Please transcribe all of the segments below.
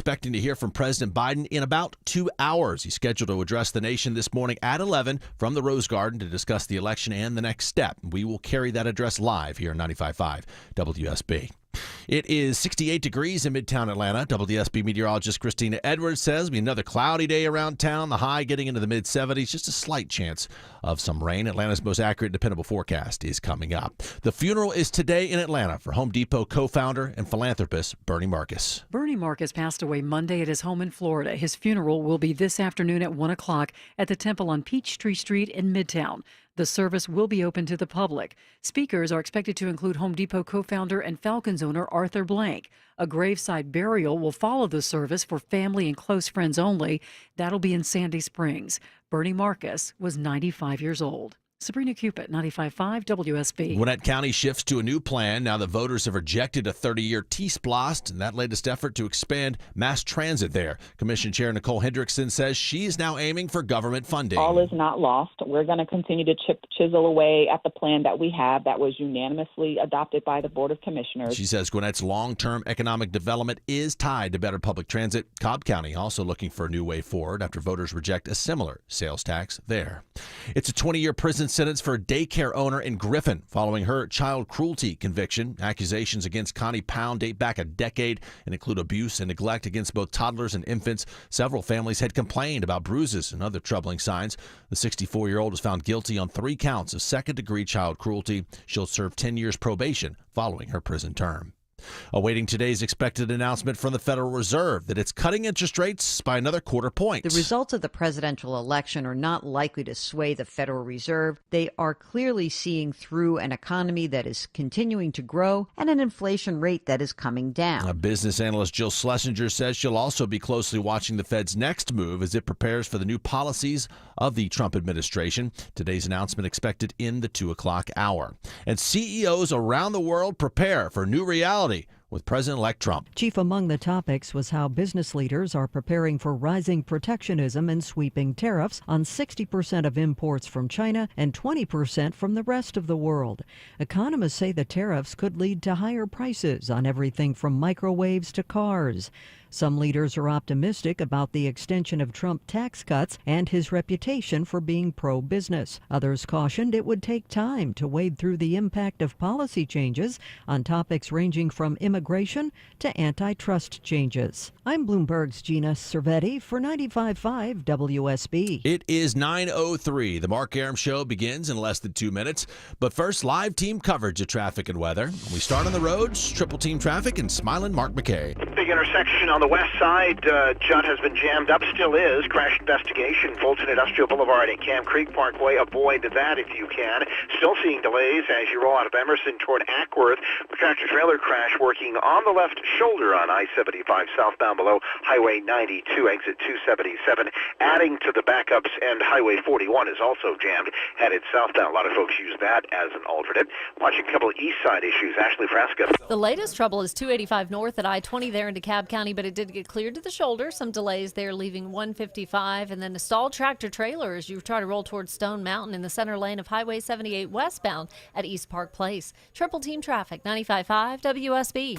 Expecting to hear from President Biden in about 2 hours. He's scheduled to address the nation this morning at 11 from the Rose Garden to discuss the election and the next step. We will carry that address live here on 95.5 WSB. It is 68 degrees in Midtown Atlanta. WSB meteorologist Christina Edwards says it'll be another cloudy day around town. The high getting into the mid-70s. Just a slight chance of some rain. Atlanta's most accurate, dependable forecast is coming up. The funeral is today in Atlanta for Home Depot co-founder and philanthropist Bernie Marcus. Bernie Marcus passed away Monday at his home in Florida. His funeral will be this afternoon at 1 o'clock at the Temple on Peachtree Street in Midtown. The service will be open to the public. Speakers are expected to include Home Depot co-founder and Falcons owner Arthur Blank. A graveside burial will follow the service for family and close friends only. That'll be in Sandy Springs. Bernie Marcus was 95 years old. Sabrina Cupid, 95.5 WSB. Gwinnett County shifts to a new plan now that voters have rejected a 30-year T-Splost and that latest effort to expand mass transit there. Commission Chair Nicole Hendrickson says she's now aiming for government funding. All is not lost. We're going to continue to chisel away at the plan that we have that was unanimously adopted by the Board of Commissioners. She says Gwinnett's long-term economic development is tied to better public transit. Cobb County also looking for a new way forward after voters reject a similar sales tax there. It's a 20-year prison sentence for a daycare owner in Griffin following her child cruelty conviction. Accusations against Connie Pound date back a decade and include abuse and neglect against both toddlers and infants. Several families had complained about bruises and other troubling signs. The 64-year-old was found guilty on 3 counts of second-degree child cruelty. She'll serve 10 years probation following her prison term. Awaiting today's expected announcement from the Federal Reserve that it's cutting interest rates by another quarter point. The results of the presidential election are not likely to sway the Federal Reserve. They are clearly seeing through an economy that is continuing to grow and an inflation rate that is coming down. A business analyst Jill Schlesinger says she'll also be closely watching the Fed's next move as it prepares for the new policies of the Trump administration. Today's announcement expected in the 2 o'clock hour. And CEOs around the world prepare for new reality with President-elect Trump. Chief among the topics was how business leaders are preparing for rising protectionism and sweeping tariffs on 60% of imports from China and 20% from the rest of the world. Economists say the tariffs could lead to higher prices on everything from microwaves to cars. Some leaders are optimistic about the extension of Trump tax cuts and his reputation for being pro-business. Others cautioned it would take time to wade through the impact of policy changes on topics ranging from immigration to antitrust changes. I'm Bloomberg's Gina Cervetti for 95.5 WSB. It is 9:03. The Mark Arum Show begins in less than 2 minutes. But first, live team coverage of traffic and weather. We start on the roads, triple team traffic, and smiling Mark McKay. Big intersection on the west side. Judd has been jammed up, still is. Crash investigation, Fulton Industrial Boulevard and Camp Creek Parkway. Avoid that if you can. Still seeing delays as you roll out of Emerson toward Ackworth. The tractor-trailer crash working on the left shoulder on I-75 southbound below Highway 92, exit 277. Adding to the backups, and Highway 41 is also jammed, headed southbound. A lot of folks use that as an alternate. Watching a couple of east side issues. Ashley Frasca. The latest trouble is 285 north at I-20 there into Cobb County, but it did get cleared to the shoulder. Some delays there, leaving 155, and then a stalled tractor trailer as you try to roll towards Stone Mountain in the center lane of Highway 78 westbound at East Park Place. Triple team traffic, 95.5 WSB.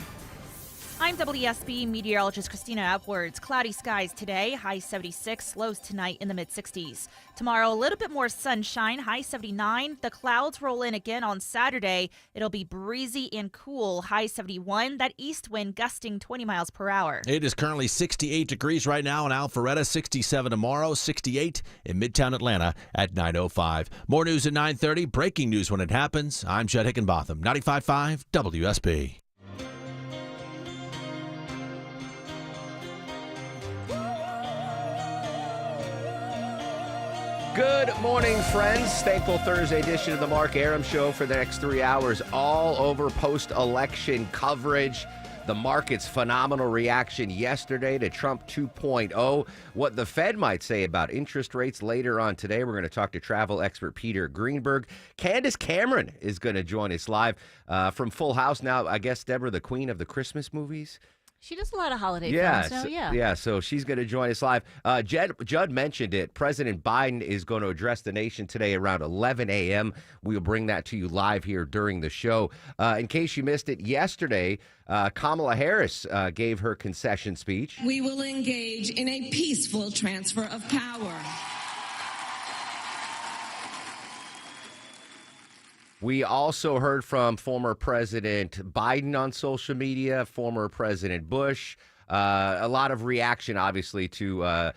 I'm WSB meteorologist Christina Edwards. Cloudy skies today, high 76, lows tonight in the mid-60s. Tomorrow, a little bit more sunshine, high 79. The clouds roll in again on Saturday. It'll be breezy and cool, high 71. That east wind gusting 20 miles per hour. It is currently 68 degrees right now in Alpharetta, 67 tomorrow, 68 in Midtown Atlanta at 9:05. More news at 9:30. Breaking news when it happens. I'm Judd Hickenbotham, 95.5 WSB. Good morning, friends. Thankful Thursday edition of the Mark Arum Show for the next 3 hours, all over post-election coverage. The market's phenomenal reaction yesterday to Trump 2.0. What the Fed might say about interest rates later on today. We're going to talk to travel expert Peter Greenberg. Candace Cameron is going to join us live from Full House. Now, I guess, Deborah, the queen of the Christmas movies. She does a lot of holiday Yeah, films. So, yeah. So she's going to join us live. Judd mentioned it. President Biden is going to address the nation today around 11 a.m. We'll bring that to you live here during the show. In case you missed it, yesterday, Kamala Harris gave her concession speech. We will engage in a peaceful transfer of power. We also heard from former President Biden on social media, former President Bush. A lot of reaction, obviously, to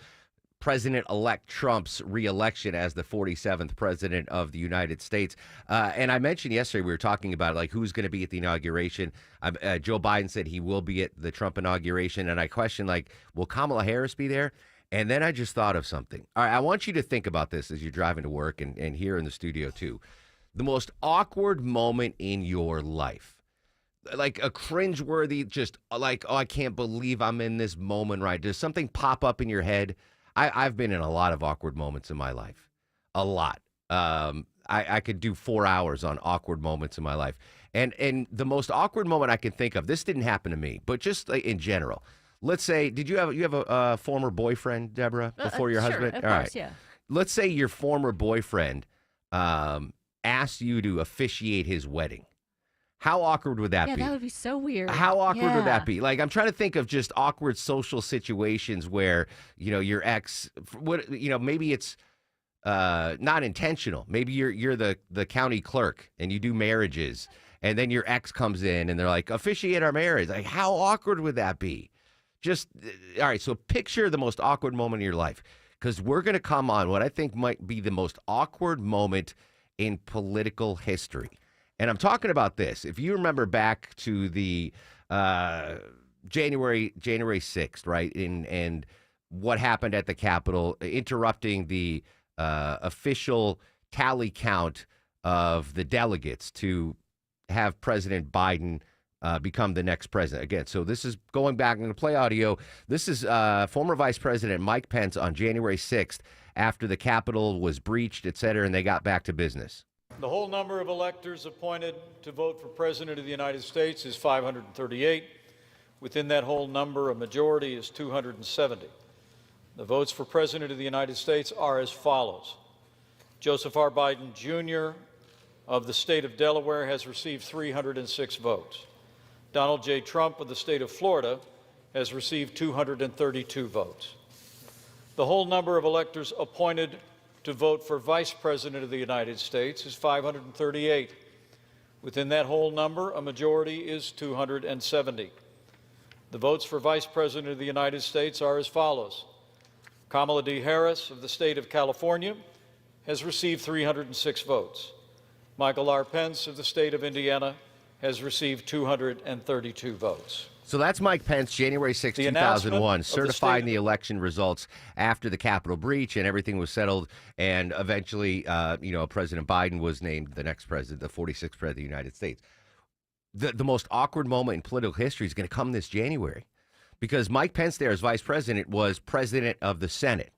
President-elect Trump's reelection as the 47th president of the United States. And I mentioned yesterday, we were talking about like who's going to be at the inauguration. Joe Biden said he will be at the Trump inauguration. And I questioned, like, will Kamala Harris be there? And then I just thought of something. All right, I want you to think about this as you're driving to work and here in the studio, too. The most awkward moment in your life, like a cringeworthy, just like, oh, I can't believe I'm in this moment, right? Does something pop up in your head? I've been in a lot of awkward moments in my life, a lot. I could do 4 hours on awkward moments in my life. And the most awkward moment I can think of, this didn't happen to me, but just like in general. Let's say, did you have a former boyfriend, Deborah, before your husband? Of All course, right. yeah. Let's say your former boyfriend asked you to officiate his wedding. How awkward would that be? Yeah, that would be so weird. How awkward would Yeah. that be? Like, I'm trying to think of just awkward social situations where, your ex, maybe it's not intentional. Maybe you're the county clerk and you do marriages, and then your ex comes in and they're like, officiate our marriage. Like, how awkward would that be? Just, all right, so picture the most awkward moment in your life, because we're going to come on what I think might be the most awkward moment in political history. And I'm talking about this. If you remember back to the January 6th, right, and what happened at the Capitol, interrupting the official tally count of the delegates to have President Biden become the next president. Again, so this is going back into play audio. This is former Vice President Mike Pence on January 6th after the Capitol was breached, et cetera, and they got back to business. The whole number of electors appointed to vote for President of the United States is 538. Within that whole number, a majority is 270. The votes for President of the United States are as follows. Joseph R. Biden, Jr. of the state of Delaware has received 306 votes. Donald J. Trump of the state of Florida has received 232 votes. The whole number of electors appointed to vote for Vice President of the United States is 538. Within that whole number, a majority is 270. The votes for Vice President of the United States are as follows. Kamala D. Harris of the state of California has received 306 votes. Michael R. Pence of the state of Indiana has received 232 votes. So that's Mike Pence, January 6, 2001, certifying the election results after the Capitol breach and everything was settled. And eventually, President Biden was named the next president, the 46th president of the United States. The most awkward moment in political history is going to come this January because Mike Pence there as vice president was president of the Senate.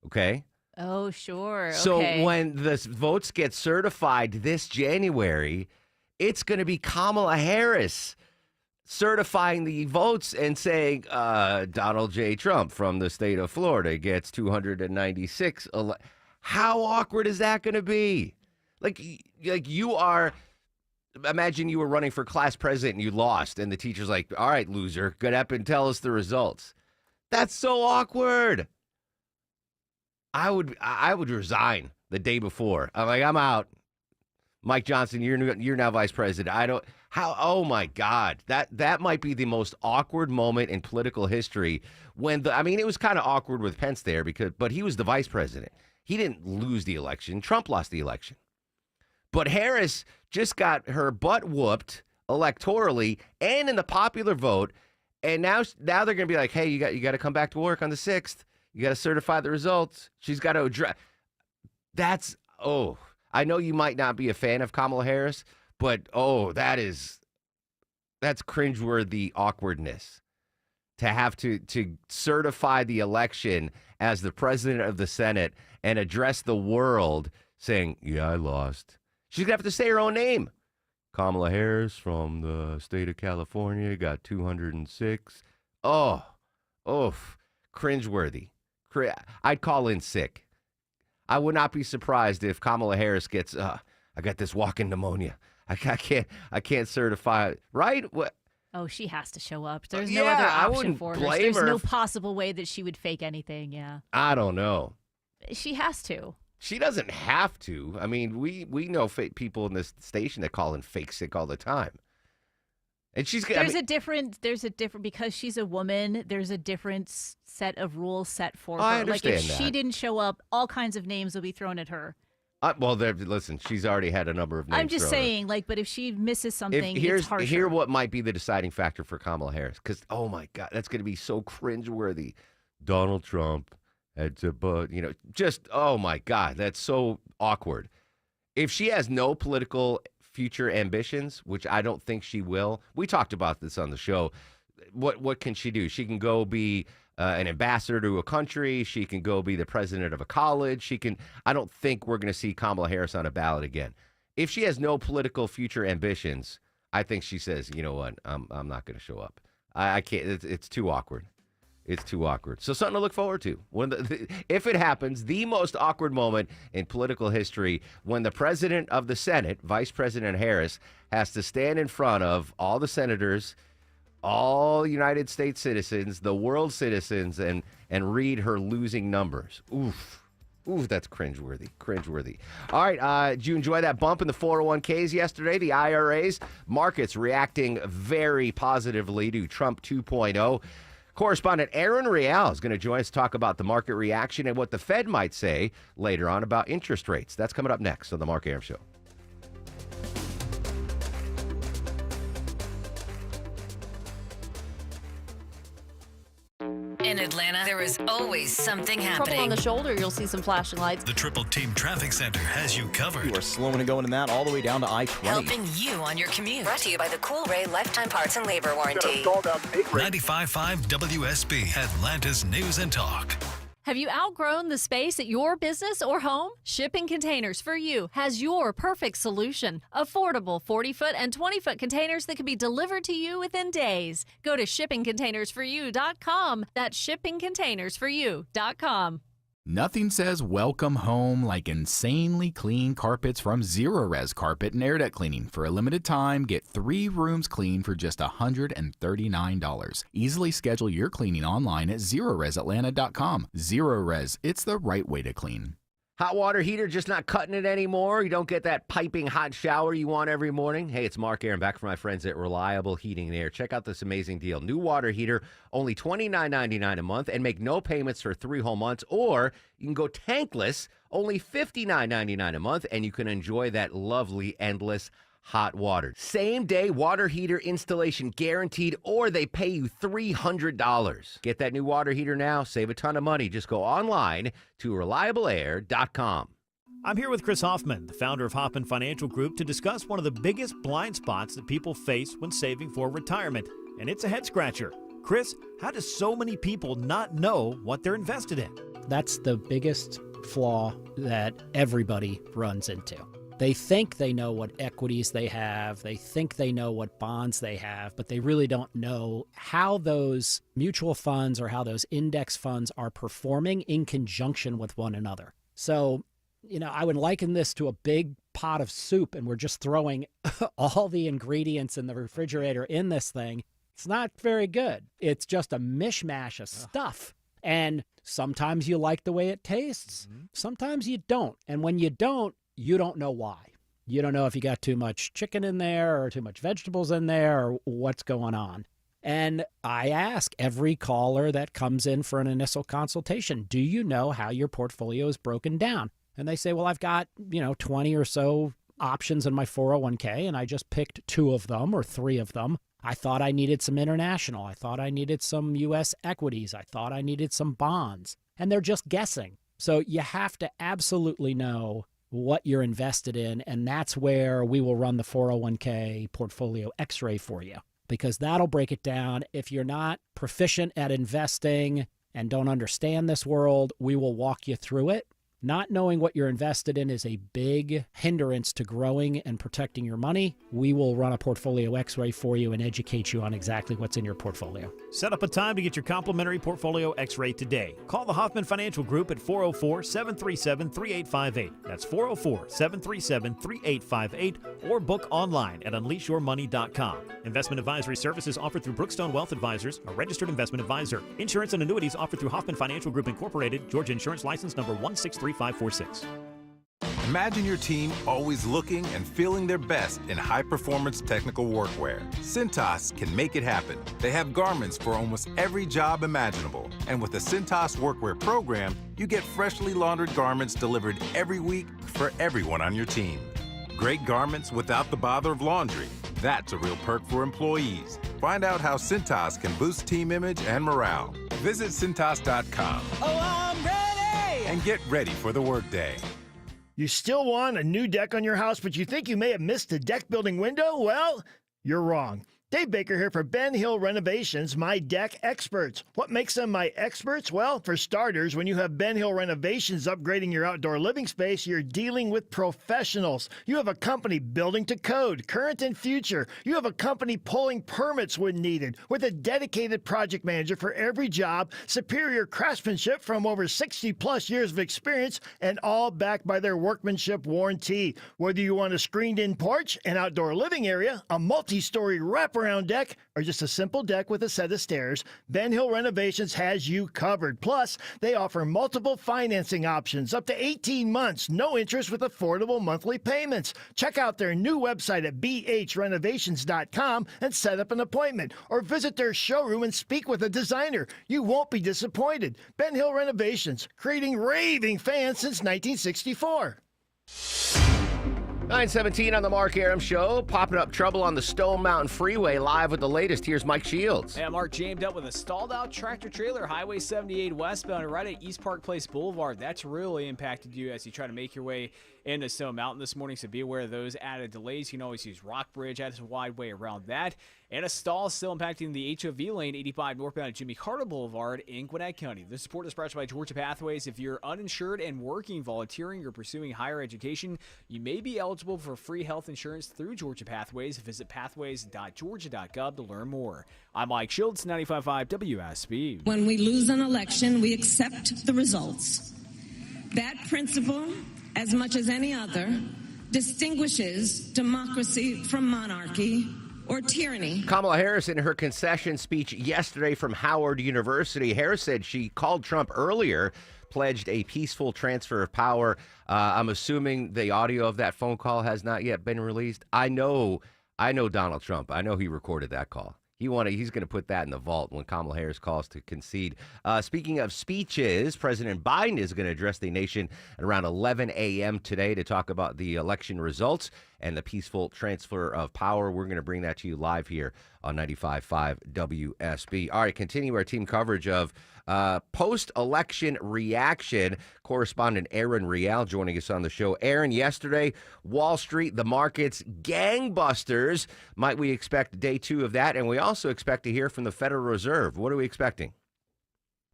Okay? Oh, sure. So okay. when the votes get certified this January, it's going to be Kamala Harris certifying the votes and saying Donald J. Trump from the state of Florida gets 296. How awkward is that going to be? Like you are, imagine you were running for class president and you lost and the teacher's like, all right, loser, get up and tell us the results. That's so awkward. I would resign the day before. I'm like, I'm out. Mike Johnson, you're now vice president. Oh my God, that might be the most awkward moment in political history. It was kind of awkward with Pence there but he was the vice president. He didn't lose the election. Trump lost the election. But Harris just got her butt whooped electorally and in the popular vote. And now they're going to be like, hey, you got to come back to work on the 6th. You got to certify the results. She's got to address. I know you might not be a fan of Kamala Harris, but that's cringeworthy awkwardness to have to certify the election as the president of the Senate and address the world saying, yeah, I lost. She's going to have to say her own name. Kamala Harris from the state of California got 206. Cringeworthy. I'd call in sick. I would not be surprised if Kamala Harris gets, I got this walking pneumonia. I can't certify it. Right? What? Oh, she has to show up. There's no other I option wouldn't for her. blame There's her no if- possible way that she would fake anything. Yeah, I don't know. she has to. She doesn't have to. I mean, we know people in this station that call in fake sick all the time. And she's There's a different because she's a woman. There's a different set of rules set for her. I understand like if she that. didn't show up, all kinds of names will be thrown at her. Listen, she's already had a number of names. I'm just thrown at her. saying, but if she misses something, it's harsher. Here what might be the deciding factor for Kamala Harris, because oh my God, that's going to be so cringeworthy. Donald Trump had to, just oh my God, that's so awkward. If she has no political future ambitions, which I don't think she will, we talked about this on the show. What can she do? She can go be an ambassador to a country. She can go be the president of a college. I don't think we're going to see Kamala Harris on a ballot again. If she has no political future ambitions, I think she says, you know what, I'm not going to show up. I can't. It's too awkward. It's too awkward. So something to look forward to. If it happens, the most awkward moment in political history, when the president of the Senate, Vice President Harris, has to stand in front of all the senators, all United States citizens, the world citizens, and read her losing numbers. Oof, that's cringeworthy. All right, did you enjoy that bump in the 401ks yesterday, the IRAs? Markets reacting very positively to Trump 2.0. Correspondent Aaron Real is going to join us to talk about the market reaction and what the Fed might say later on about interest rates. That's coming up next on the Mark Arum Show. In Atlanta, there is always something Trouble happening. on the shoulder, you'll see some flashing lights. The Triple Team Traffic Center has you covered. You are slowing and going in that all the way down to I-20. Helping you on your commute. Brought to you by the Cool Ray Lifetime Parts and Labor Warranty. 95.5 WSB, Atlanta's News and Talk. Have you outgrown the space at your business or home? Shipping Containers for You has your perfect solution. Affordable 40-foot and 20-foot containers that can be delivered to you within days. Go to shippingcontainersforyou.com. That's shippingcontainersforyou.com. Nothing says welcome home like insanely clean carpets from Zerorez Carpet and Air Duct Cleaning. For a limited time, get 3 rooms clean for just $139. Easily schedule your cleaning online at ZerorezAtlanta.com. Zerorez, it's the right way to clean. Hot water heater just not cutting it anymore? You don't get that piping hot shower you want every morning? Hey, it's Mark Arum back from my friends at Reliable Heating and Air. Check out this amazing deal. New water heater, only $29.99 a month, and make no payments for 3 whole months. Or you can go tankless, only $59.99 a month, and you can enjoy that lovely, endless hot water. Same day water heater installation guaranteed, or they pay you $300. Get that new water heater now. Save a ton of money. Just go online to reliableair.com. I'm here with Chris Hoffman, the founder of Hoffman Financial Group, to discuss one of the biggest blind spots that people face when saving for retirement, and it's a head scratcher. Chris, how do so many people not know what they're invested in? That's the biggest flaw that everybody runs into. They think they know what equities they have, they think they know what bonds they have, but they really don't know how those mutual funds or how those index funds are performing in conjunction with one another. So, I would liken this to a big pot of soup, and we're just throwing all the ingredients in the refrigerator in this thing. It's not very good. It's just a mishmash of stuff. And sometimes you like the way it tastes. Sometimes you don't. And when you don't know why. You don't know if you got too much chicken in there or too much vegetables in there or what's going on. And I ask every caller that comes in for an initial consultation, do you know how your portfolio is broken down? And they say, well, I've got, 20 or so options in my 401k, and I just picked 2 of them or 3 of them. I thought I needed some international. I thought I needed some U.S. equities. I thought I needed some bonds. And they're just guessing. So you have to absolutely know what you're invested in, and that's where we will run the 401k portfolio x-ray for you, because that'll break it down. If you're not proficient at investing and don't understand this world, we will walk you through it. not knowing what you're invested in is a big hindrance to growing and protecting your money. We will run a portfolio X-ray for you and educate you on exactly what's in your portfolio. Set up a time to get your complimentary portfolio X-ray today. Call the Hoffman Financial Group at 404-737-3858. That's 404-737-3858, or book online at unleashyourmoney.com. Investment advisory services offered through Brookstone Wealth Advisors, a registered investment advisor. Insurance and annuities offered through Hoffman Financial Group Incorporated, Georgia Insurance License number 163546. Imagine your team always looking and feeling their best in high-performance technical workwear. Cintas can make it happen. They have garments for almost every job imaginable. And with the Cintas Workwear program, you get freshly laundered garments delivered every week for everyone on your team. Great garments without the bother of laundry. That's a real perk for employees. Find out how Cintas can boost team image and morale. Visit Cintas.com. Oh, I'm ready! And get ready for the workday. You still want a new deck on your house, but you think you may have missed a deck building window? Well, you're wrong. Dave Baker here for Ben Hill Renovations, my deck experts. What makes them my experts? Well, for starters, when you have Ben Hill Renovations upgrading your outdoor living space, you're dealing with professionals. You have a company building to code, current and future. You have a company pulling permits when needed, with a dedicated project manager for every job, superior craftsmanship from over 60-plus years of experience, and all backed by their workmanship warranty. Whether you want a screened-in porch, an outdoor living area, a multi-story wraparound deck, or just a simple deck with a set of stairs, Ben Hill Renovations has you covered. Plus, they offer multiple financing options, up to 18 months, no interest with affordable monthly payments. Check out their new website at bhrenovations.com and set up an appointment, or visit their showroom and speak with a designer. You won't be disappointed. Ben Hill Renovations, creating raving fans since 1964. 9:17 on the Mark Arum Show, popping up trouble on the Stone Mountain Freeway. Live with the latest, here's Mike Shields. Yeah, Mark, jammed up with a stalled-out tractor-trailer, Highway 78 westbound, right at East Park Place Boulevard. That's really impacted you as you try to make your way into Stone Mountain this morning, so be aware of those added delays. You can always use Rock Bridge. That's a wide way around that. And a stall still impacting the HOV lane, 85 northbound at Jimmy Carter Boulevard in Gwinnett County. This support is brought to you by Georgia Pathways. If you're uninsured and working, volunteering, or pursuing higher education, you may be eligible for free health insurance through Georgia Pathways. Visit pathways.georgia.gov to learn more. I'm Mike Shields, 95.5 WSB. When we lose an election, we accept the results. That principle, as much as any other, distinguishes democracy from monarchy or tyranny. Kamala Harris, in her concession speech yesterday from Howard University, Harris said she called Trump earlier, pledged a peaceful transfer of power. I'm assuming the audio of that phone call has not yet been released. I know Donald Trump. I know he recorded that call. He's going to put that in the vault when Kamala Harris calls to concede. Speaking of speeches, President Biden is going to address the nation at around 11 a.m. today to talk about the election results and the peaceful transfer of power. We're going to bring that to you live here on 95.5 WSB. All right, continue our team coverage of post-election reaction. Correspondent Aaron Rial joining us on the show. Aaron, yesterday, Wall Street, the markets, gangbusters. Might we expect day two of that? And we also expect to hear from the Federal Reserve. What are we expecting?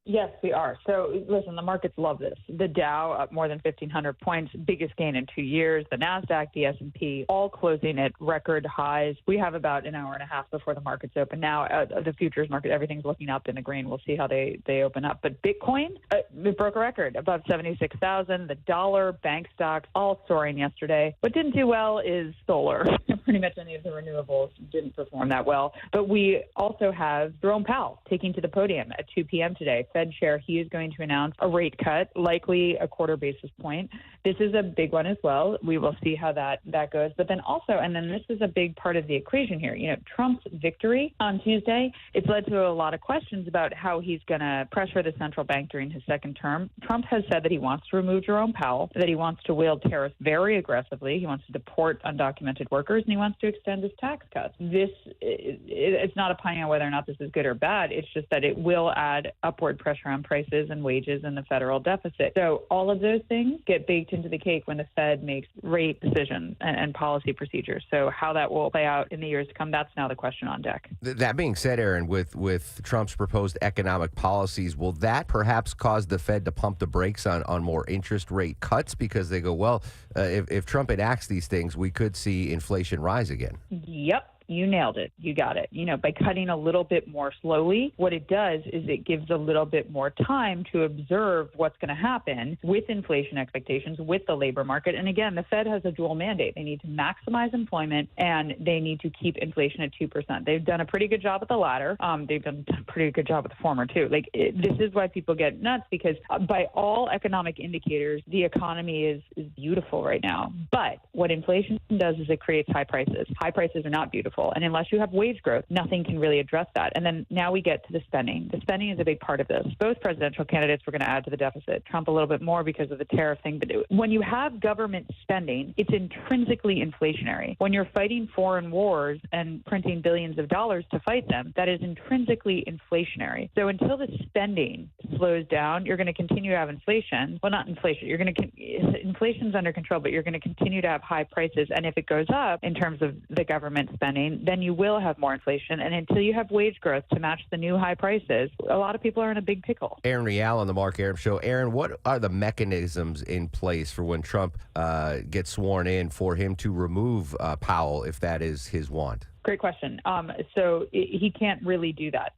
Yes, we are. So, listen, the markets love this. The Dow up more than 1,500 points, biggest gain in 2 years. The NASDAQ, the S&P, all closing at record highs. We have about an hour and a half before the markets open. Now, the futures market, everything's looking up in the green. We'll see how they open up. But Bitcoin, it broke a record, above 76,000. The dollar, bank stocks, all soaring yesterday. What didn't do well is solar. Pretty much any of the renewables didn't perform that well. But we also have Jerome Powell taking to the podium at 2 p.m. today. Fed chair, he is going to announce a rate cut, likely a quarter basis point. This is a big one as well. We will see how that goes. But then also, and then this is a big part of the equation here, Trump's victory on Tuesday, it's led to a lot of questions about how he's going to pressure the central bank during his second term. Trump has said that he wants to remove Jerome Powell, that he wants to wield tariffs very aggressively. He wants to deport undocumented workers, and and he wants to extend his tax cuts. It's not opining on whether or not this is good or bad. It's just that it will add upward pressure on prices and wages and the federal deficit. So all of those things get baked into the cake when the Fed makes rate decisions and policy procedures. So how that will play out in the years to come, that's now the question on deck. That being said, Aaron, with Trump's proposed economic policies, will that perhaps cause the Fed to pump the brakes on more interest rate cuts? Because they go, well, if Trump enacts these things, we could see inflation rise again. Yep. You nailed it. You got it. By cutting a little bit more slowly, what it does is it gives a little bit more time to observe what's going to happen with inflation expectations, with the labor market. And again, the Fed has a dual mandate. They need to maximize employment and they need to keep inflation at 2%. They've done a pretty good job with the latter. They've done a pretty good job with the former, too. This is why people get nuts, because by all economic indicators, the economy is beautiful right now. But what inflation does is it creates high prices. High prices are not beautiful. And unless you have wage growth, nothing can really address that. And then now we get to the spending. The spending is a big part of this. Both presidential candidates were going to add to the deficit. Trump a little bit more because of the tariff thing. But when you have government spending, it's intrinsically inflationary. When you're fighting foreign wars and printing billions of dollars to fight them, that is intrinsically inflationary. So until the spending slows down, you're going to continue to have inflation. Well, not inflation. Inflation's under control, but you're going to continue to have high prices. And if it goes up in terms of the government spending, then you will have more inflation. And until you have wage growth to match the new high prices, a lot of people are in a big pickle. Aaron Real on the Mark Arum Show. Aaron, what are the mechanisms in place for when Trump gets sworn in for him to remove Powell, if that is his want? Great question. So he can't really do that.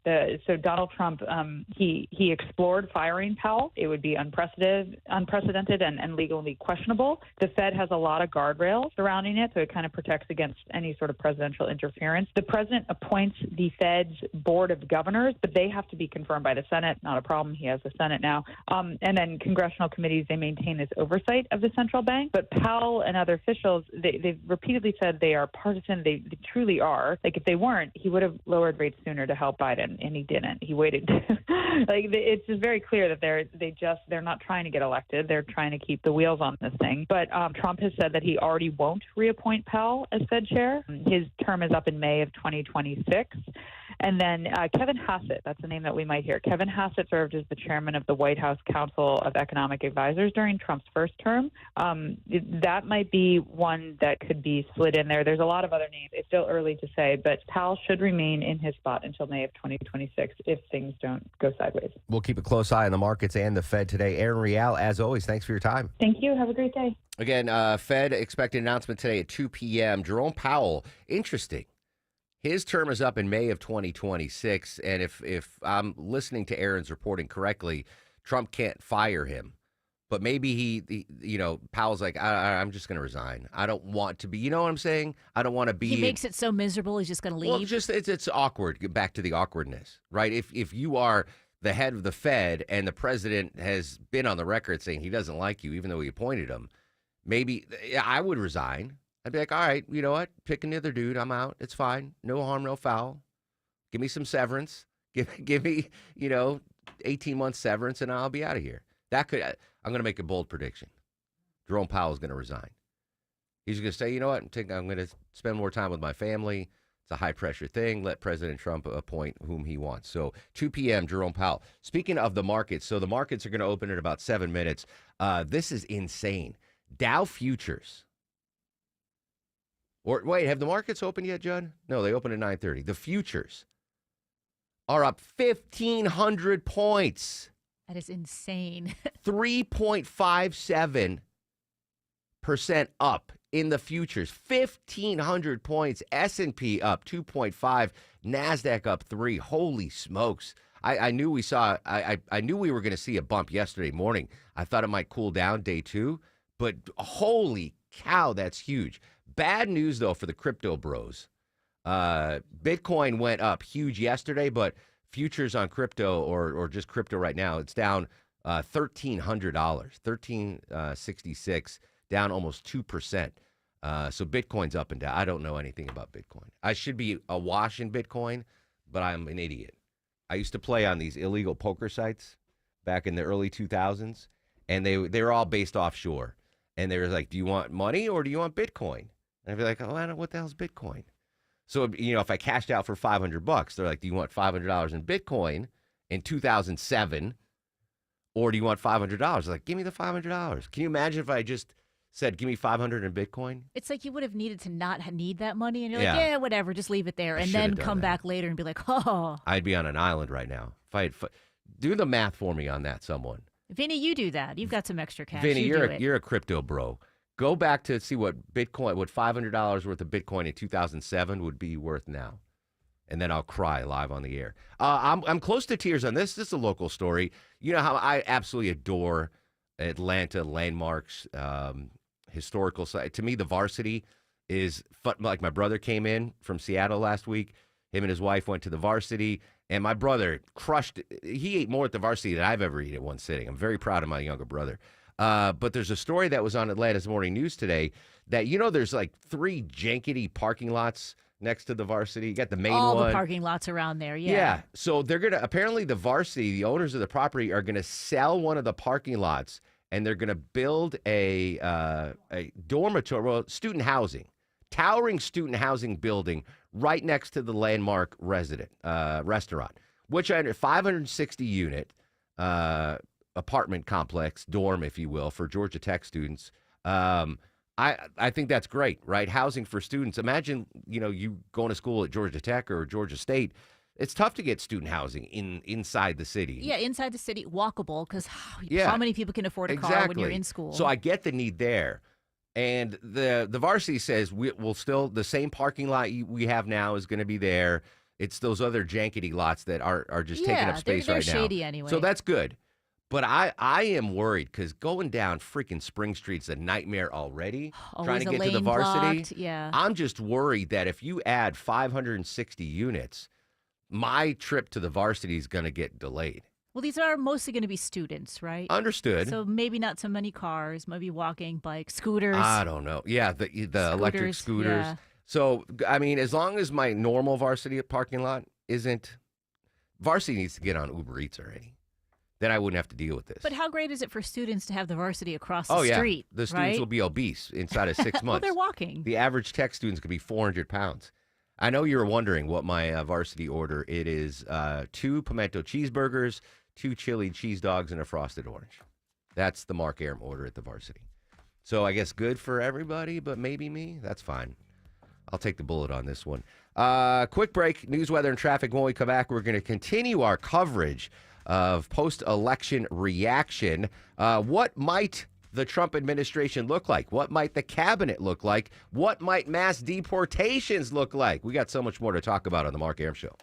So Donald Trump, he explored firing Powell. It would be unprecedented and legally questionable. The Fed has a lot of guardrails surrounding it, so it kind of protects against any sort of presidential interference. The president appoints the Fed's board of governors, but they have to be confirmed by the Senate. Not a problem. He has the Senate now. And then congressional committees, they maintain this oversight of the central bank. But Powell and other officials, they've repeatedly said they are partisan. They truly are. If they weren't, he would have lowered rates sooner to help Biden, and he didn't. He waited. It's just very clear that they're not trying to get elected. They're trying to keep the wheels on this thing. But Trump has said that he already won't reappoint Powell as Fed chair. His term is up in May of 2026. And then Kevin Hassett, that's a name that we might hear. Kevin Hassett served as the chairman of the White House Council of Economic Advisors during Trump's first term. That might be one that could be slid in there. There's a lot of other names. It's still early to say, but Powell should remain in his spot until May of 2026 if things don't go sideways. We'll keep a close eye on the markets and the Fed today. Aaron Real, as always, thanks for your time. Thank you. Have a great day. Again, Fed expected announcement today at 2 p.m. Jerome Powell, interesting. His term is up in May of 2026, and if I'm listening to Aaron's reporting correctly, Trump can't fire him. But maybe he Powell's like, I'm just going to resign. I don't want to be, you know what I'm saying? I don't want to be. He makes it so miserable, he's just going to leave. Well, it's awkward. Get back to the awkwardness, right? If you are the head of the Fed and the president has been on the record saying he doesn't like you, even though he appointed him, maybe I would resign. I'd be like, all right, you know what? Pick another dude. I'm out. It's fine. No harm, no foul. Give me some severance. Give me, 18 months severance, and I'll be out of here. I'm going to make a bold prediction. Jerome Powell is going to resign. He's going to say, you know what? I'm going to spend more time with my family. It's a high-pressure thing. Let President Trump appoint whom he wants. So 2 p.m., Jerome Powell. Speaking of the markets, so the markets are going to open in about 7 minutes. This is insane. Dow futures. Or wait, have the markets opened yet, Judd? No, they opened at 9:30. The futures are up 1,500 points. That is insane. 3.57% up in the futures. 1,500 points. S&P up 2.5. NASDAQ up 3. Holy smokes. I knew we saw. I knew we were going to see a bump yesterday morning. I thought it might cool down day two, but holy cow, that's huge. Bad news, though, for the crypto bros. Bitcoin went up huge yesterday, but futures on crypto or just crypto right now, it's down $1,300, $1,366, down almost 2%. So Bitcoin's up and down. I don't know anything about Bitcoin. I should be awash in Bitcoin, but I'm an idiot. I used to play on these illegal poker sites back in the early 2000s, and they were all based offshore. And they were like, do you want money or do you want Bitcoin? And I'd be like, oh, I don't know what the hell's Bitcoin. So, if I cashed out for $500, they're like, do you want $500 in Bitcoin in 2007? Or do you want $500? Like, give me the $500. Can you imagine if I just said, give me $500 in Bitcoin? It's like you would have needed to not need that money, and you're Yeah. like, yeah, whatever, just leave it there, I and should then have done come that. back later and be like, oh. I'd be on an island right now. If I had, do the math for me on that, someone. Vinny, you do that. You've got some extra cash. Vinny, you do it. you're a crypto bro. Go back to see what $500 worth of Bitcoin in 2007 would be worth now. And then I'll cry live on the air. I'm close to tears on this. This is a local story. You know how I absolutely adore Atlanta landmarks, historical site. To me, the Varsity is fun. Like, my brother came in from Seattle last week. Him and his wife went to the Varsity, and my brother crushed it. He ate more at the Varsity than I've ever eaten at one sitting. I'm very proud of my younger brother. But there's a story that was on Atlanta's Morning News today that, there's like 3 jankety parking lots next to the Varsity. You got the main All one. the parking lots around there, yeah. Yeah. So they're going to, apparently the Varsity, the owners of the property, are going to sell one of the parking lots, and they're going to build a dormitory, well, student housing, towering student housing building right next to the landmark restaurant, which I 560 unit apartment complex, dorm, if you will, for Georgia Tech students. I think that's great, right? Housing for students. Imagine, you going to school at Georgia Tech or Georgia State. It's tough to get student housing inside the city. Yeah, inside the city, walkable, because Yeah, how many people can afford a car when you're in school? So I get the need there. And the Varsity says we'll still, the same parking lot we have now is going to be there. It's those other jankety lots that are just taking up space they're right now. shady anyway. So that's good. But I am worried because going down freaking Spring Street's a nightmare already. Always trying to a get to the lane Varsity. blocked, yeah. I'm just worried that if you add 560 units, my trip to the Varsity is going to get delayed. Well, these are mostly going to be students, right? Understood. So maybe not so many cars, maybe walking, bikes, scooters. I don't know. Yeah, the electric scooters. yeah. So, I mean, as long as my normal Varsity parking lot isn't, Varsity needs to get on Uber Eats already. Then I wouldn't have to deal with this. But how great is it for students to have the Varsity across the Oh, yeah. street? The students right? will be obese inside of 6 months. Well, they're walking. The average tech students could be 400 pounds. I know you were wondering what my Varsity order. It is 2 pimento cheeseburgers, 2 chili cheese dogs, and a frosted orange. That's the Mark Arum order at the Varsity. So I guess good for everybody, but maybe me. That's fine. I'll take the bullet on this one. Quick break, news, weather, and traffic. When we come back, we're going to continue our coverage of post-election reaction. What might the Trump administration look like? What might the cabinet look like? What might mass deportations look like? We got so much more to talk about on the Mark Arum Show.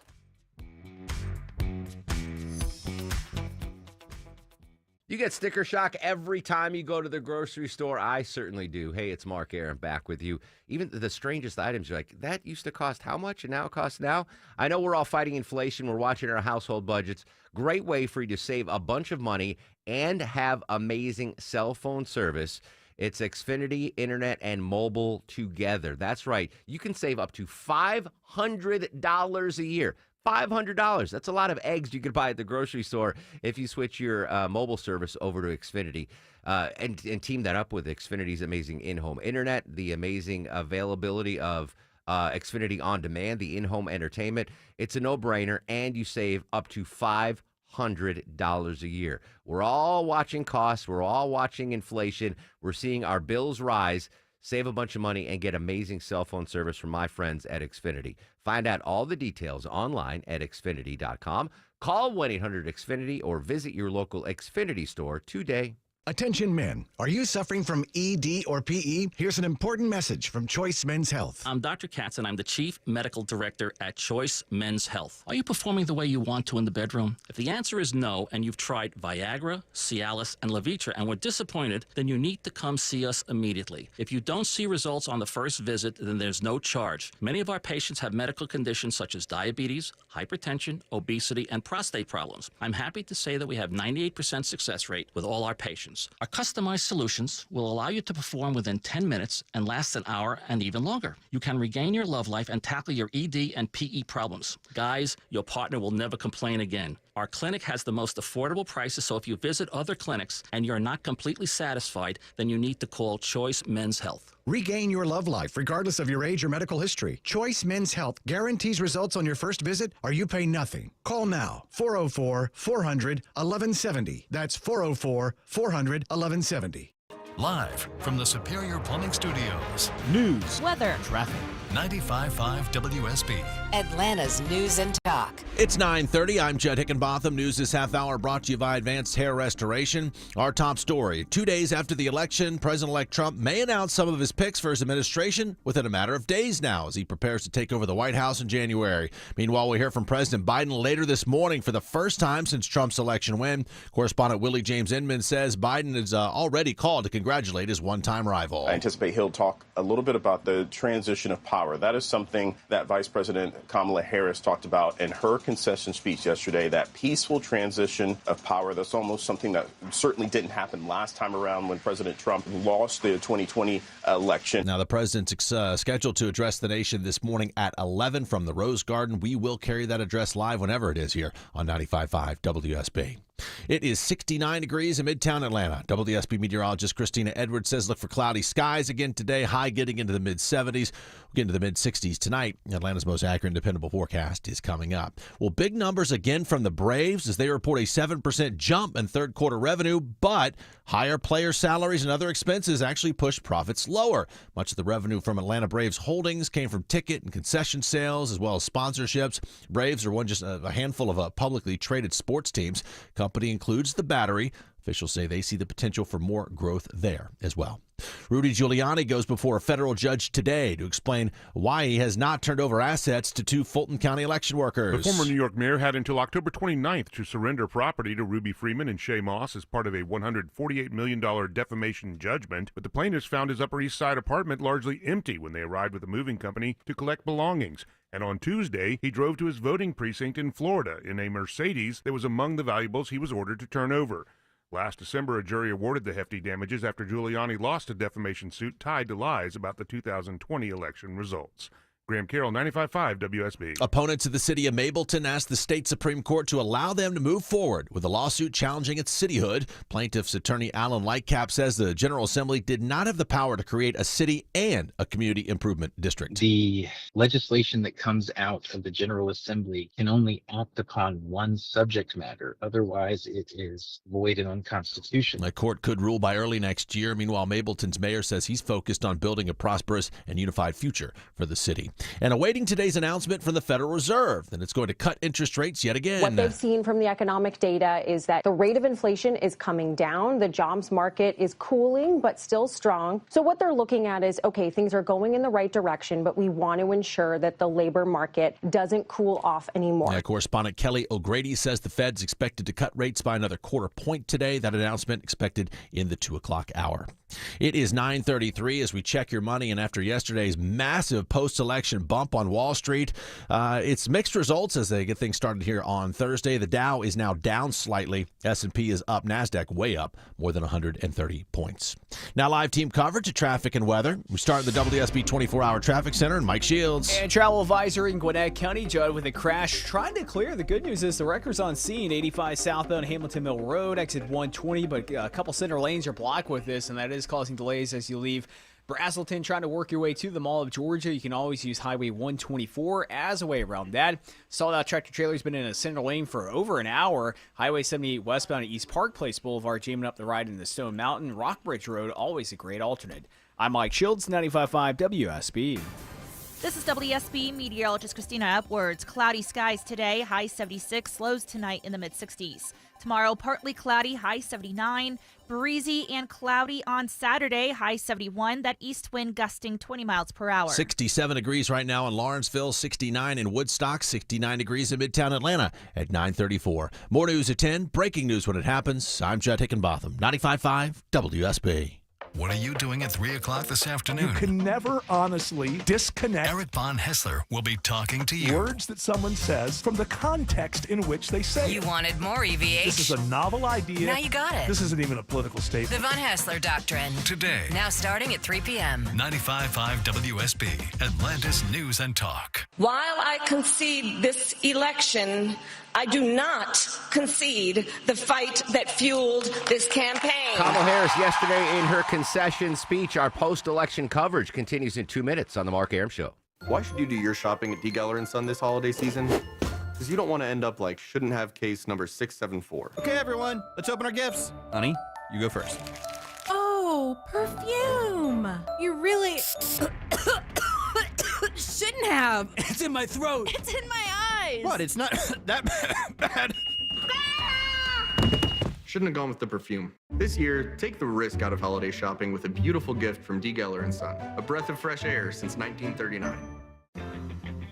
You get sticker shock every time you go to the grocery store. I certainly do. Hey, it's Mark Arum back with you. Even the strangest items, you're like, that used to cost how much and now it costs now? I know we're all fighting inflation. We're watching our household budgets. Great way for you to save a bunch of money and have amazing cell phone service. It's Xfinity, internet, and mobile together. That's right. You can save up to $500 a year. $500. That's a lot of eggs you could buy at the grocery store if you switch your mobile service over to Xfinity and team that up with Xfinity's amazing in-home internet, the amazing availability of Xfinity On Demand, the in-home entertainment. It's a no-brainer, and you save up to $500 a year. We're all watching costs. We're all watching inflation. We're seeing our bills rise. Save a bunch of money and get amazing cell phone service from my friends at Xfinity. Find out all the details online at Xfinity.com. Call 1-800-XFINITY or visit your local Xfinity store today. Attention men, are you suffering from ED or PE? Here's an important message from Choice Men's Health. I'm Dr. Katz, and I'm the Chief Medical Director at Choice Men's Health. Are you performing the way you want to in the bedroom? If the answer is no, and you've tried Viagra, Cialis, and Levitra and were disappointed, then you need to come see us immediately. If you don't see results on the first visit, then there's no charge. Many of our patients have medical conditions such as diabetes, hypertension, obesity, and prostate problems. I'm happy to say that we have 98% success rate with all our patients. Our customized solutions will allow you to perform within 10 minutes and last an hour and even longer. You can regain your love life and tackle your ED and PE problems. Guys, your partner will never complain again. Our clinic has the most affordable prices, so if you visit other clinics and you're not completely satisfied, then you need to call Choice Men's Health. Regain your love life regardless of your age or medical history. Choice Men's Health guarantees results on your first visit or you pay nothing. Call now. 404-400-1170. That's 404-400-1170. Live from the Superior Plumbing Studios. News, weather, traffic. 95.5 WSB. Atlanta's News and Talk. It's 9:30. I'm Judd Hickenbotham. News this half hour brought to you by Advanced Hair Restoration. Our top story. 2 days after the election, President-elect Trump may announce some of his picks for his administration within a matter of days now as he prepares to take over the White House in January. Meanwhile, we hear from President Biden later this morning for the first time since Trump's election win. Correspondent Willie James Inman says Biden is already called to congratulate his one-time rival. I anticipate he'll talk a little bit about the transition of power. That is something that Vice President Kamala Harris talked about in her concession speech yesterday, that peaceful transition of power. That's almost something that certainly didn't happen last time around when President Trump lost the 2020 election. Now, the president's scheduled to address the nation this morning at 11 from the Rose Garden. We will carry that address live whenever it is here on 95.5 WSB. It is 69 degrees in Midtown Atlanta. WSB meteorologist Christina Edwards says look for cloudy skies again today, high getting into the mid-70s. We'll get into the mid-60s tonight. Atlanta's most accurate and dependable forecast is coming up. Well, big numbers again from the Braves as they report a 7% jump in third quarter revenue, but higher player salaries and other expenses actually pushed profits lower. Much of the revenue from Atlanta Braves holdings came from ticket and concession sales as well as sponsorships. Braves are just a handful of publicly traded sports teams. Company includes the Battery. Officials say they see the potential for more growth there as well. Rudy Giuliani goes before a federal judge today to explain why he has not turned over assets to two Fulton County election workers. The former New York mayor had until October 29th to surrender property to Ruby Freeman and Shay Moss as part of a $148 million defamation judgment, but the plaintiffs found his Upper East Side apartment largely empty when they arrived with a moving company to collect belongings. And on Tuesday, he drove to his voting precinct in Florida in a Mercedes that was among the valuables he was ordered to turn over. Last December, a jury awarded the hefty damages after Giuliani lost a defamation suit tied to lies about the 2020 election results. Graham Carroll, 95.5 WSB. Opponents of the city of Mableton asked the state Supreme Court to allow them to move forward with a lawsuit challenging its cityhood. Plaintiff's attorney Alan Lightcap says the General Assembly did not have the power to create a city and a community improvement district. The legislation that comes out of the General Assembly can only act upon one subject matter. Otherwise, it is void and unconstitutional. The court could rule by early next year. Meanwhile, Mableton's mayor says he's focused on building a prosperous and unified future for the city. And awaiting today's announcement from the Federal Reserve that it's going to cut interest rates yet again. What they've seen from the economic data is that the rate of inflation is coming down. The jobs market is cooling, but still strong. So what they're looking at is, okay, things are going in the right direction, but we want to ensure that the labor market doesn't cool off anymore. Correspondent Kelly O'Grady says the Fed's expected to cut rates by another quarter point today. That announcement expected in the 2 o'clock hour. It is 9:33 as we check your money, and after yesterday's massive post-election bump on Wall Street, it's mixed results as they get things started here on Thursday. The Dow is now down slightly. S&P is up. NASDAQ way up more than 130 points. Now live team coverage of traffic and weather. We start in the WSB 24-hour traffic center and Mike Shields. And travel advisor in Gwinnett County, Judd, with a crash trying to clear. The good news is the wrecker's on scene. 85 southbound Hamilton Mill Road, exit 120, but a couple center lanes are blocked with this, and that is causing delays as you leave Brazelton, trying to work your way to the Mall of Georgia. You can always use Highway 124 as a way around that. Saw that tractor trailer's been in a center lane for over an hour. Highway 78 westbound at East Park Place Boulevard, jamming up the ride into Stone Mountain. Rockbridge Road, always a great alternate. I'm Mike Shields, 95.5 WSB. This is WSB meteorologist Christina Upwards. Cloudy skies today, high 76, lows tonight in the mid-60s. Tomorrow, partly cloudy, high 79. Breezy and cloudy on Saturday, high 71. That east wind gusting 20 miles per hour. 67 degrees right now in Lawrenceville, 69 in Woodstock, 69 degrees in Midtown Atlanta at 9:34. More news at 10. Breaking news when it happens. I'm Judd Hickenbotham, 95.5 WSB. What are you doing at 3 o'clock this afternoon? You can never honestly disconnect Eric Von Hessler will be talking to you. words that someone says from the context in which they say You it. wanted more, EVH. This is a novel idea. Now you got it. This isn't even a political statement. The Von Hassler Doctrine. Today. Now starting at 3 p.m. 95.5 WSB, Atlantis News and Talk. While I concede this election, I do not concede the fight that fueled this campaign. Kamala Harris yesterday in her concession speech. Our post-election coverage continues in 2 minutes on the Mark Arum Show. Why should you do your shopping at D. Geller & Son this holiday season? Because you don't want to end up like shouldn't have case number 674. Okay, everyone, let's open our gifts. Honey, you go first. Oh, perfume. You really shouldn't have. It's in my throat. It's in my eyes. What? It's not that bad. Shouldn't have gone with the perfume. This year, take the risk out of holiday shopping with a beautiful gift from D. Geller & Son. A breath of fresh air since 1939.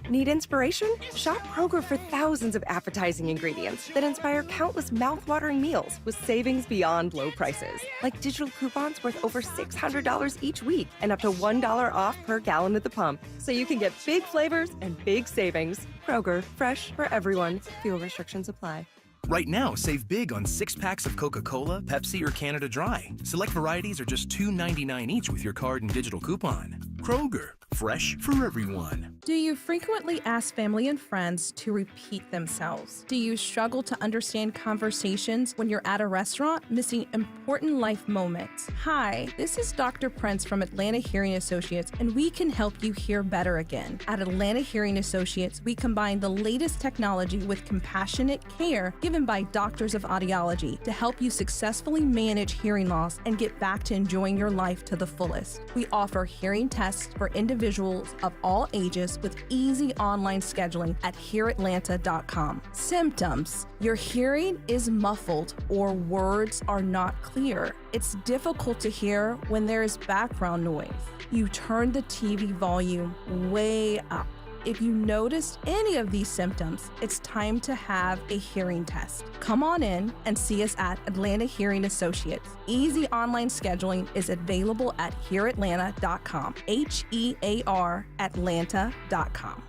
Need inspiration? Shop Kroger for thousands of appetizing ingredients that inspire countless mouth-watering meals with savings beyond low prices. Like digital coupons worth over $600 each week and up to $1 off per gallon at the pump. So you can get big flavors and big savings. Kroger, fresh for everyone. Fuel restrictions apply. Right now, save big on 6 packs of Coca-Cola, Pepsi, or Canada Dry. Select varieties are just $2.99 each with your card and digital coupon. Kroger, fresh for everyone. Do you frequently ask family and friends to repeat themselves? Do you struggle to understand conversations when you're at a restaurant, missing important life moments? Hi, this is Dr. Prince from Atlanta Hearing Associates, and we can help you hear better again. At Atlanta Hearing Associates, we combine the latest technology with compassionate care given by doctors of audiology to help you successfully manage hearing loss and get back to enjoying your life to the fullest. We offer hearing tests for individuals of all ages with easy online scheduling at hearatlanta.com. Symptoms: your hearing is muffled or words are not clear. It's difficult to hear when there is background noise. You turn the TV volume way up. If you noticed any of these symptoms, it's time to have a hearing test. Come on in and see us at Atlanta Hearing Associates. Easy online scheduling is available at hearatlanta.com. HEAR Atlanta.com.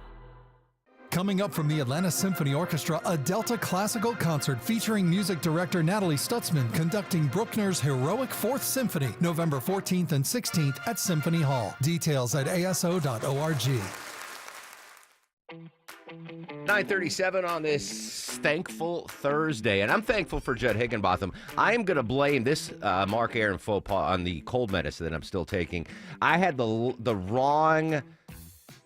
Coming up from the Atlanta Symphony Orchestra, a Delta classical concert featuring music director Natalie Stutzman conducting Bruckner's heroic 4th Symphony, November 14th and 16th at Symphony Hall. Details at aso.org. 9:37 on this thankful Thursday, and I'm thankful for Judd Higginbotham. I am going to blame this Mark Arum faux pas on the cold medicine that I'm still taking. I had the wrong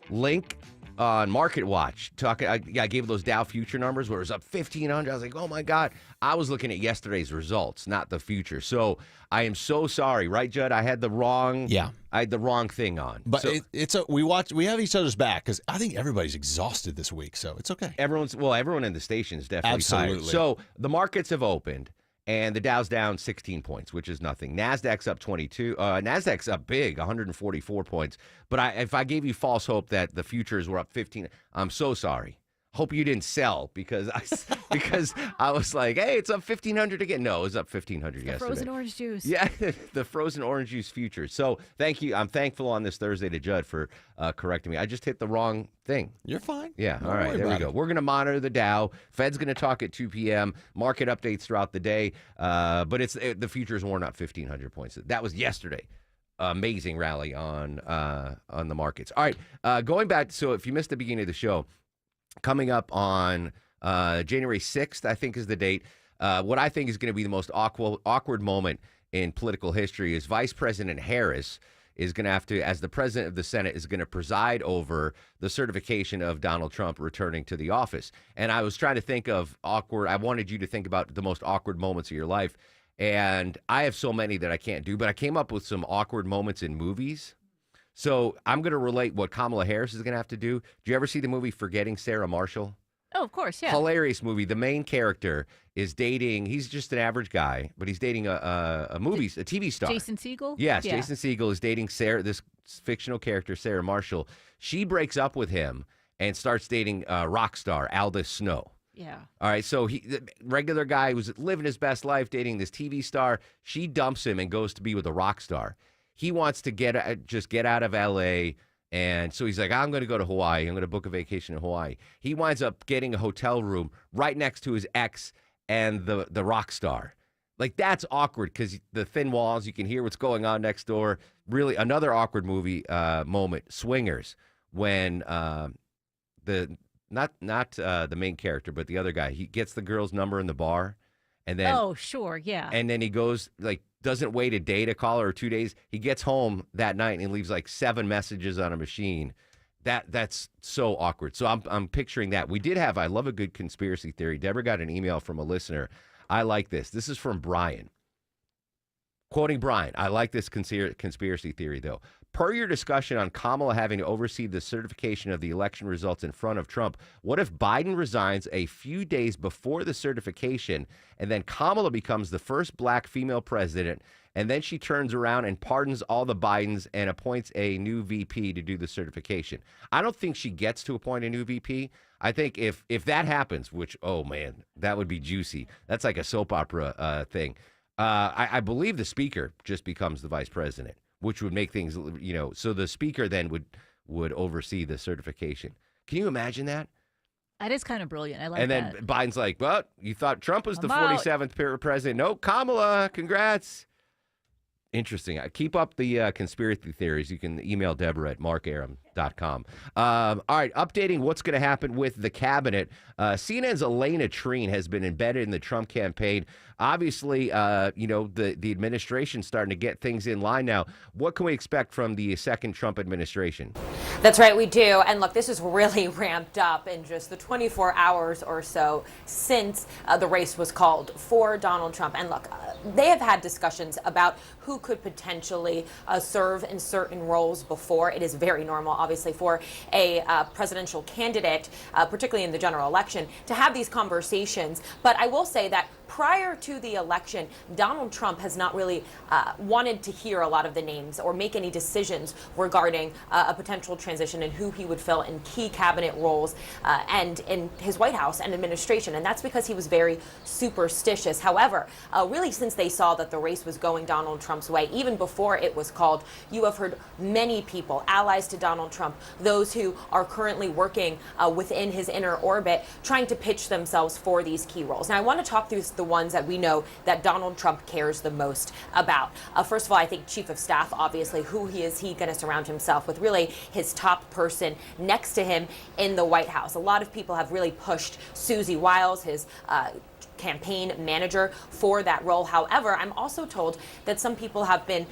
link on Market Watch. I gave those Dow future numbers where it was up 1,500. I was like, oh my God. I was looking at yesterday's results, not the future. So I am so sorry, right, Judd? I had the wrong. Yeah. I had the wrong thing on. But so, we have each other's back because I think everybody's exhausted this week, so it's okay. Everyone in the station is definitely tired. So the markets have opened. And the Dow's down 16 points, which is nothing. NASDAQ's up 22. NASDAQ's up big, 144 points. But if I gave you false hope that the futures were up 15, I'm so sorry. Hope you didn't sell because I was like, hey, it's up 1,500 again. No, it was up 1,500 yesterday. Frozen orange juice. Yeah, the frozen orange juice futures. So thank you. I'm thankful on this Thursday to Judd for correcting me. I just hit the wrong thing. You're fine. Yeah, Don't all right, worry there we about go. it. We're going to monitor the Dow. Fed's going to talk at 2 p.m. Market updates throughout the day. But the futures weren't up 1,500 points. That was yesterday. Amazing rally on the markets. All right, going back. So if you missed the beginning of the show, coming up on January 6th, I think is the date. What I think is going to be the most awkward moment in political history is Vice President Harris is going to have to, as the president of the Senate, is going to preside over the certification of Donald Trump returning to the office. And I was trying to think of awkward. I wanted you to think about the most awkward moments of your life. And I have so many that I can't do, but I came up with some awkward moments in movies. So I'm going to relate what Kamala Harris is going to have to do. Did you ever see the movie Forgetting Sarah Marshall? Oh, of course, yeah. Hilarious movie. The main character is dating, he's just an average guy, but he's dating a TV star. Jason Segel? Yes, Yeah. Jason Segel is dating this fictional character, Sarah Marshall. She breaks up with him and starts dating rock star Aldous Snow. Yeah. All right, so the regular guy was living his best life, dating this TV star. She dumps him and goes to be with a rock star. He wants to get out of L.A., and so he's like, I'm going to go to Hawaii. I'm going to book a vacation in Hawaii. He winds up getting a hotel room right next to his ex and the rock star. Like, that's awkward because the thin walls, you can hear what's going on next door. Really, another awkward movie moment, Swingers, when the main character, but the other guy, he gets the girl's number in the bar, and then oh, sure, yeah, and then he goes, like, doesn't wait a day to call her or 2 days. He gets home that night and leaves like 7 messages on a machine. That's so awkward. So I'm picturing that. I love a good conspiracy theory. Deborah got an email from a listener. I like this. This is from Brian. Quoting Brian, I like this conspiracy theory, though. Per your discussion on Kamala having to oversee the certification of the election results in front of Trump, what if Biden resigns a few days before the certification and then Kamala becomes the first black female president, and then she turns around and pardons all the Bidens and appoints a new VP to do the certification? I don't think she gets to appoint a new VP. I think if that happens, which, oh, man, that would be juicy. That's like a soap opera thing. I believe the speaker just becomes the vice president, which would make things, so the speaker then would oversee the certification. Can you imagine that? That is kind of brilliant. I like that. And then Biden's like, well, you thought Trump was the 47th president. No, Kamala, congrats. Interesting. Keep up the conspiracy theories. You can email Deborah at markaram.com. All right, updating what's going to happen with the cabinet. CNN's Elena Treen has been embedded in the Trump campaign. Obviously, the administration's starting to get things in line now. What can we expect from the second Trump administration? That's right, we do. And look, this is really ramped up in just the 24 hours or so since the race was called for Donald Trump. And look, they have had discussions about who could potentially serve in certain roles before. It is very normal, obviously, for a presidential candidate, particularly in the general election, to have these conversations. But I will say that prior to the election, Donald Trump has not really wanted to hear a lot of the names or make any decisions regarding a potential transition and who he would fill in key cabinet roles and in his White House and administration. And that's because he was very superstitious. However, really since they saw that the race was going Donald Trump's way, even before it was called, you have heard many people, allies to Donald Trump, those who are currently working within his inner orbit, trying to pitch themselves for these key roles. Now, I want to talk through the ones that we know that Donald Trump cares the most about. First of all, I think Chief of Staff, obviously, who is he going to surround himself with? Really his top person next to him in the White House. A lot of people have really pushed Susie Wiles, his campaign manager, for that role. However, I'm also told that some people have been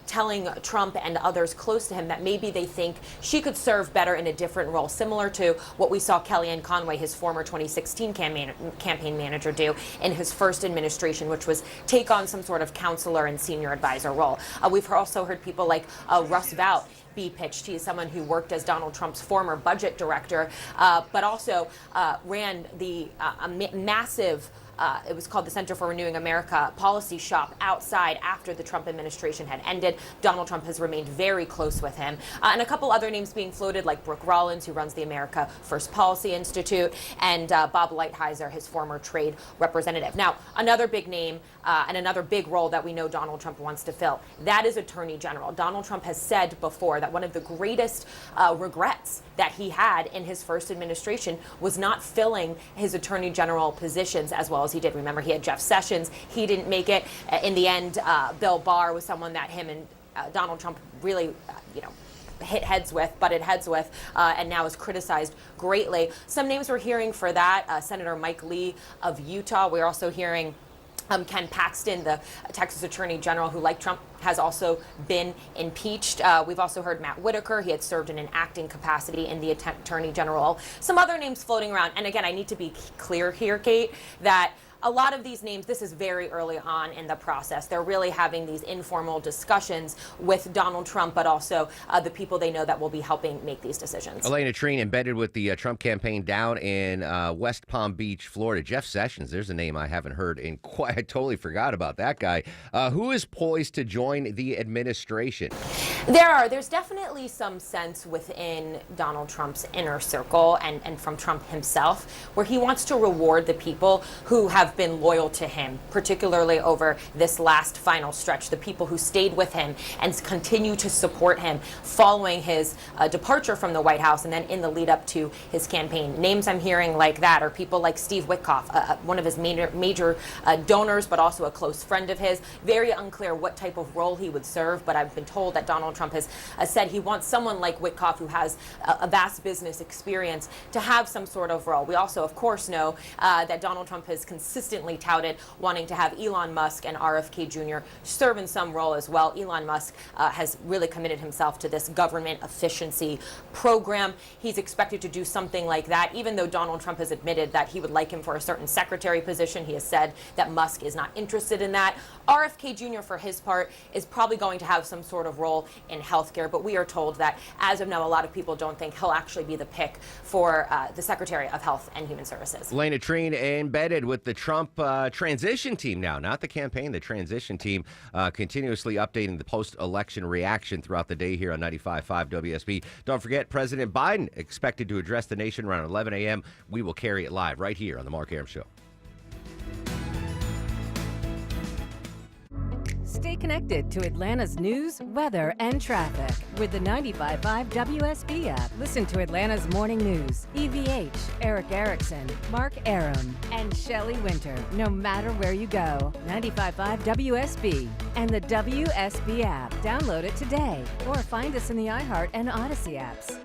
telling Trump and others close to him that maybe they think she could serve better in a different role, similar to what we saw Kellyanne Conway, his former 2016 campaign manager, do in his first administration, which was take on some sort of counselor and senior advisor role. We've also heard people like Russ Vought be pitched. He is someone who worked as Donald Trump's former budget director, but also ran the massive it was called the Center for Renewing America policy shop outside after the Trump administration had ended. Donald Trump has remained very close with him. And a couple other names being floated, like Brooke Rollins, who runs the America First Policy Institute, and Bob Lighthizer, his former trade representative. Now, another big name and another big role that we know Donald Trump wants to fill, that is Attorney General. Donald Trump has said before that one of the greatest regrets that he had in his first administration was not filling his Attorney General positions as well as he did. Remember, he had Jeff Sessions. He didn't make it. In the end, Bill Barr was someone that him and Donald Trump really, butted heads with, and now is criticized greatly. Some names we're hearing for that, Senator Mike Lee of Utah. We're also hearing Ken Paxton, the Texas Attorney General, who, like Trump, has also been impeached. We've also heard Matt Whitaker. He had served in an acting capacity in the Attorney General. Some other names floating around. And again, I need to be clear here, Kate, that a lot of these names, this is very early on in the process. They're really having these informal discussions with Donald Trump, but also the people they know that will be helping make these decisions. Elena Treen embedded with the Trump campaign down in West Palm Beach, Florida. Jeff Sessions, there's a name I haven't heard in quite, I totally forgot about that guy. Who is poised to join the administration? There's definitely some sense within Donald Trump's inner circle and from Trump himself, where he wants to reward the people who have have been loyal to him, particularly over this last final stretch, the people who stayed with him and continue to support him following his departure from the White House and then in the lead up to his campaign. Names I'm hearing like that are people like Steve Witkoff, one of his major donors, but also a close friend of his. Very unclear what type of role he would serve, but I've been told that Donald Trump has said he wants someone like Witkoff, who has a vast business experience, to have some sort of role. We also, of course, know that Donald Trump has consistently touted wanting to have Elon Musk and RFK Jr. serve in some role as well. Elon Musk has really committed himself to this government efficiency program. He's expected to do something like that, even though Donald Trump has admitted that he would like him for a certain secretary position. He has said that Musk is not interested in that. RFK Jr., for his part, is probably going to have some sort of role in healthcare, but we are told that as of now, a lot of people don't think he'll actually be the pick for the Secretary of Health and Human Services. Elena Treen embedded with the Trump transition team now, not the campaign, the transition team, continuously updating the post-election reaction throughout the day here on 95.5 WSB. Don't forget, President Biden expected to address the nation around 11 a.m. We will carry it live right here on The Mark Arum Show. Stay connected to Atlanta's news, weather, and traffic with the 95.5 WSB app. Listen to Atlanta's morning news. EVH, Eric Erickson, Mark Arum, and Shelley Winter. No matter where you go, 95.5 WSB and the WSB app. Download it today or find us in the iHeart and Odyssey apps.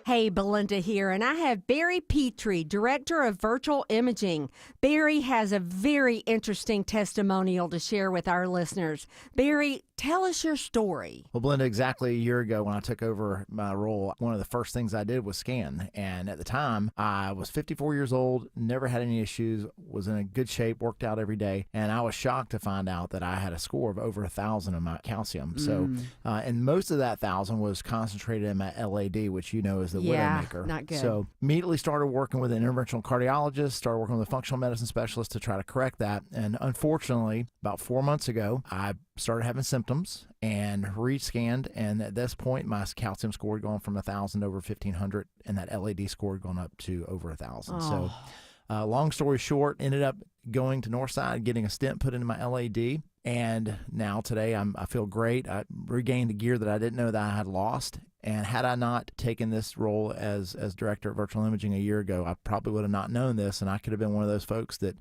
Hey, Belinda here, and I have Barry Petrie, Director of Virtual Imaging. Barry has a very interesting testimonial to share with our listeners. Barry, tell us your story. Well, Belinda, exactly a year ago when I took over my role, one of the first things I did was scan. And at the time, I was 54 years old, never had any issues, was in a good shape, worked out every day. And I was shocked to find out that I had a score of over 1,000 in my calcium. So, and most of that 1,000 was concentrated in my LAD, which you know is the Widowmaker. Not good. So immediately started working with an interventional cardiologist, started working with a functional medicine specialist to try to correct that. And unfortunately, about 4 months ago, I started having symptoms and rescanned. And at this point, my calcium score had gone from 1,000 to over 1,500, and that LAD score had gone up to over 1,000. So long story short, ended up going to Northside, getting a stent put into my LAD. And now today I feel great. I regained the gear that I didn't know that I had lost. And had I not taken this role as director of virtual imaging a year ago, I probably would have not known this, and I could have been one of those folks that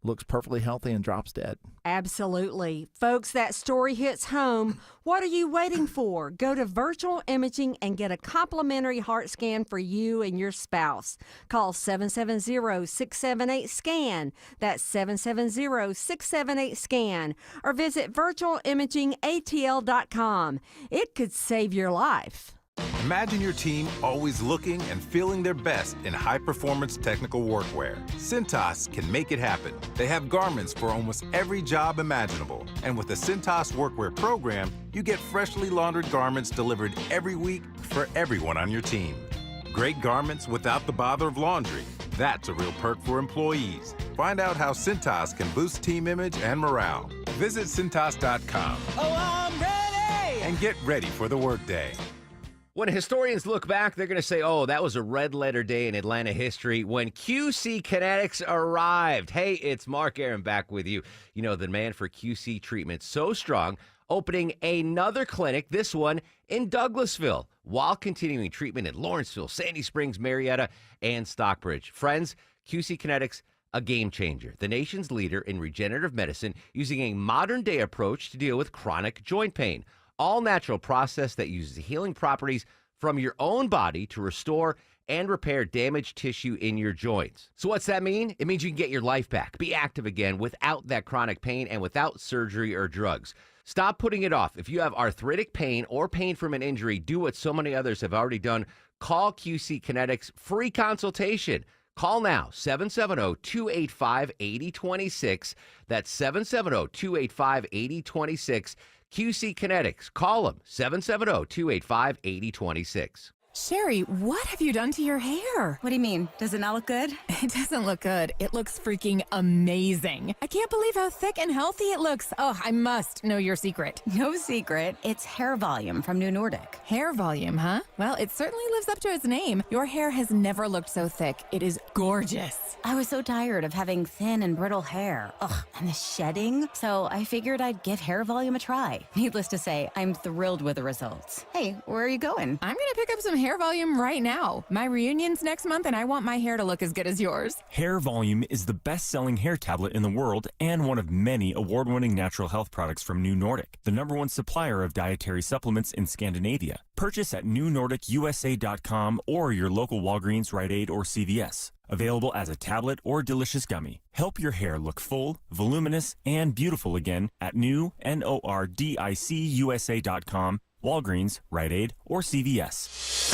looks perfectly healthy and drops dead. Absolutely. Folks, that story hits home. What are you waiting for? Go to Virtual Imaging and get a complimentary heart scan for you and your spouse. Call 770-678-SCAN. That's 770-678-SCAN. Or visit virtualimagingatl.com. It could save your life. Imagine your team always looking and feeling their best in high-performance technical workwear. Cintas can make it happen. They have garments for almost every job imaginable. And with the Cintas Workwear program, you get freshly laundered garments delivered every week for everyone on your team. Great garments without the bother of laundry. That's a real perk for employees. Find out how Cintas can boost team image and morale. Visit Cintas.com. Oh, I'm ready! And get ready for the workday. When historians look back, they're going to say, oh, that was a red-letter day in Atlanta history when QC Kinetics arrived. Hey, it's Mark Arum back with you. You know, the demand for QC treatment so strong, opening another clinic, this one in Douglasville, while continuing treatment in Lawrenceville, Sandy Springs, Marietta, and Stockbridge. Friends, QC Kinetics, a game changer. The nation's leader in regenerative medicine, using a modern-day approach to deal with chronic joint pain. All-natural process that uses healing properties from your own body to restore and repair damaged tissue in your joints. So what's that mean? It means you can get your life back, be active again without that chronic pain and without surgery or drugs. Stop putting it off. If you have arthritic pain or pain from an injury, do what so many others have already done. Call QC Kinetics, free consultation. Call now, 770-285-8026. That's 770-285-8026. QC Kinetics. Call them, 770-285-8026. Sherry, what have you done to your hair? What do you mean? Does it not look good? It doesn't look good. It looks freaking amazing. I can't believe how thick and healthy it looks. Oh, I must know your secret. No secret. It's hair volume from New Nordic. Hair volume, huh? Well, it certainly lives up to its name. Your hair has never looked so thick. It is gorgeous. I was so tired of having thin and brittle hair. Ugh, and the shedding. So I figured I'd give hair volume a try. Needless to say, I'm thrilled with the results. Hey, where are you going? I'm gonna pick up some hair volume right now. My reunion's next month and I want my hair to look as good as yours. Hair Volume is the best-selling hair tablet in the world and one of many award-winning natural health products from New Nordic, the #1 supplier of dietary supplements in Scandinavia. Purchase at newnordicusa.com or your local Walgreens, Rite Aid, or CVS. Available as a tablet or delicious gummy. Help your hair look full, voluminous, and beautiful again at newnordicusa.com, Walgreens, Rite Aid, or CVS.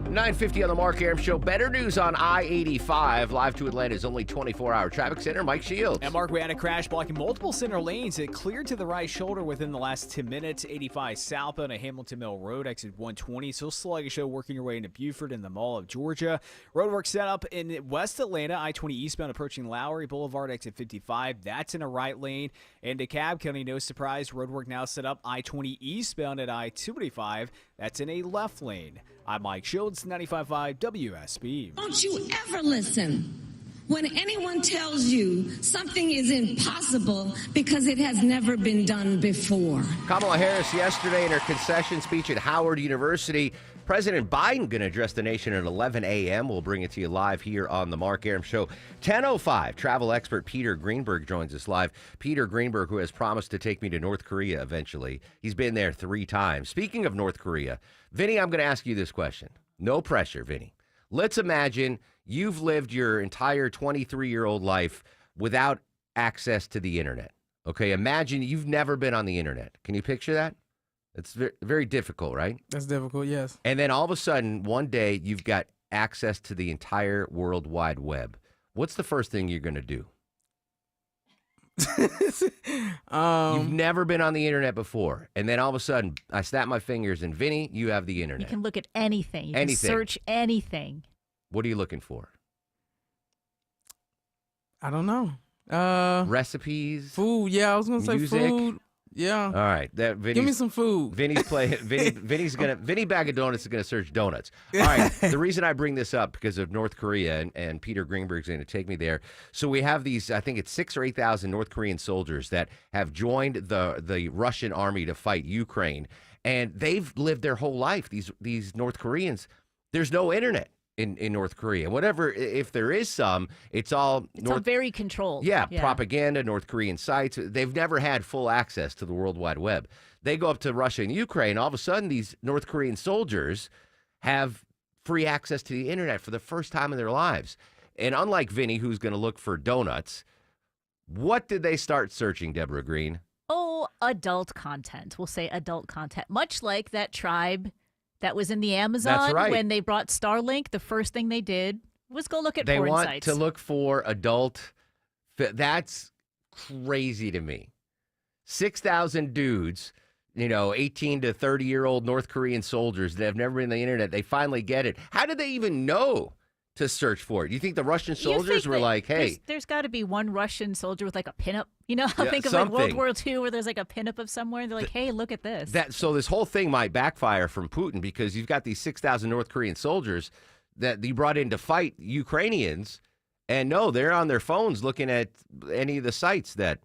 9:50 on the Mark Arum Show. Better news on I-85. Live to Atlanta's only 24-hour traffic center. Mike Shields. And Mark, we had a crash blocking multiple center lanes. It cleared to the right shoulder within the last 10 minutes. 85 southbound at Hamilton Mill Road, exit 120. So sluggish working your way into Buford and the Mall of Georgia. Roadwork set up in West Atlanta. I-20 eastbound approaching Lowry Boulevard, exit 55. That's in a right lane. And DeKalb County, no surprise. Roadwork now set up I-20 eastbound at I-285. That's in a left lane. I'm Mike Shields, 95.5 WSB. Don't you ever listen when anyone tells you something is impossible because it has never been done before. Kamala Harris yesterday in her concession speech at Howard University. President Biden going to address the nation at 11 a.m. We'll bring it to you live here on the Mark Arum Show. 10:05, travel expert Peter Greenberg joins us live. Peter Greenberg, who has promised to take me to North Korea eventually. He's been there 3 times. Speaking of North Korea, Vinny, I'm going to ask you this question. No pressure, Vinny. Let's imagine you've lived your entire 23-year-old life without access to the internet. Okay, imagine you've never been on the internet. Can you picture that? It's very, very difficult, right? That's difficult, yes. And then all of a sudden, one day, you've got access to the entire World Wide Web. What's the first thing you're going to do? You've never been on the internet before. And then all of a sudden, I snap my fingers, and Vinny, you have the internet. You can look at anything. You Anything. can search anything. What are you looking for? I don't know. Recipes? Food, yeah, I was going to say music? food. Yeah. All right. Give me some food. Vinny Bag of Donuts is gonna search donuts. All right. The reason I bring this up because of North Korea and Peter Greenberg's going to take me there. So we have these, I think it's 6,000 or 8,000 North Korean soldiers that have joined the Russian army to fight Ukraine, and they've lived their whole life. These North Koreans, there's no internet in North Korea. Whatever, if there is some, it's all very controlled. Yeah, propaganda, North Korean sites. They've never had full access to the World Wide Web. They go up to Russia and Ukraine. All of a sudden, these North Korean soldiers have free access to the internet for the first time in their lives. And unlike Vinny, who's going to look for donuts, what did they start searching, Deborah Green? Oh, adult content. We'll say adult content. Much like that tribe that was in the Amazon. That's right. When they brought Starlink, the first thing they did was go look at porn sites. They want to look for adult. That's crazy to me. 6,000 dudes, 18 to 30-year-old North Korean soldiers that have never been on the internet. They finally get it. How did they even know to search for it? Do you think the Russian soldiers were like, hey. There's got to be one Russian soldier with like a pinup. I'll think of something. like World War II where there's like a pinup of somewhere. And they're like, hey, look at this. So this whole thing might backfire from Putin because you've got these 6,000 North Korean soldiers that you brought in to fight Ukrainians. And no, they're on their phones looking at any of the sites that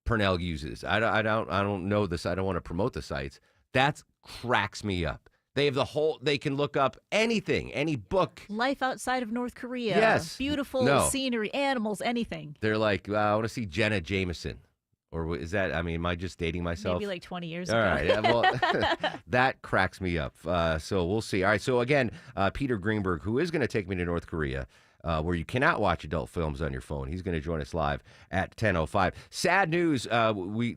Purnell uses. I don't know this. I don't want to promote the sites. That cracks me up. They have they can look up anything, any book. Life outside of North Korea. Yes. Beautiful scenery, animals, anything. They're like, I want to see Jenna Jameson. Or is that, am I just dating myself? Maybe like 20 years ago. All right. Yeah, well, that cracks me up. So we'll see. All right. So again, Peter Greenberg, who is going to take me to North Korea, where you cannot watch adult films on your phone. He's going to join us live at 10:05. Sad news.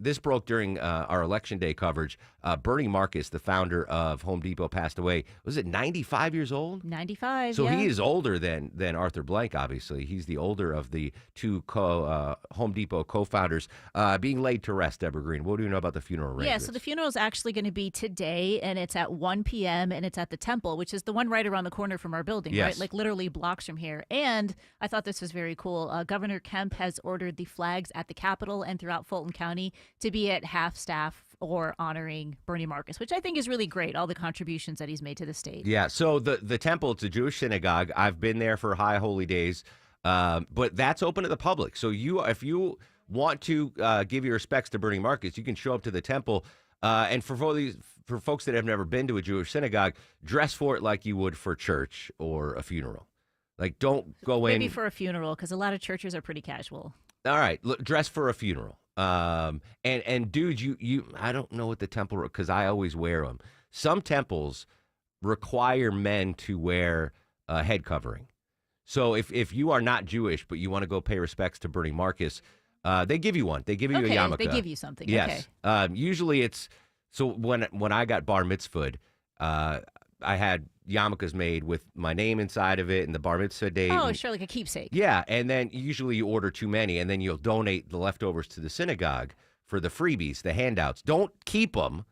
This broke during our Election Day coverage. Bernie Marcus, the founder of Home Depot, passed away. Was it 95 years old? 95. So yeah. he is older than Arthur Blank, obviously. He's the older of the two Home Depot co-founders. Being laid to rest, Deborah Green. What do you know about the funeral arrangements? Yeah, so the funeral is actually going to be today, and it's at 1 p.m., and it's at the Temple, which is the one right around the corner from our building, Yes. right? Like literally blocks from here. And I thought this was very cool. Governor Kemp has ordered the flags at the Capitol and throughout Fulton County to be at half-staff or honoring Bernie Marcus, which I think is really great, all the contributions that he's made to the state. Yeah, so the temple, it's a Jewish synagogue. I've been there for High Holy Days, but that's open to the public. So if you want to give your respects to Bernie Marcus, you can show up to the temple. And for folks that have never been to a Jewish synagogue, dress for it like you would for church or a funeral. Like, don't go in. Maybe for a funeral, because a lot of churches are pretty casual. All right, look, dress for a funeral. And dude, you I don't know what the temple, because I always wear them. Some temples require men to wear a head covering. So if you are not Jewish but you want to go pay respects to Bernie Marcus, they give you one. They give you a yarmulke. They give you something. Yes. Okay. Usually it's so when I got bar mitzvahed, I had yarmulkes made with my name inside of it and the bar mitzvah date. Oh, sure, like a keepsake. Yeah, and then usually you order too many, and then you'll donate the leftovers to the synagogue for the freebies, the handouts. Don't keep them.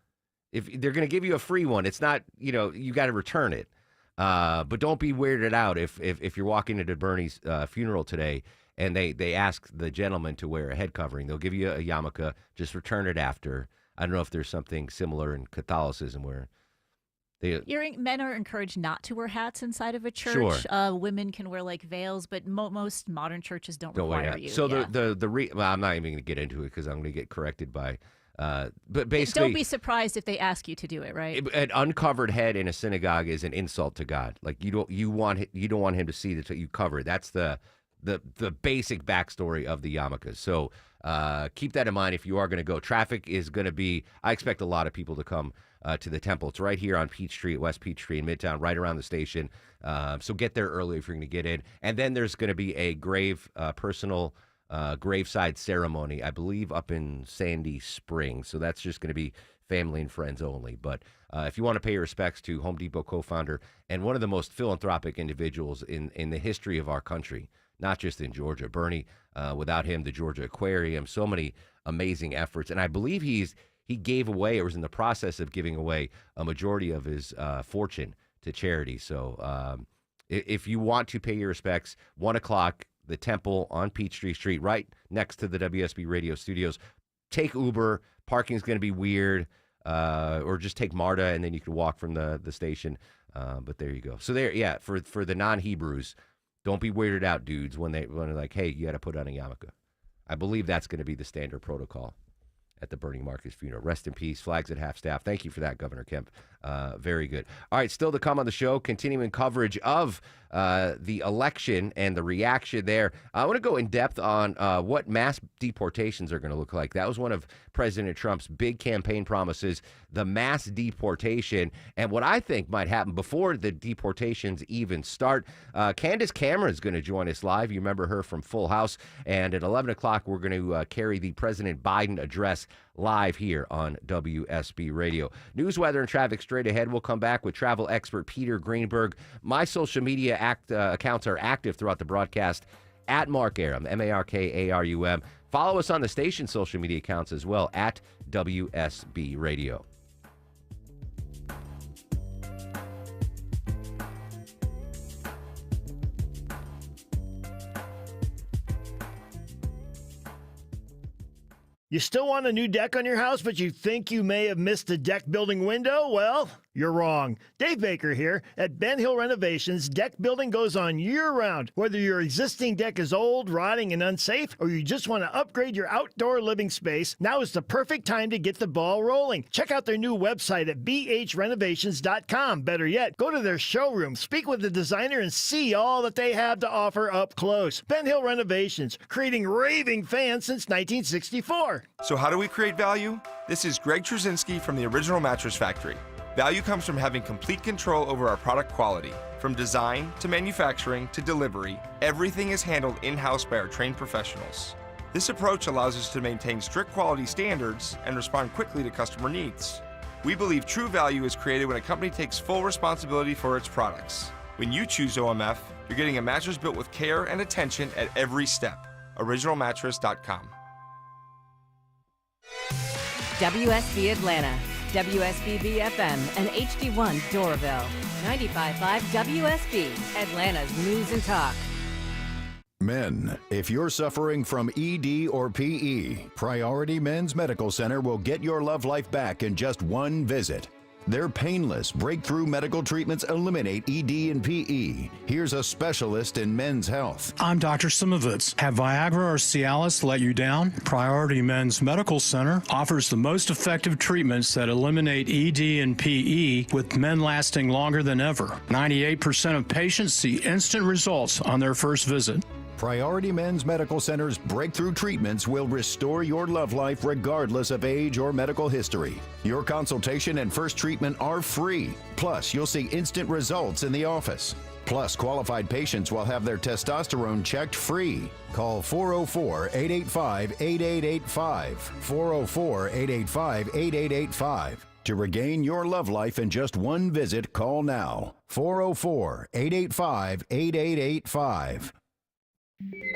If they're going to give you a free one, it's not, you got to return it. But don't be weirded out if you're walking into Bernie's funeral today and they ask the gentleman to wear a head covering. They'll give you a yarmulke. Just return it after. I don't know if there's something similar in Catholicism where Men are encouraged not to wear hats inside of a church. Sure. Women can wear like veils, but most modern churches don't wear require that. you. So yeah. well, I'm not even going to get into it because I'm going to get corrected by. But basically, don't be surprised if they ask you to do it, right? An uncovered head in a synagogue is an insult to God. Like you don't want him to see that you cover. That's the basic backstory of the yarmulkes. So keep that in mind if you are going to go. Traffic is going to be. I expect a lot of people to come to the temple. It's right here on Peachtree, West Peachtree in Midtown, right around the station. So get there early if you're going to get in. And then there's going to be a personal graveside ceremony, I believe, up in Sandy Springs. So that's just going to be family and friends only. But if you want to pay your respects to Home Depot co-founder and one of the most philanthropic individuals in the history of our country, not just in Georgia, Bernie, without him, the Georgia Aquarium, so many amazing efforts. And I believe he gave away or was in the process of giving away a majority of his fortune to charity. So if you want to pay your respects, 1 o'clock, the Temple on Peachtree Street, right next to the WSB Radio studios. Take Uber. Parking's going to be weird. Or just take MARTA, and then you can walk from the station. But there you go. So there, yeah, for the non-Hebrews, don't be weirded out, dudes, when they're like, hey, you got to put on a yarmulke. I believe that's going to be the standard protocol at the Bernie Marcus funeral. Rest in peace. Flags at half staff. Thank you for that, Governor Kemp. Very good. All right, still to come on the show, continuing coverage of the election and the reaction there. I want to go in depth on what mass deportations are going to look like. That was one of President Trump's big campaign promises, the mass deportation, and what I think might happen before the deportations even start. Candace Cameron is going to join us live. You remember her from Full House. And at 11 o'clock, we're going to carry the President Biden address live here on WSB Radio. News, weather, and traffic straight ahead. We'll come back with travel expert Peter Greenberg. My social media accounts are active throughout the broadcast at Mark Arum, MarkArum. Follow us on the station social media accounts as well at WSB Radio. You still want a new deck on your house, but you think you may have missed a deck building window? Well, you're wrong. Dave Baker here. At Ben Hill Renovations, deck building goes on year-round. Whether your existing deck is old, rotting, and unsafe, or you just want to upgrade your outdoor living space, now is the perfect time to get the ball rolling. Check out their new website at bhrenovations.com. Better yet, go to their showroom, speak with the designer, and see all that they have to offer up close. Ben Hill Renovations, creating raving fans since 1964. So how do we create value? This is Greg Trzynski from the Original Mattress Factory. Value comes from having complete control over our product quality. From design to manufacturing to delivery, everything is handled in-house by our trained professionals. This approach allows us to maintain strict quality standards and respond quickly to customer needs. We believe true value is created when a company takes full responsibility for its products. When you choose OMF, you're getting a mattress built with care and attention at every step. OriginalMattress.com. WSB Atlanta, WSBB FM, and HD1 Doraville. 95.5 WSB, Atlanta's News and Talk. Men, if you're suffering from ED or PE, Priority Men's Medical Center will get your love life back in just one visit. Their painless breakthrough medical treatments eliminate ED and PE. Here's a specialist in men's health. I'm Dr. Simovitz. Have Viagra or Cialis let you down? Priority Men's Medical Center offers the most effective treatments that eliminate ED and PE, with men lasting longer than ever. 98% of patients see instant results on their first visit. Priority Men's Medical Center's breakthrough treatments will restore your love life regardless of age or medical history. Your consultation and first treatment are free. Plus, you'll see instant results in the office. Plus, qualified patients will have their testosterone checked free. Call 404-885-8885. 404-885-8885. To regain your love life in just one visit, call now. 404-885-8885.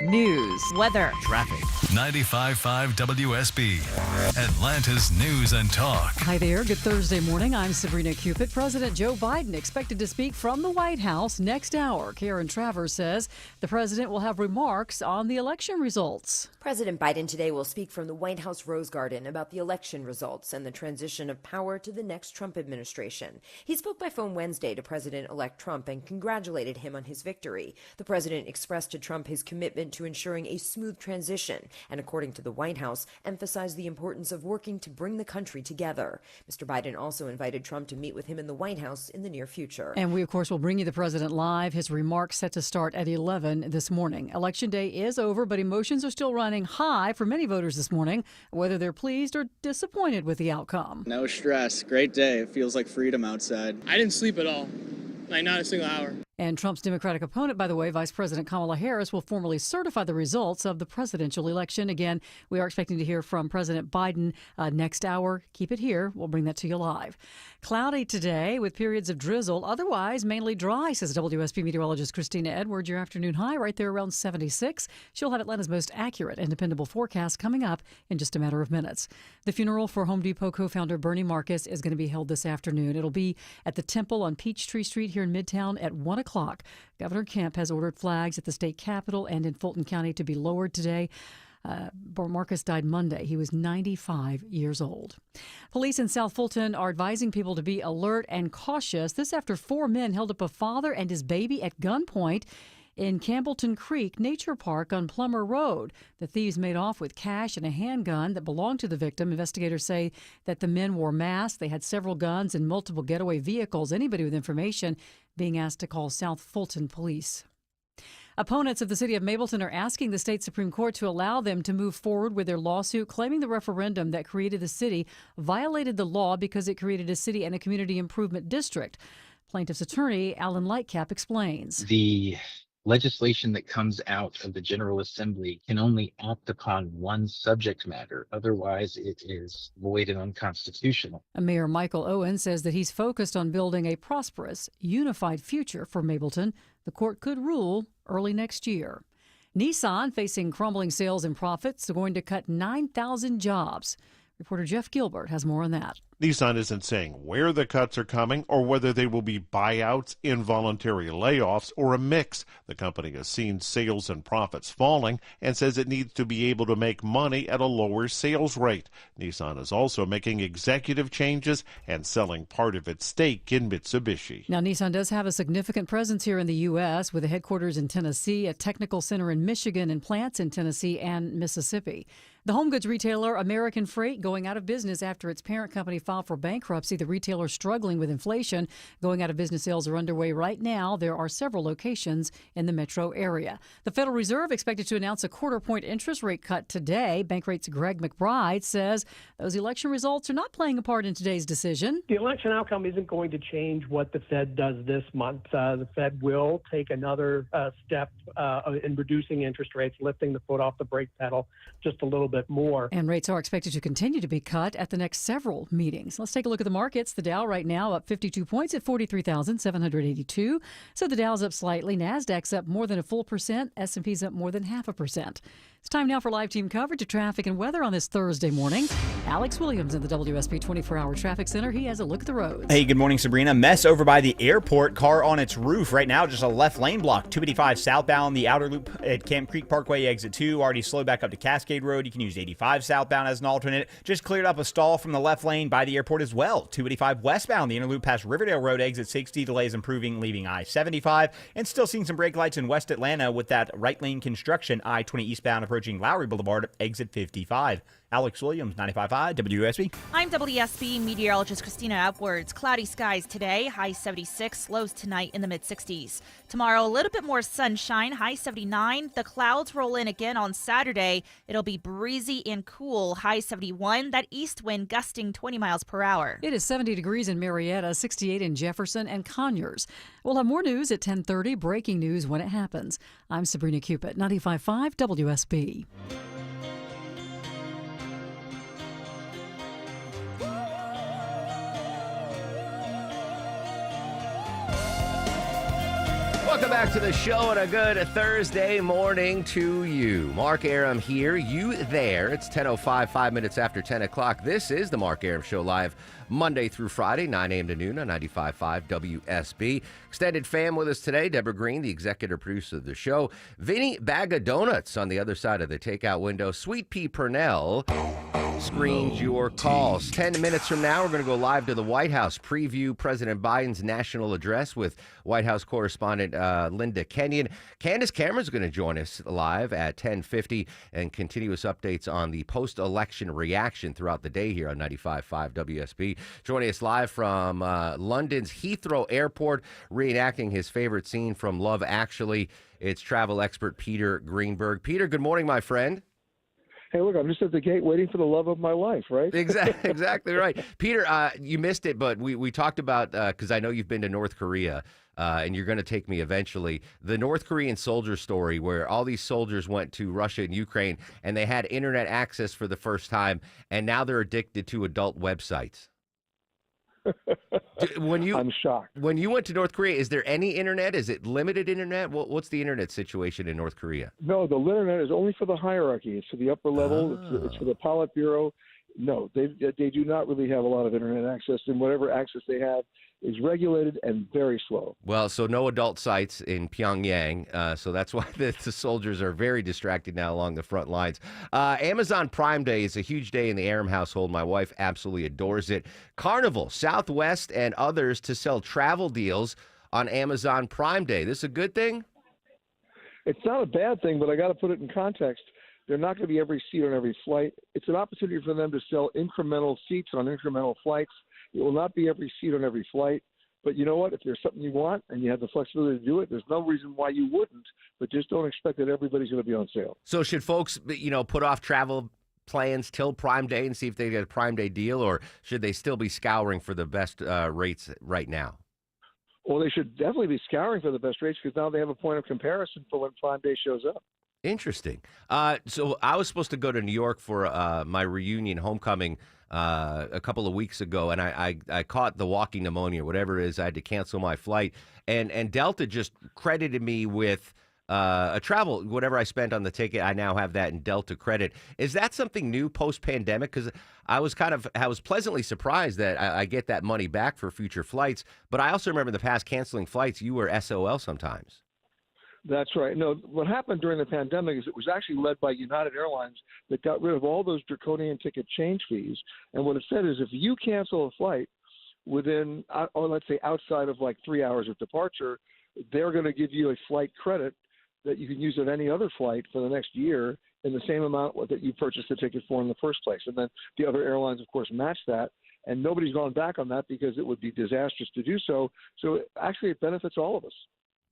News, weather, traffic. 95.5 WSB, Atlanta's News and Talk. Hi there. Good Thursday morning. I'm Sabrina Cupid. President Joe Biden expected to speak from the White House next hour. Karen Travers says the president will have remarks on the election results. President Biden today will speak from the White House Rose Garden about the election results and the transition of power to the next Trump administration. He spoke by phone Wednesday to President-elect Trump and congratulated him on his victory. The president expressed to Trump his commitment to ensuring a smooth transition and, according to the White House, emphasized the importance of working to bring the country together. Mr. Biden also invited Trump to meet with him in the White House in the near future. And we, of course, will bring you the president live. His remarks set to start at 11 this morning. Election day is over, but emotions are still running high for many voters this morning, whether they're pleased or disappointed with the outcome. No stress. Great day. It feels like freedom outside. I didn't sleep at all. Like, not a single hour. And Trump's Democratic opponent, by the way, Vice President Kamala Harris, will formally certify the results of the presidential election. Again, we are expecting to hear from President Biden next hour. Keep it here. We'll bring that to you live. Cloudy today with periods of drizzle. Otherwise, mainly dry, says WSB meteorologist Christina Edwards. Your afternoon high right there around 76. She'll have Atlanta's most accurate and dependable forecast coming up in just a matter of minutes. The funeral for Home Depot co-founder Bernie Marcus is going to be held this afternoon. It'll be at the Temple on Peachtree Street here in Midtown at 1 o'clock. Governor Kemp has ordered flags at the state capitol and in Fulton County to be lowered today. Marcus died Monday. He was 95 years old. Police in South Fulton are advising people to be alert and cautious. This after 4 men held up a father and his baby at gunpoint in Campbellton Creek Nature Park on Plummer Road. The thieves made off with cash and a handgun that belonged to the victim. Investigators say that the men wore masks. They had several guns and multiple getaway vehicles. Anybody with information being asked to call South Fulton Police. Opponents of the city of Mableton are asking the state Supreme Court to allow them to move forward with their lawsuit, claiming the referendum that created the city violated the law because it created a city and a community improvement district. Plaintiff's attorney Alan Lightcap explains. The legislation that comes out of the General Assembly can only act upon one subject matter. Otherwise, it is void and unconstitutional. Mayor Michael Owen says that he's focused on building a prosperous, unified future for Mableton. The court could rule early next year. Nissan, facing crumbling sales and profits, are going to cut 9,000 jobs. Reporter Jeff Gilbert has more on that. Nissan isn't saying where the cuts are coming or whether they will be buyouts, involuntary layoffs, or a mix. The company has seen sales and profits falling and says it needs to be able to make money at a lower sales rate. Nissan is also making executive changes and selling part of its stake in Mitsubishi. Now, Nissan does have a significant presence here in the U.S. with a headquarters in Tennessee, a technical center in Michigan, and plants in Tennessee and Mississippi. The home goods retailer American Freight going out of business after its parent company filed for bankruptcy. The retailer struggling with inflation. Going out of business sales are underway right now. There are several locations in the metro area. The Federal Reserve expected to announce a quarter-point interest rate cut today. Bankrate's Greg McBride says those election results are not playing a part in today's decision. The election outcome isn't going to change what the Fed does this month. The Fed will take another step in reducing interest rates, lifting the foot off the brake pedal just a little bit more. And rates are expected to continue to be cut at the next several meetings. Let's take a look at the markets. The Dow right now up 52 points at 43,782. So the Dow's up slightly. NASDAQ's up more than a full percent. S&P's up more than 0.5%. It's time now for live team coverage of traffic and weather on this Thursday morning. Alex Williams in the WSB 24-hour traffic center. He has a look at the roads. Hey, good morning, Sabrina. Mess over by the airport. Car on its roof right now. Just a left lane block. 285 southbound. The outer loop at Camp Creek Parkway exit 2. Already slowed back up to Cascade Road. You can use 85 southbound as an alternate. Just cleared up a stall from the left lane by the airport as well. 285 westbound. The inner loop past Riverdale Road exit 60. Delays improving, leaving I-75. And still seeing some brake lights in West Atlanta with that right lane construction. I-20 eastbound approaching Lowry Boulevard, exit 55. Alex Williams, 95.5 WSB. I'm WSB meteorologist Christina Edwards. Cloudy skies today, high 76, lows tonight in the mid-60s. Tomorrow, a little bit more sunshine, high 79. The clouds roll in again on Saturday. It'll be breezy and cool, high 71. That east wind gusting 20 miles per hour. It is 70 degrees in Marietta, 68 in Jefferson and Conyers. We'll have more news at 10:30, breaking news when it happens. I'm Sabrina Cupid, 95.5 WSB. Welcome back to the show and a good Thursday morning to you. Mark Arum here, you there. It's 10:05, 5 minutes after 10 o'clock. This is the Mark Arum Show live Monday through Friday, 9 a.m. to noon on 95.5 WSB. Extended fam with us today, Deborah Green, the executive producer of the show. Vinny Bag of Donuts on the other side of the takeout window. Sweet Pea Purnell screens your calls. 10 minutes from now, we're going to go live to the White House, preview President Biden's national address with White House correspondent Linda Kenyon. Candace Cameron's going to join us live at 10:50 and continuous updates on the post-election reaction throughout the day here on 95.5 WSB. Joining us live from London's Heathrow Airport, reenacting his favorite scene from Love Actually, it's travel expert Peter Greenberg. Peter, good morning, my friend. Hey, look, I'm just at the gate waiting for the love of my life, right? Exactly right. Peter, you missed it, but we talked about, because I know you've been to North Korea, and you're going to take me eventually, the North Korean soldier story where all these soldiers went to Russia and Ukraine, and they had internet access for the first time, and now they're addicted to adult websites. I'm shocked. When you went to North Korea, is there any internet? Is it limited internet? What's the internet situation in North Korea? No, the internet is only for the hierarchy. It's for the upper level. It's for the Politburo. No, they do not really have a lot of internet access, and whatever access they have is regulated and very slow. Well, so no adult sites in Pyongyang, so that's why the soldiers are very distracted now along the front lines. Amazon Prime Day is a huge day in the Arum household. My wife absolutely adores it. Carnival, Southwest, and others to sell travel deals on Amazon Prime Day. This a good thing? It's not a bad thing, but I got to put it in context. They're not going to be every seat on every flight. It's an opportunity for them to sell incremental seats on incremental flights. It will not be every seat on every flight. But you know what? If there's something you want and you have the flexibility to do it, there's no reason why you wouldn't. But just don't expect that everybody's going to be on sale. So should folks, put off travel plans till Prime Day and see if they get a Prime Day deal, or should they still be scouring for the best rates right now? Well, they should definitely be scouring for the best rates because now they have a point of comparison for when Prime Day shows up. Interesting. So I was supposed to go to New York for my reunion homecoming a couple of weeks ago, and I caught the walking pneumonia, whatever it is. I had to cancel my flight, and Delta just credited me with a travel, whatever I spent on the ticket. I now have that in Delta credit. Is that something new post-pandemic? Because I was pleasantly surprised that I get that money back for future flights, but I also remember in the past canceling flights, you were SOL sometimes. That's right. No, what happened during the pandemic is it was actually led by United Airlines that got rid of all those draconian ticket change fees. And what it said is if you cancel a flight within, or let's say outside of like 3 hours of departure, they're going to give you a flight credit that you can use on any other flight for the next year in the same amount that you purchased the ticket for in the first place. And then the other airlines, of course, match that. And nobody's gone back on that because it would be disastrous to do so. So actually, it benefits all of us.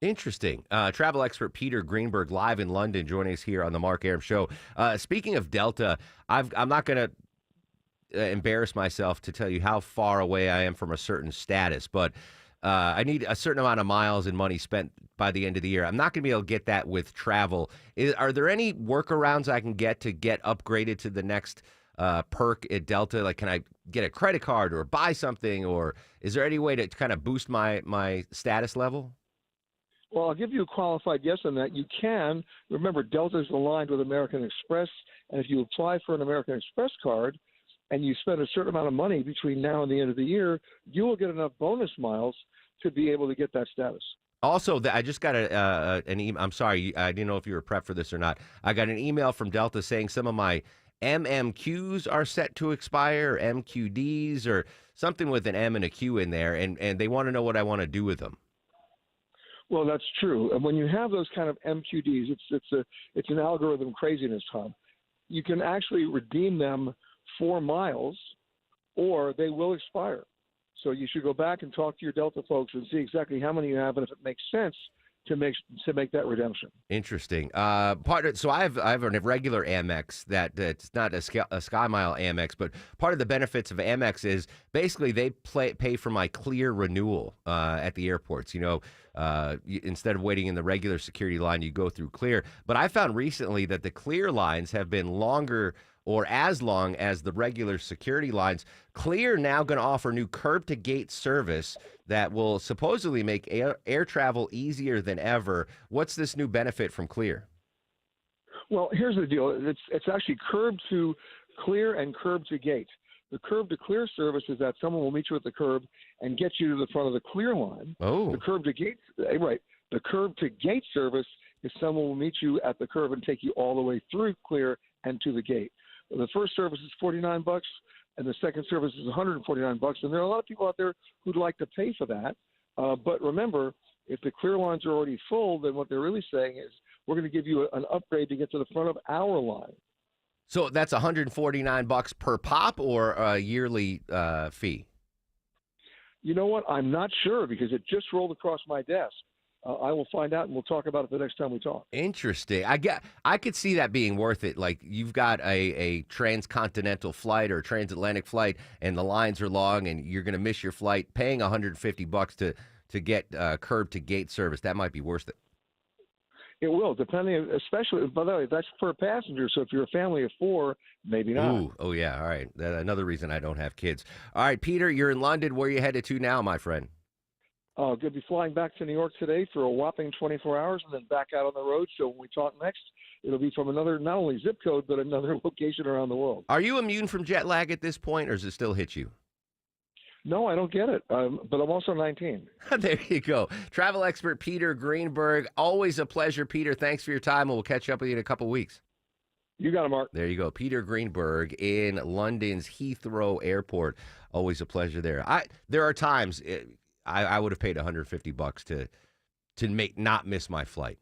Interesting. Travel expert Peter Greenberg live in London joining us here on the Mark Arum Show. Speaking of Delta, I'm not going to embarrass myself to tell you how far away I am from a certain status, but I need a certain amount of miles and money spent by the end of the year. I'm not going to be able to get that with travel. Are there any workarounds I can get to get upgraded to the next perk at Delta? Like, can I get a credit card or buy something, or is there any way to kind of boost my status level? Well, I'll give you a qualified yes on that. You can. Remember, Delta is aligned with American Express, and if you apply for an American Express card and you spend a certain amount of money between now and the end of the year, you will get enough bonus miles to be able to get that status. Also, I just got an email. I'm sorry, I didn't know if you were prepped for this or not. I got an email from Delta saying some of my MMQs are set to expire, or MQDs, or something with an M and a Q in there, and they want to know what I want to do with them. Well, that's true. And when you have those kind of MQDs, it's an algorithm craziness, Tom. You can actually redeem them for miles, or they will expire. So you should go back and talk to your Delta folks and see exactly how many you have, and if it makes sense to make that redemption. Interesting. So I have a regular Amex that it's not a SkyMile Amex, but part of the benefits of Amex is basically they pay for my Clear renewal at the airports. Instead of waiting in the regular security line, you go through Clear. But I found recently that the Clear lines have been longer or as long as the regular security lines. Clear now going to offer new curb-to-gate service that will supposedly make air travel easier than ever. What's this new benefit from Clear? Well, here's the deal. It's actually curb to Clear and curb to gate. The curb to Clear service is that someone will meet you at the curb and get you to the front of the Clear line. Oh. The curb to gate, right. The curb to gate service is someone will meet you at the curb and take you all the way through Clear and to the gate. The first service is $49, and the second service is $149. And there are a lot of people out there who'd like to pay for that. But remember, if the Clear lines are already full, then what they're really saying is we're going to give you an upgrade to get to the front of our line. So that's $149 per pop, or a yearly fee? You know what? I'm not sure because it just rolled across my desk. I will find out, and we'll talk about it the next time we talk. Interesting. I could see that being worth it. Like, you've got a transcontinental flight or a transatlantic flight, and the lines are long, and you're going to miss your flight. Paying $150 to get curb to gate service, that might be worth it. It will, depending, especially, by the way, that's per passenger. So if you're a family of 4, maybe not. Ooh, oh yeah, all right. Another reason I don't have kids. All right, Peter, you're in London. Where are you headed to now, my friend? Going to be flying back to New York today for a whopping 24 hours and then back out on the road. So when we talk next, it'll be from another, not only zip code, but another location around the world. Are you immune from jet lag at this point, or does it still hit you? No, I don't get it, but I'm also 19. There you go. Travel expert Peter Greenberg. Always a pleasure, Peter. Thanks for your time, and we'll catch up with you in a couple weeks. You got it, Mark. There you go. Peter Greenberg in London's Heathrow Airport. Always a pleasure there. There are times I would have paid $150 to not miss my flight.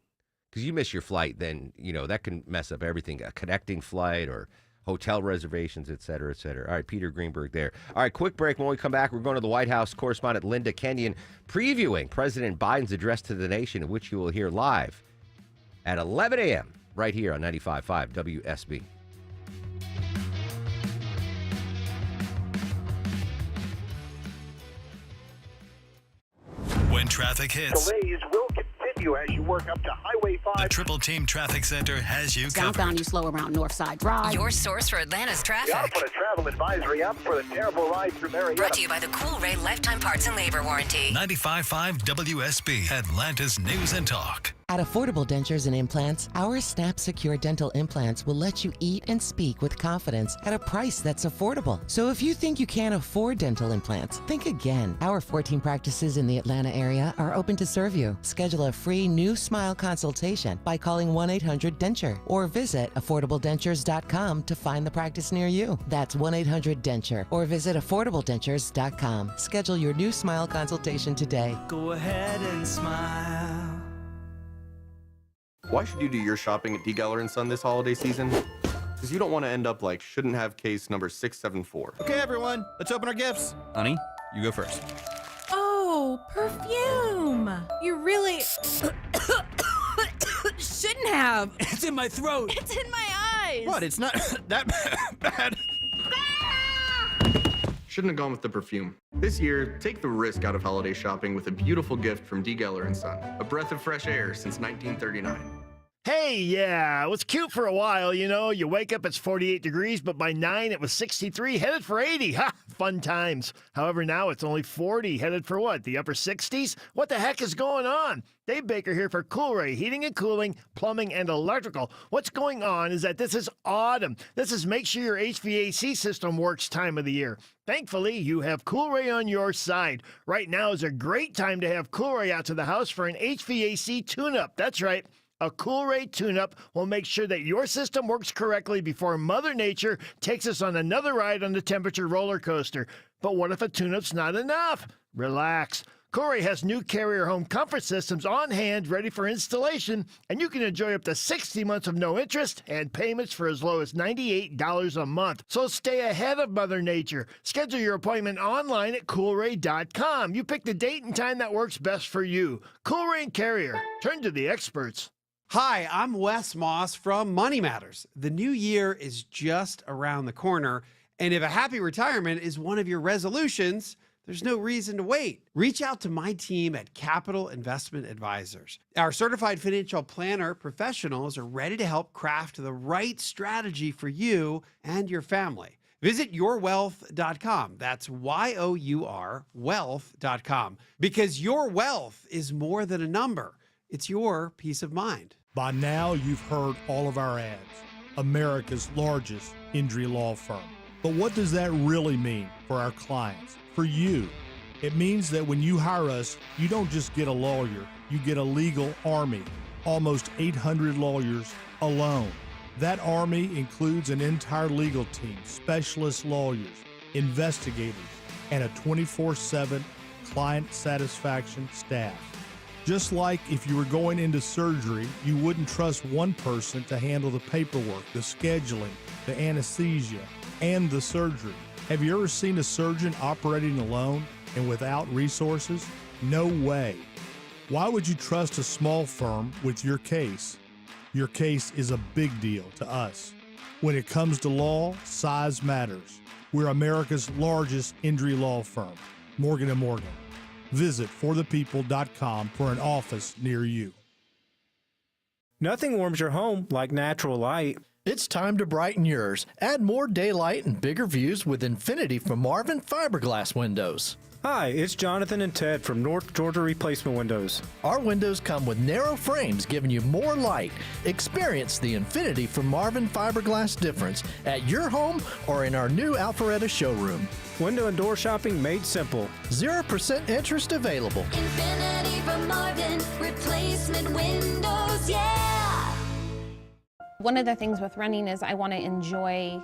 Because you miss your flight, then, that can mess up everything. A connecting flight or hotel reservations, et cetera, et cetera. All right, Peter Greenberg there. All right, quick break. When we come back, we're going to the White House. Correspondent Linda Kenyon previewing President Biden's address to the nation, which you will hear live at 11 a.m. right here on 95.5 WSB. When traffic hits, delays will continue as you work up to Highway 5. the Triple Team Traffic Center has you covered. Southbound, you slow around Northside Drive. Your source for Atlanta's traffic. Yeah, put a travel advisory up for the terrible ride through Marietta. Brought to you by the Cool Ray Lifetime Parts and Labor Warranty. 95.5 WSB, Atlanta's News and Talk. At Affordable Dentures and Implants, our Snap Secure dental implants will let you eat and speak with confidence at a price that's affordable. So if you think you can't afford dental implants, think again. Our 14 practices in the Atlanta area are open to serve you. Schedule a free new smile consultation by calling 1-800-DENTURE or visit affordabledentures.com to find the practice near you. That's 1-800-DENTURE or visit affordabledentures.com. Schedule your new smile consultation today. Go ahead and smile. Why should you do your shopping at D. Geller & Son this holiday season? Because you don't want to end up like shouldn't have case number 674. Okay, everyone, let's open our gifts. Honey, you go first. Oh, perfume. You really shouldn't have. It's in my throat. It's in my eyes. What? It's not that bad. Shouldn't have gone with the perfume. This year, take the risk out of holiday shopping with a beautiful gift from D. Geller & Son. A breath of fresh air since 1939. Hey, yeah, it was cute for a while, you know. You wake up, it's 48 degrees, but by 9, it was 63, headed for 80. Ha! Fun times. However, now it's only 40, headed for what, the upper 60s? What the heck is going on? Dave Baker here for Coolray Heating and Cooling, Plumbing, and Electrical. What's going on is that this is autumn. This is make sure your HVAC system works time of the year. Thankfully, you have Coolray on your side. Right now is a great time to have Coolray out to the house for an HVAC tune-up. That's right. A Coolray tune-up will make sure that your system works correctly before Mother Nature takes us on another ride on the temperature roller coaster. But what if a tune-up's not enough? Relax. Coolray has new Carrier home comfort systems on hand ready for installation, and you can enjoy up to 60 months of no interest and payments for as low as $98 a month. So stay ahead of Mother Nature. Schedule your appointment online at Coolray.com. You pick the date and time that works best for you. Coolray and Carrier. Turn to the experts. Hi, I'm Wes Moss from Money Matters. The new year is just around the corner, and if a happy retirement is one of your resolutions, there's no reason to wait. Reach out to my team at Capital Investment Advisors. Our certified financial planner professionals are ready to help craft the right strategy for you and your family. Visit yourwealth.com. That's Y-O-U-R, wealth.com. Because your wealth is more than a number. It's your peace of mind. By now, you've heard all of our ads. America's largest injury law firm. But what does that really mean for our clients, for you? It means that when you hire us, you don't just get a lawyer, you get a legal army, almost 800 lawyers alone. That army includes an entire legal team, specialist lawyers, investigators, and a 24/7 client satisfaction staff. Just like if you were going into surgery, you wouldn't trust one person to handle the paperwork, the scheduling, the anesthesia, and the surgery. Have you ever seen a surgeon operating alone and without resources? No way. Why would you trust a small firm with your case? Your case is a big deal to us. When it comes to law, size matters. We're America's largest injury law firm, Morgan & Morgan. Visit forthepeople.com for an office near you. Nothing warms your home like natural light. It's time to brighten yours. Add more daylight and bigger views with Infinity from Marvin Fiberglass Windows. Hi, it's Jonathan and Ted from North Georgia Replacement Windows. Our windows come with narrow frames giving you more light. Experience the Infinity from Marvin Fiberglass difference at your home or in our new Alpharetta showroom. Window and door shopping made simple. 0% interest available. Infinity from Marvin Replacement Windows, yeah! One of the things with running is I want to enjoy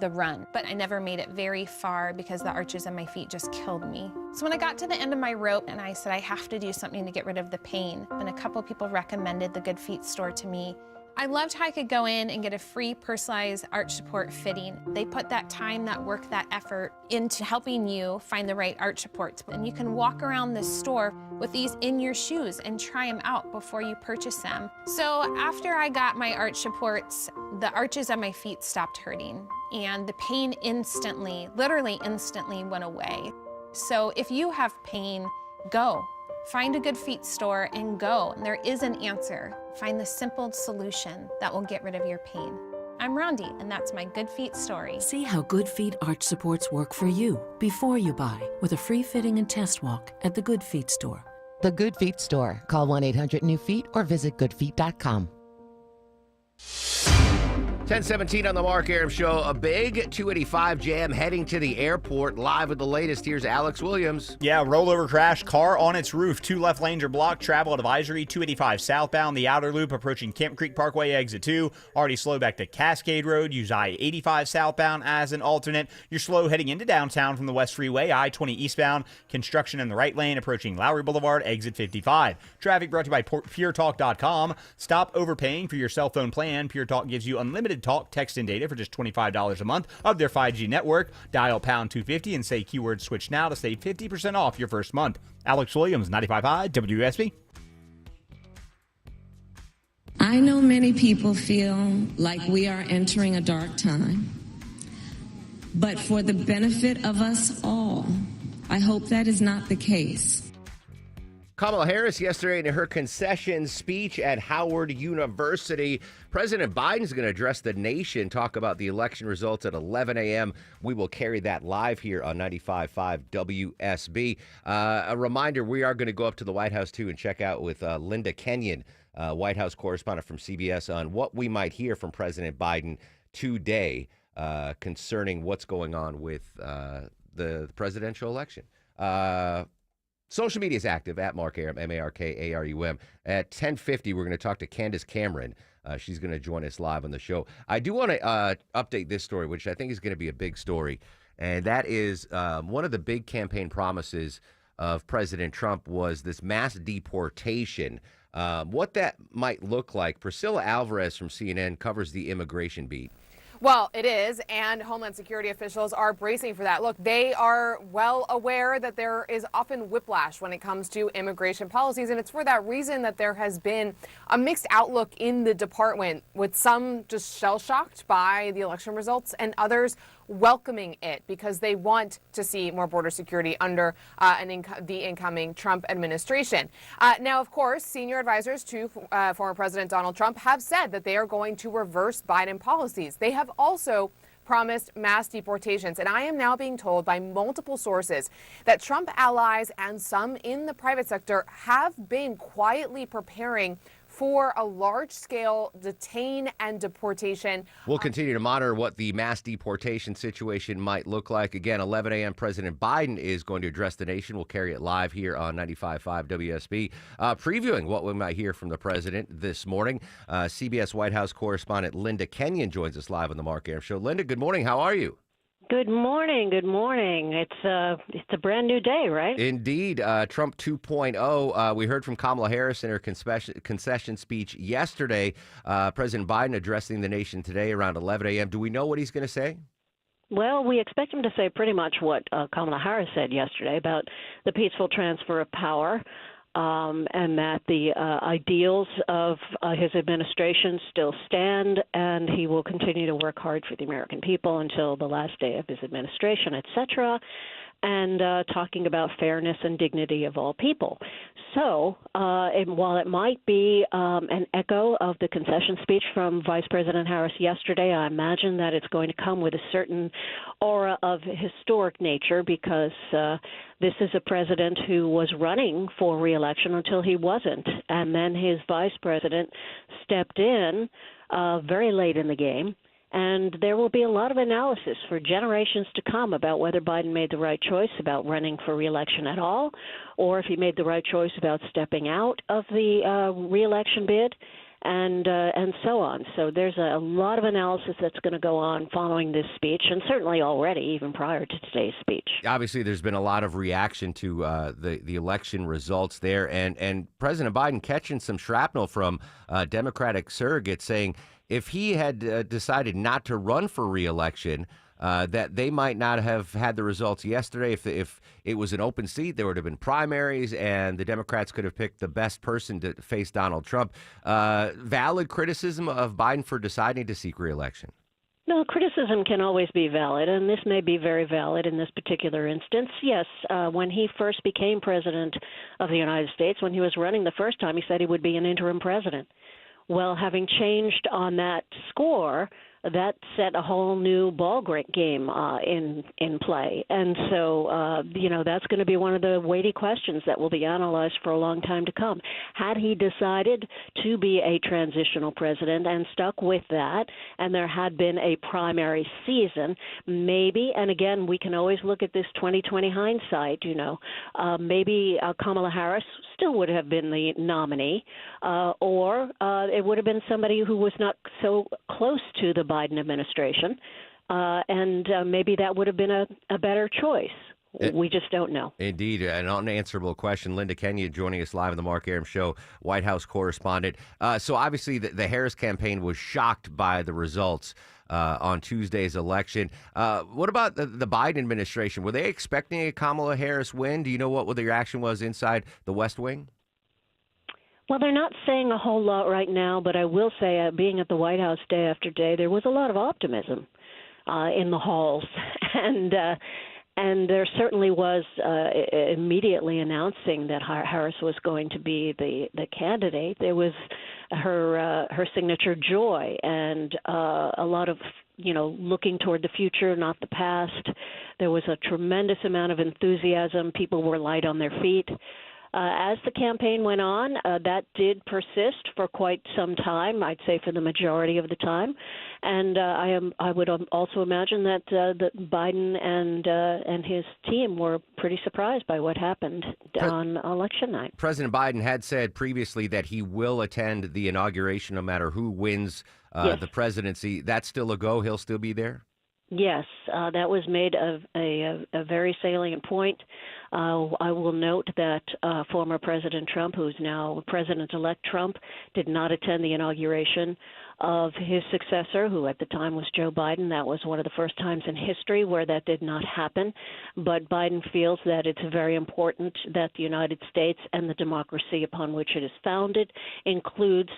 the run, but I never made it very far because the arches in my feet just killed me. So when I got to the end of my rope and I said I have to do something to get rid of the pain, and a couple people recommended the Good Feet store to me. I loved how I could go in and get a free personalized arch support fitting. They put that time, that work, that effort into helping you find the right arch supports. And you can walk around this store with these in your shoes and try them out before you purchase them. So after I got my arch supports, the arches on my feet stopped hurting and the pain instantly, literally instantly went away. So if you have pain, go. Find a Good Feet store and go. There is an answer. Find the simple solution that will get rid of your pain. I'm Rondi, and that's my Good Feet story. See how Good Feet arch supports work for you before you buy with a free fitting and test walk at the Good Feet store. The Good Feet store. Call 1-800-NEW-FEET or visit goodfeet.com. 10:17 on the Mark Arum Show. A big 285 jam heading to the airport. Live with the latest. Here's Alex Williams. Yeah, rollover crash. Car on its roof. 2 left lanes are blocked. Travel advisory. 285 southbound. The outer loop approaching Camp Creek Parkway exit 2. Already slow back to Cascade Road. Use I-85 southbound as an alternate. You're slow heading into downtown from the West Freeway. I-20 eastbound. Construction in the right lane approaching Lowry Boulevard exit 55. Traffic brought to you by PureTalk.com. Stop overpaying for your cell phone plan. Pure Talk gives you unlimited talk, text, and data for just $25 a month of their 5G network. Dial pound 250 and say keyword switch now to save 50% off your first month. Alex Williams, 95.5 WSB. I know many people feel like we are entering a dark time, but for the benefit of us all, I hope that is not the case. Kamala Harris yesterday in her concession speech at Howard University. President Biden's going to address the nation, talk about the election results at 11 a.m. We will carry that live here on 95.5 WSB. A reminder, we are going to go up to the White House, too, and check out with Linda Kenyon, White House correspondent from CBS, on what we might hear from President Biden today concerning what's going on with the presidential election. Social media is active at Mark Arum, M-A-R-K-A-R-U-M. At 10:50, we're going to talk to Candace Cameron. She's going to join us live on the show. I do want to update this story, which I think is going to be a big story, and that is one of the big campaign promises of President Trump was this mass deportation. What that might look like, Priscilla Alvarez from CNN covers the immigration beat. Well, it is, and Homeland Security officials are bracing for that. Look, they are well aware that there is often whiplash when it comes to immigration policies, and it's for that reason that there has been a mixed outlook in the department, with some just shell-shocked by the election results and others welcoming it because they want to see more border security under the incoming Trump administration. Now, of course, senior advisors to former President Donald Trump have said that they are going to reverse Biden policies. They have also promised mass deportations. And I am now being told by multiple sources that Trump allies and some in the private sector have been quietly preparing for a large-scale detain and deportation. We'll continue to monitor what the mass deportation situation might look like. Again, 11 a.m., President Biden is going to address the nation. We'll carry it live here on 95.5 WSB. Previewing what we might hear from the president this morning, CBS White House correspondent Linda Kenyon joins us live on the Mark Arum Show. Linda, good morning. How are you? Good morning. Good morning. It's a brand new day, right? Indeed. Trump 2.0. We heard from Kamala Harris in her concession speech yesterday. President Biden addressing the nation today around 11 a.m. Do we know what he's going to say? Well, we expect him to say pretty much what Kamala Harris said yesterday about the peaceful transfer of power. And that the ideals of his administration still stand, and he will continue to work hard for the American people until the last day of his administration, et cetera, and talking about fairness and dignity of all people. So and while it might be an echo of the concession speech from Vice President Harris yesterday, I imagine that it's going to come with a certain aura of historic nature because this is a president who was running for re-election until he wasn't, and then his vice president stepped in very late in the game. And there will be a lot of analysis for generations to come about whether Biden made the right choice about running for re-election at all, or if he made the right choice about stepping out of the re-election bid, and so on. So there's a lot of analysis that's going to go on following this speech, and certainly already, even prior to today's speech. Obviously, there's been a lot of reaction to the election results there, and President Biden catching some shrapnel from Democratic surrogates saying, if he had decided not to run for re-election, that they might not have had the results yesterday. If it was an open seat, there would have been primaries, and the Democrats could have picked the best person to face Donald Trump. Valid criticism of Biden for deciding to seek re-election? No, criticism can always be valid, and this may be very valid in this particular instance. Yes, when he first became president of the United States, when he was running the first time, he said he would be an interim president. Well, having changed on that score, that set a whole new ball game in play. And so, that's going to be one of the weighty questions that will be analyzed for a long time to come. Had he decided to be a transitional president and stuck with that, and there had been a primary season, maybe, and again, we can always look at this 2020 hindsight, maybe Kamala Harris still would have been the nominee, or it would have been somebody who was not so close to the Biden administration, and maybe that would have been a better choice. We just don't know. Indeed, an unanswerable question. Linda Kenyon joining us live on the Mark Arum Show, White House correspondent. So obviously the Harris campaign was shocked by the results on Tuesday's election. What about the Biden administration? Were they expecting a Kamala Harris win? Do you know what the reaction was inside the West Wing? Well, they're not saying a whole lot right now, but I will say, being at the White House day after day, there was a lot of optimism in the halls, and there certainly was immediately announcing that Harris was going to be the candidate. There was her signature joy and a lot of looking toward the future, not the past. There was a tremendous amount of enthusiasm. People were light on their feet. As the campaign went on, that did persist for quite some time, I'd say for the majority of the time. And I would also imagine that Biden and his team were pretty surprised by what happened on election night. President Biden had said previously that he will attend the inauguration no matter who wins the presidency. That's still a go? He'll still be there? Yes, that was made a very salient point. I will note that former President Trump, who's now President-elect Trump, did not attend the inauguration of his successor, who at the time was Joe Biden. That was one of the first times in history where that did not happen. But Biden feels that it's very important that the United States and the democracy upon which it is founded includes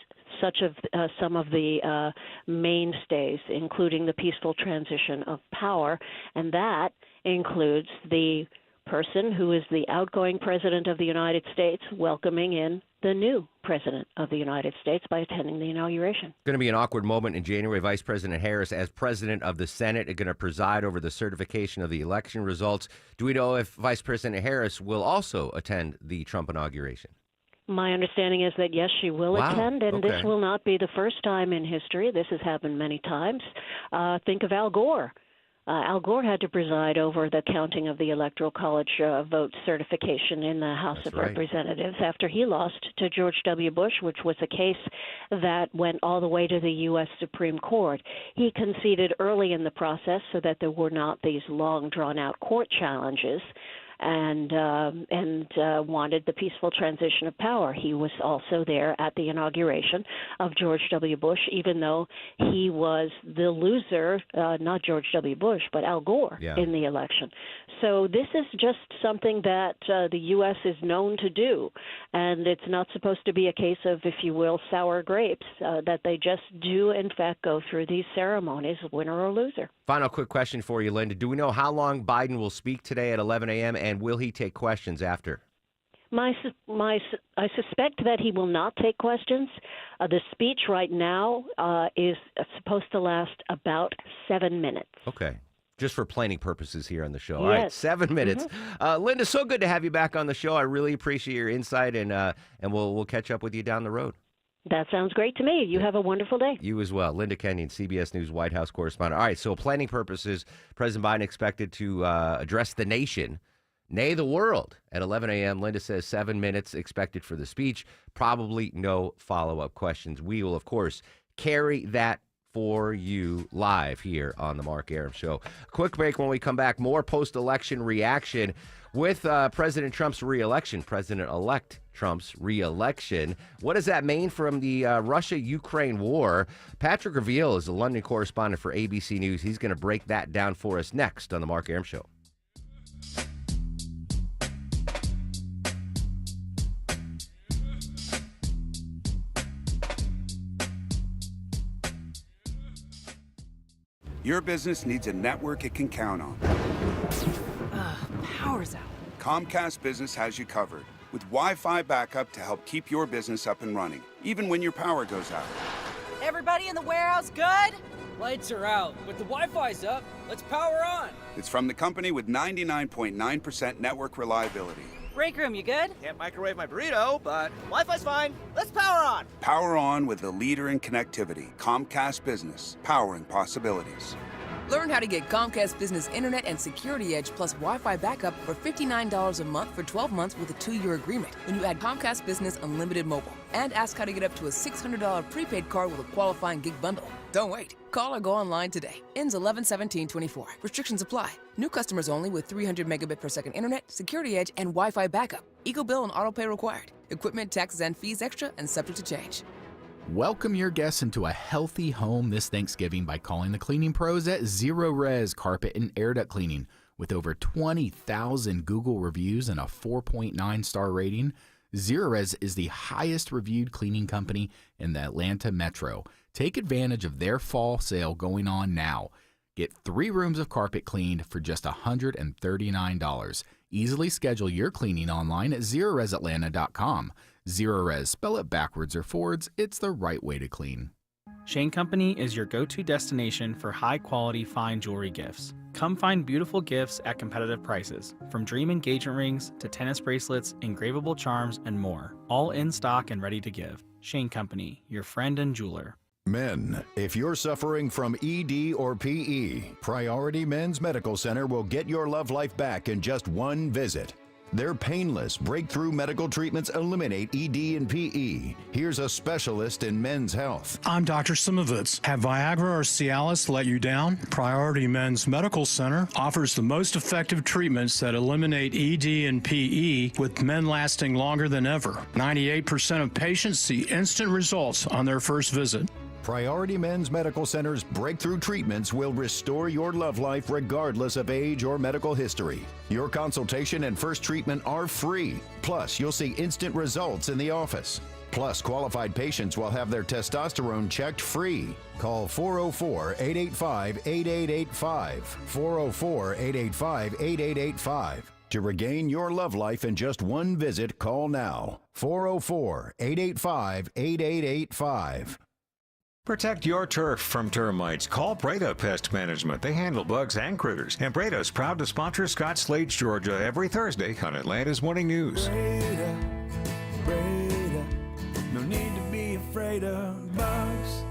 some of the mainstays, including the peaceful transition of power, and that includes the person who is the outgoing president of the United States welcoming in the new president of the United States by attending the inauguration. Going to be an awkward moment in January. Vice President Harris, as president of the Senate, is going to preside over the certification of the election results. Do we know if Vice President Harris will also attend the Trump inauguration? My understanding is that, yes, she will attend, and this will not be the first time in history. This has happened many times. Think of Al Gore. Al Gore had to preside over the counting of the Electoral College vote certification in the House of Representatives after he lost to George W. Bush, which was a case that went all the way to the U.S. Supreme Court. He conceded early in the process so that there were not these long, drawn-out court challenges, and wanted the peaceful transition of power. He was also there at the inauguration of George W. Bush, even though he was the loser, not George W. Bush, but Al Gore in the election. So this is just something that the U.S. is known to do, and it's not supposed to be a case of, if you will, sour grapes, that they just do, in fact, go through these ceremonies, winner or loser. Final quick question for you, Linda. Do we know how long Biden will speak today at 11 a.m., and will he take questions after? I suspect that he will not take questions. The speech right now is supposed to last about 7 minutes. Okay. Just for planning purposes here on the show. Yes. All right, 7 minutes. Linda, so good to have you back on the show. I really appreciate your insight, and we'll catch up with you down the road. That sounds great to me. You have a wonderful day. You as well. Linda Kenyon, CBS News White House correspondent. All right, so planning purposes, President Biden expected to address the nation, nay, the world, at 11 a.m. Linda says 7 minutes expected for the speech. Probably no follow-up questions. We will, of course, carry that for you live here on the Mark Arum Show. Quick break. When we come back, more post-election reaction with President Trump's re-election, President-elect Trump's re-election. What does that mean from the Russia-Ukraine war? Patrick Reveal is a London correspondent for ABC News. He's going to break that down for us next on the Mark Arum Show. Your business needs a network it can count on. Power's out. Comcast Business has you covered with Wi-Fi backup to help keep your business up and running, even when your power goes out. Everybody in the warehouse good? Lights are out, but the Wi-Fi's up. Let's power on. It's from the company with 99.9% network reliability. Break room, you good? Can't microwave my burrito, but Wi-Fi's fine. Let's power on. Power on with the leader in connectivity, Comcast Business, powering possibilities. Learn how to get Comcast Business Internet and Security Edge plus Wi-Fi backup for $59 a month for 12 months with a 2-year agreement when you add Comcast Business Unlimited Mobile. And ask how to get up to a $600 prepaid card with a qualifying gig bundle. Don't wait. Call or go online today. Ends 11/17/24. Restrictions apply. New customers only with 300 megabit per second internet, Security Edge, and Wi-Fi backup. Eco bill and auto pay required. Equipment, taxes, and fees extra and subject to change. Welcome your guests into a healthy home this Thanksgiving by calling the cleaning pros at Zero Res Carpet and Air Duct Cleaning. With over 20,000 Google reviews and a 4.9 star rating, Zero Res is the highest reviewed cleaning company in the Atlanta metro. Take advantage of their fall sale going on now. Get 3 rooms of carpet cleaned for just $139. Easily schedule your cleaning online at ZeroResAtlanta.com. Zero Res, spell it backwards or forwards, it's the right way to clean. Shane Company is your go-to destination for high-quality fine jewelry gifts. Come find beautiful gifts at competitive prices, from dream engagement rings to tennis bracelets, engravable charms, and more. All in stock and ready to give. Shane Company, your friend and jeweler. Men, if you're suffering from ED or PE, Priority Men's Medical Center will get your love life back in just one visit. Their painless, breakthrough medical treatments eliminate ED and PE. Here's a specialist in men's health. I'm Dr. Simovitz. Have Viagra or Cialis let you down? Priority Men's Medical Center offers the most effective treatments that eliminate ED and PE, with men lasting longer than ever. 98% of patients see instant results on their first visit. Priority Men's Medical Center's breakthrough treatments will restore your love life regardless of age or medical history. Your consultation and first treatment are free. Plus, you'll see instant results in the office. Plus, qualified patients will have their testosterone checked free. Call 404-885-8885. 404-885-8885. To regain your love life in just one visit, call now. 404-885-8885. Protect your turf from termites. Call Breda Pest Management. They handle bugs and critters. And Breda is proud to sponsor Scott Slade's Georgia every Thursday on Atlanta's Morning News. Breda, no need to be afraid of bugs.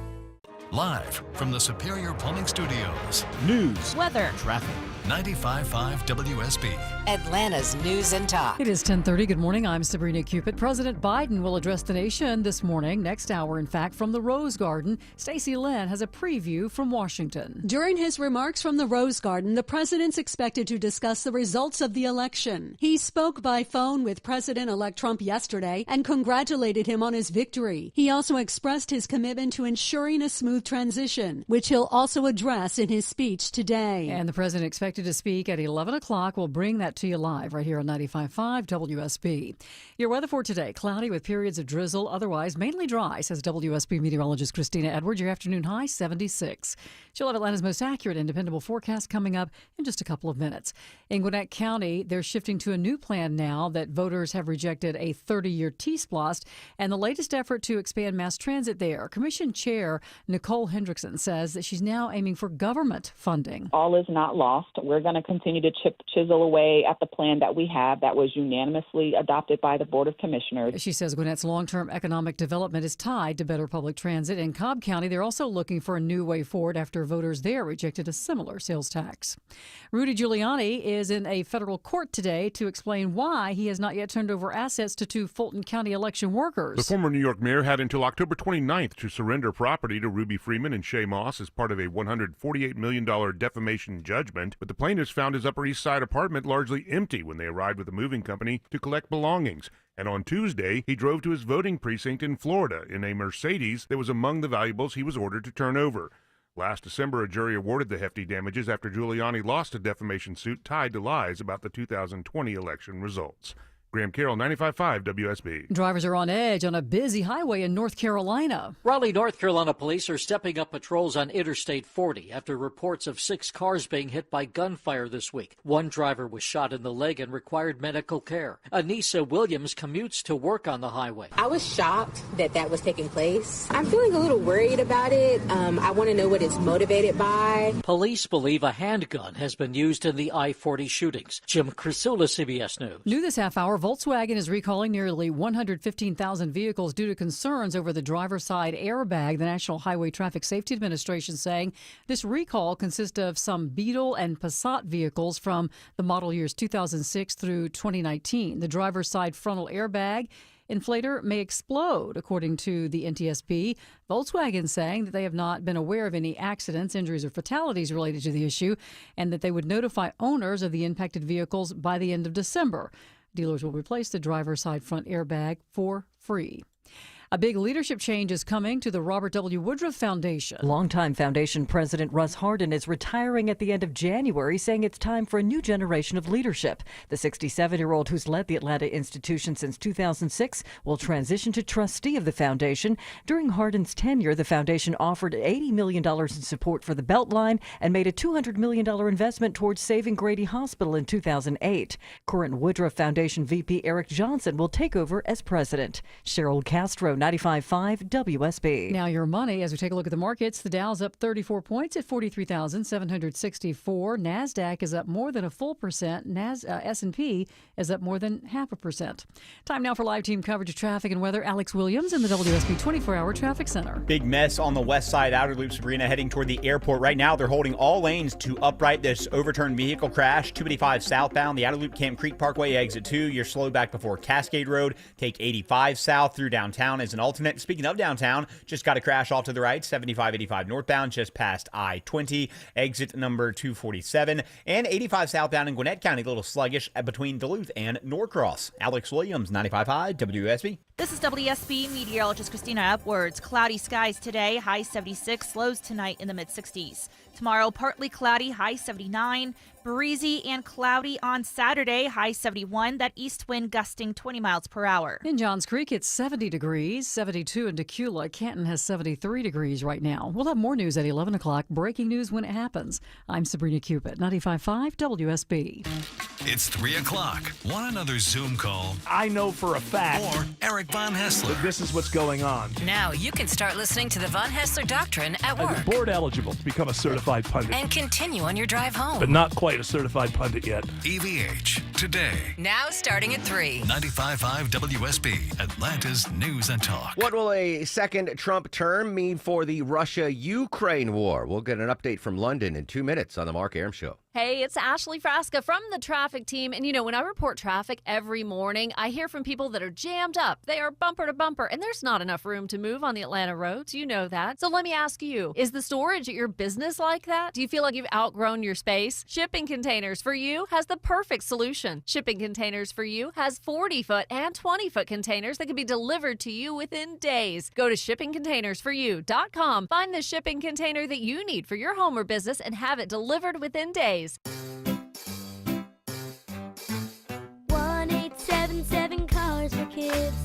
Live from the Superior Plumbing Studios. News, weather, traffic. 95.5 WSB. Atlanta's News and Talk. It is 10:30. Good morning. I'm Sabrina Cupid. President Biden will address the nation this morning, next hour, in fact, from the Rose Garden. Stacey Lynn has a preview from Washington. During his remarks from the Rose Garden, the president's expected to discuss the results of the election. He spoke by phone with President-elect Trump yesterday and congratulated him on his victory. He also expressed his commitment to ensuring a smooth transition, which he'll also address in his speech today. And the president expected to speak at 11 o'clock. We'll bring that to you live right here on 95.5 WSB. Your weather for today, cloudy with periods of drizzle, otherwise mainly dry, says WSB meteorologist Christina Edwards. Your afternoon high, 76. She'll have Atlanta's most accurate and dependable forecast coming up in just a couple of minutes. In Gwinnett County, they're shifting to a new plan now that voters have rejected a 30-year T-SPLOST and the latest effort to expand mass transit there. Commission Chair Nicole Hendrickson says that she's now aiming for government funding. All is not lost. We're going to continue to chisel away at the plan that we have that was unanimously adopted by the Board of Commissioners. She says Gwinnett's long-term economic development is tied to better public transit. In Cobb County, they're also looking for a new way forward after voters there rejected a similar sales tax. Rudy Giuliani is in a federal court today to explain why he has not yet turned over assets to 2 Fulton County election workers. The former New York mayor had until October 29th to surrender property to Ruby Freeman and Shay Moss as part of a $148 million defamation judgment, but the plaintiffs found his Upper East Side apartment largely empty when they arrived with a moving company to collect belongings. And on Tuesday, he drove to his voting precinct in Florida in a Mercedes that was among the valuables he was ordered to turn over. Last December, a jury awarded the hefty damages after Giuliani lost a defamation suit tied to lies about the 2020 election results. Graham Carroll, 95.5 WSB. Drivers are on edge on a busy highway in North Carolina. Raleigh, North Carolina police are stepping up patrols on Interstate 40 after reports of 6 cars being hit by gunfire this week. One driver was shot in the leg and required medical care. Anissa Williams commutes to work on the highway. I was shocked that was taking place. I'm feeling a little worried about it. I want to know what it's motivated by. Police believe a handgun has been used in the I-40 shootings. Jim Crisula, CBS News. New this half hour, Volkswagen is recalling nearly 115,000 vehicles due to concerns over the driver's side airbag. The National Highway Traffic Safety Administration saying this recall consists of some Beetle and Passat vehicles from the model years 2006 through 2019. The driver's side frontal airbag inflator may explode, according to the NTSB. Volkswagen saying that they have not been aware of any accidents, injuries, or fatalities related to the issue, and that they would notify owners of the impacted vehicles by the end of December. Dealers will replace the driver's side front airbag for free. A big leadership change is coming to the Robert W. Woodruff Foundation. Longtime foundation president Russ Hardin is retiring at the end of January, saying it's time for a new generation of leadership. The 67-year-old who's led the Atlanta institution since 2006 will transition to trustee of the foundation. During Hardin's tenure, the foundation offered $80 million in support for the Beltline and made a $200 million investment towards saving Grady Hospital in 2008. Current Woodruff Foundation VP Eric Johnson will take over as president. Cheryl Castro, 95.5 WSB. Now your money, as we take a look at the markets, the Dow's up 34 points at 43,764. NASDAQ is up more than a full percent. S&P is up more than 0.5%. Time now for live team coverage of traffic and weather. Alex Williams in the WSB 24-hour traffic center. Big mess on the west side, outer loop, Sabrina, heading toward the airport. Right now, they're holding all lanes to upright this overturned vehicle crash. 285 southbound, the outer loop, Camp Creek Parkway, exit 2. You're slowed back before Cascade Road. Take 85 south through downtown as an alternate. Speaking of downtown, just got a crash off to the right, 75-85 northbound, just past I-20, exit number 247, and 85 southbound in Gwinnett County, a little sluggish between Duluth and Norcross. Alex Williams, 95.5 WSB. This is WSB meteorologist Christina Upwards. Cloudy skies today, high 76, lows tonight in the mid-60s. Tomorrow, partly cloudy, high 79. Breezy and cloudy on Saturday, high 71. That east wind gusting 20 miles per hour. In Johns Creek, it's 70 degrees, 72 in Decula. Canton has 73 degrees right now. We'll have more news at 11 o'clock. Breaking news when it happens. I'm Sabrina Cupid, 95.5 WSB. It's 3 o'clock. Want another Zoom call? I know for a fact. Or Eric Von Hessler. This is what's going on. Now you can start listening to the Von Hessler Doctrine at work. Board eligible to become a certified pundit. And continue on your drive home. But not quite a certified pundit yet. EVH, today. Now starting at 3. 95.5 WSB, Atlanta's News and Talk. What will a second Trump term mean for the Russia-Ukraine war? We'll get an update from London in 2 minutes on the Mark Arum Show. Hey, it's Ashley Frasca from the traffic team. And, you know, when I report traffic every morning, I hear from people that are jammed up. They are bumper to bumper, and there's not enough room to move on the Atlanta roads. You know that. So let me ask you, is the storage at your business like that? Do you feel like you've outgrown your space? Shipping Containers for You has the perfect solution. Shipping Containers for You has 40-foot and 20-foot containers that can be delivered to you within days. Go to shippingcontainersforyou.com. Find the shipping container that you need for your home or business and have it delivered within days. 1877 Cars for Kids.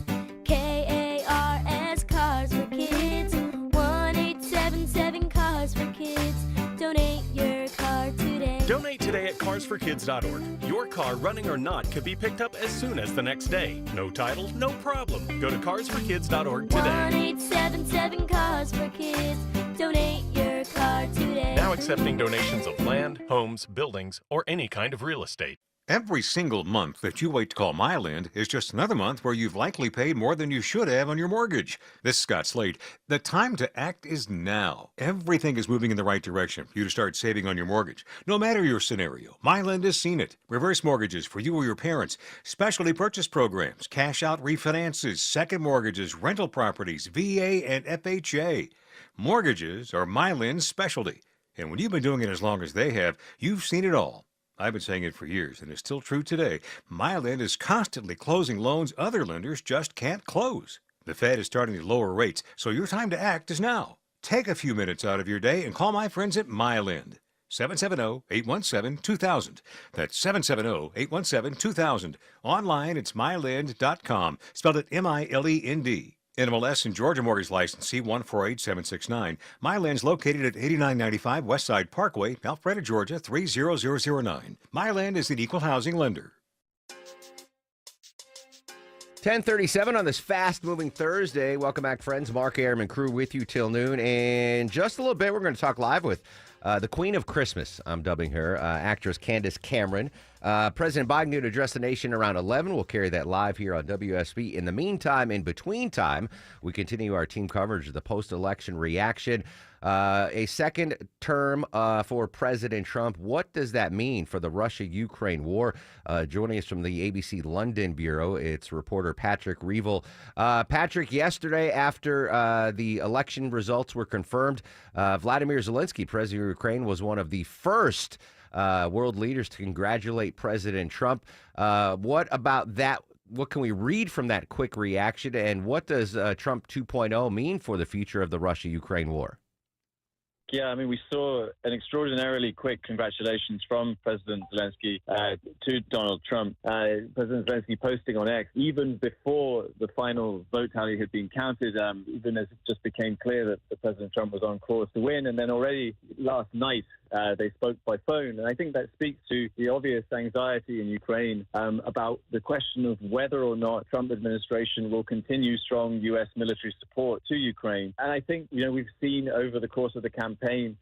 KARS Cars for Kids. 1877 Cars for Kids. Donate your car today. Donate today at carsforkids.org. Your car, running or not, could be picked up as soon as the next day. No title, no problem. Go to carsforkids.org today. 1877 Cars for Kids. Donate your car today. Now accepting donations of land, homes, buildings, or any kind of real estate. Every single month that you wait to call Myland is just another month where you've likely paid more than you should have on your mortgage. This is Scott Slade. The time to act is now. Everything is moving in the right direction for you to start saving on your mortgage. No matter your scenario, Myland has seen it. Reverse mortgages for you or your parents, specialty purchase programs, cash out refinances, second mortgages, rental properties, VA and FHA. Mortgages are Myland's specialty. And when you've been doing it as long as they have, you've seen it all. I've been saying it for years, and it's still true today. Myland is constantly closing loans other lenders just can't close. The Fed is starting to lower rates, so your time to act is now. Take a few minutes out of your day and call my friends at Myland. 770-817-2000. That's 770-817-2000. Online, it's myland.com. Spelled it MILEND. NMLS and Georgia Mortgage License C148769. Myland's located at 8995 Westside Parkway, Alpharetta, Georgia 30009. Myland is an equal housing lender. 10:37 on this fast-moving Thursday. Welcome back, friends. Mark Arum and crew with you till noon. And just a little bit, we're going to talk live with the Queen of Christmas, I'm dubbing her, actress Candace Cameron. President Biden going to address the nation around 11. We'll carry that live here on WSB. In the meantime, in between time, we continue our team coverage of the post-election reaction. A second term for President Trump. What does that mean for the Russia-Ukraine war? Joining us from the ABC London Bureau, it's reporter Patrick Reevell. Patrick, yesterday after the election results were confirmed, Vladimir Zelensky, president of Ukraine, was one of the first world leaders to congratulate President Trump. What about that? What can we read from that quick reaction, and what does Trump 2.0 mean for the future of the Russia-Ukraine war? Yeah, I mean, we saw an extraordinarily quick congratulations from President Zelensky to Donald Trump. President Zelensky posting on X, even before the final vote tally had been counted, even as it just became clear that President Trump was on course to win. And then already last night, they spoke by phone. And I think that speaks to the obvious anxiety in Ukraine about the question of whether or not Trump administration will continue strong U.S. military support to Ukraine. And I think, we've seen over the course of the campaign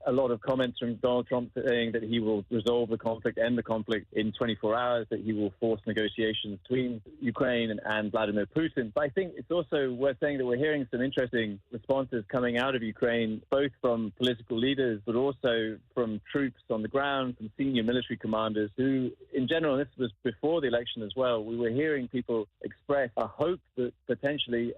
a lot of comments from Donald Trump saying that he will resolve the conflict, end the conflict in 24 hours, that he will force negotiations between Ukraine and Vladimir Putin. But I think it's also worth saying that we're hearing some interesting responses coming out of Ukraine, both from political leaders, but also from troops on the ground, from senior military commanders who, in general, and this was before the election as well, we were hearing people express a hope that potentially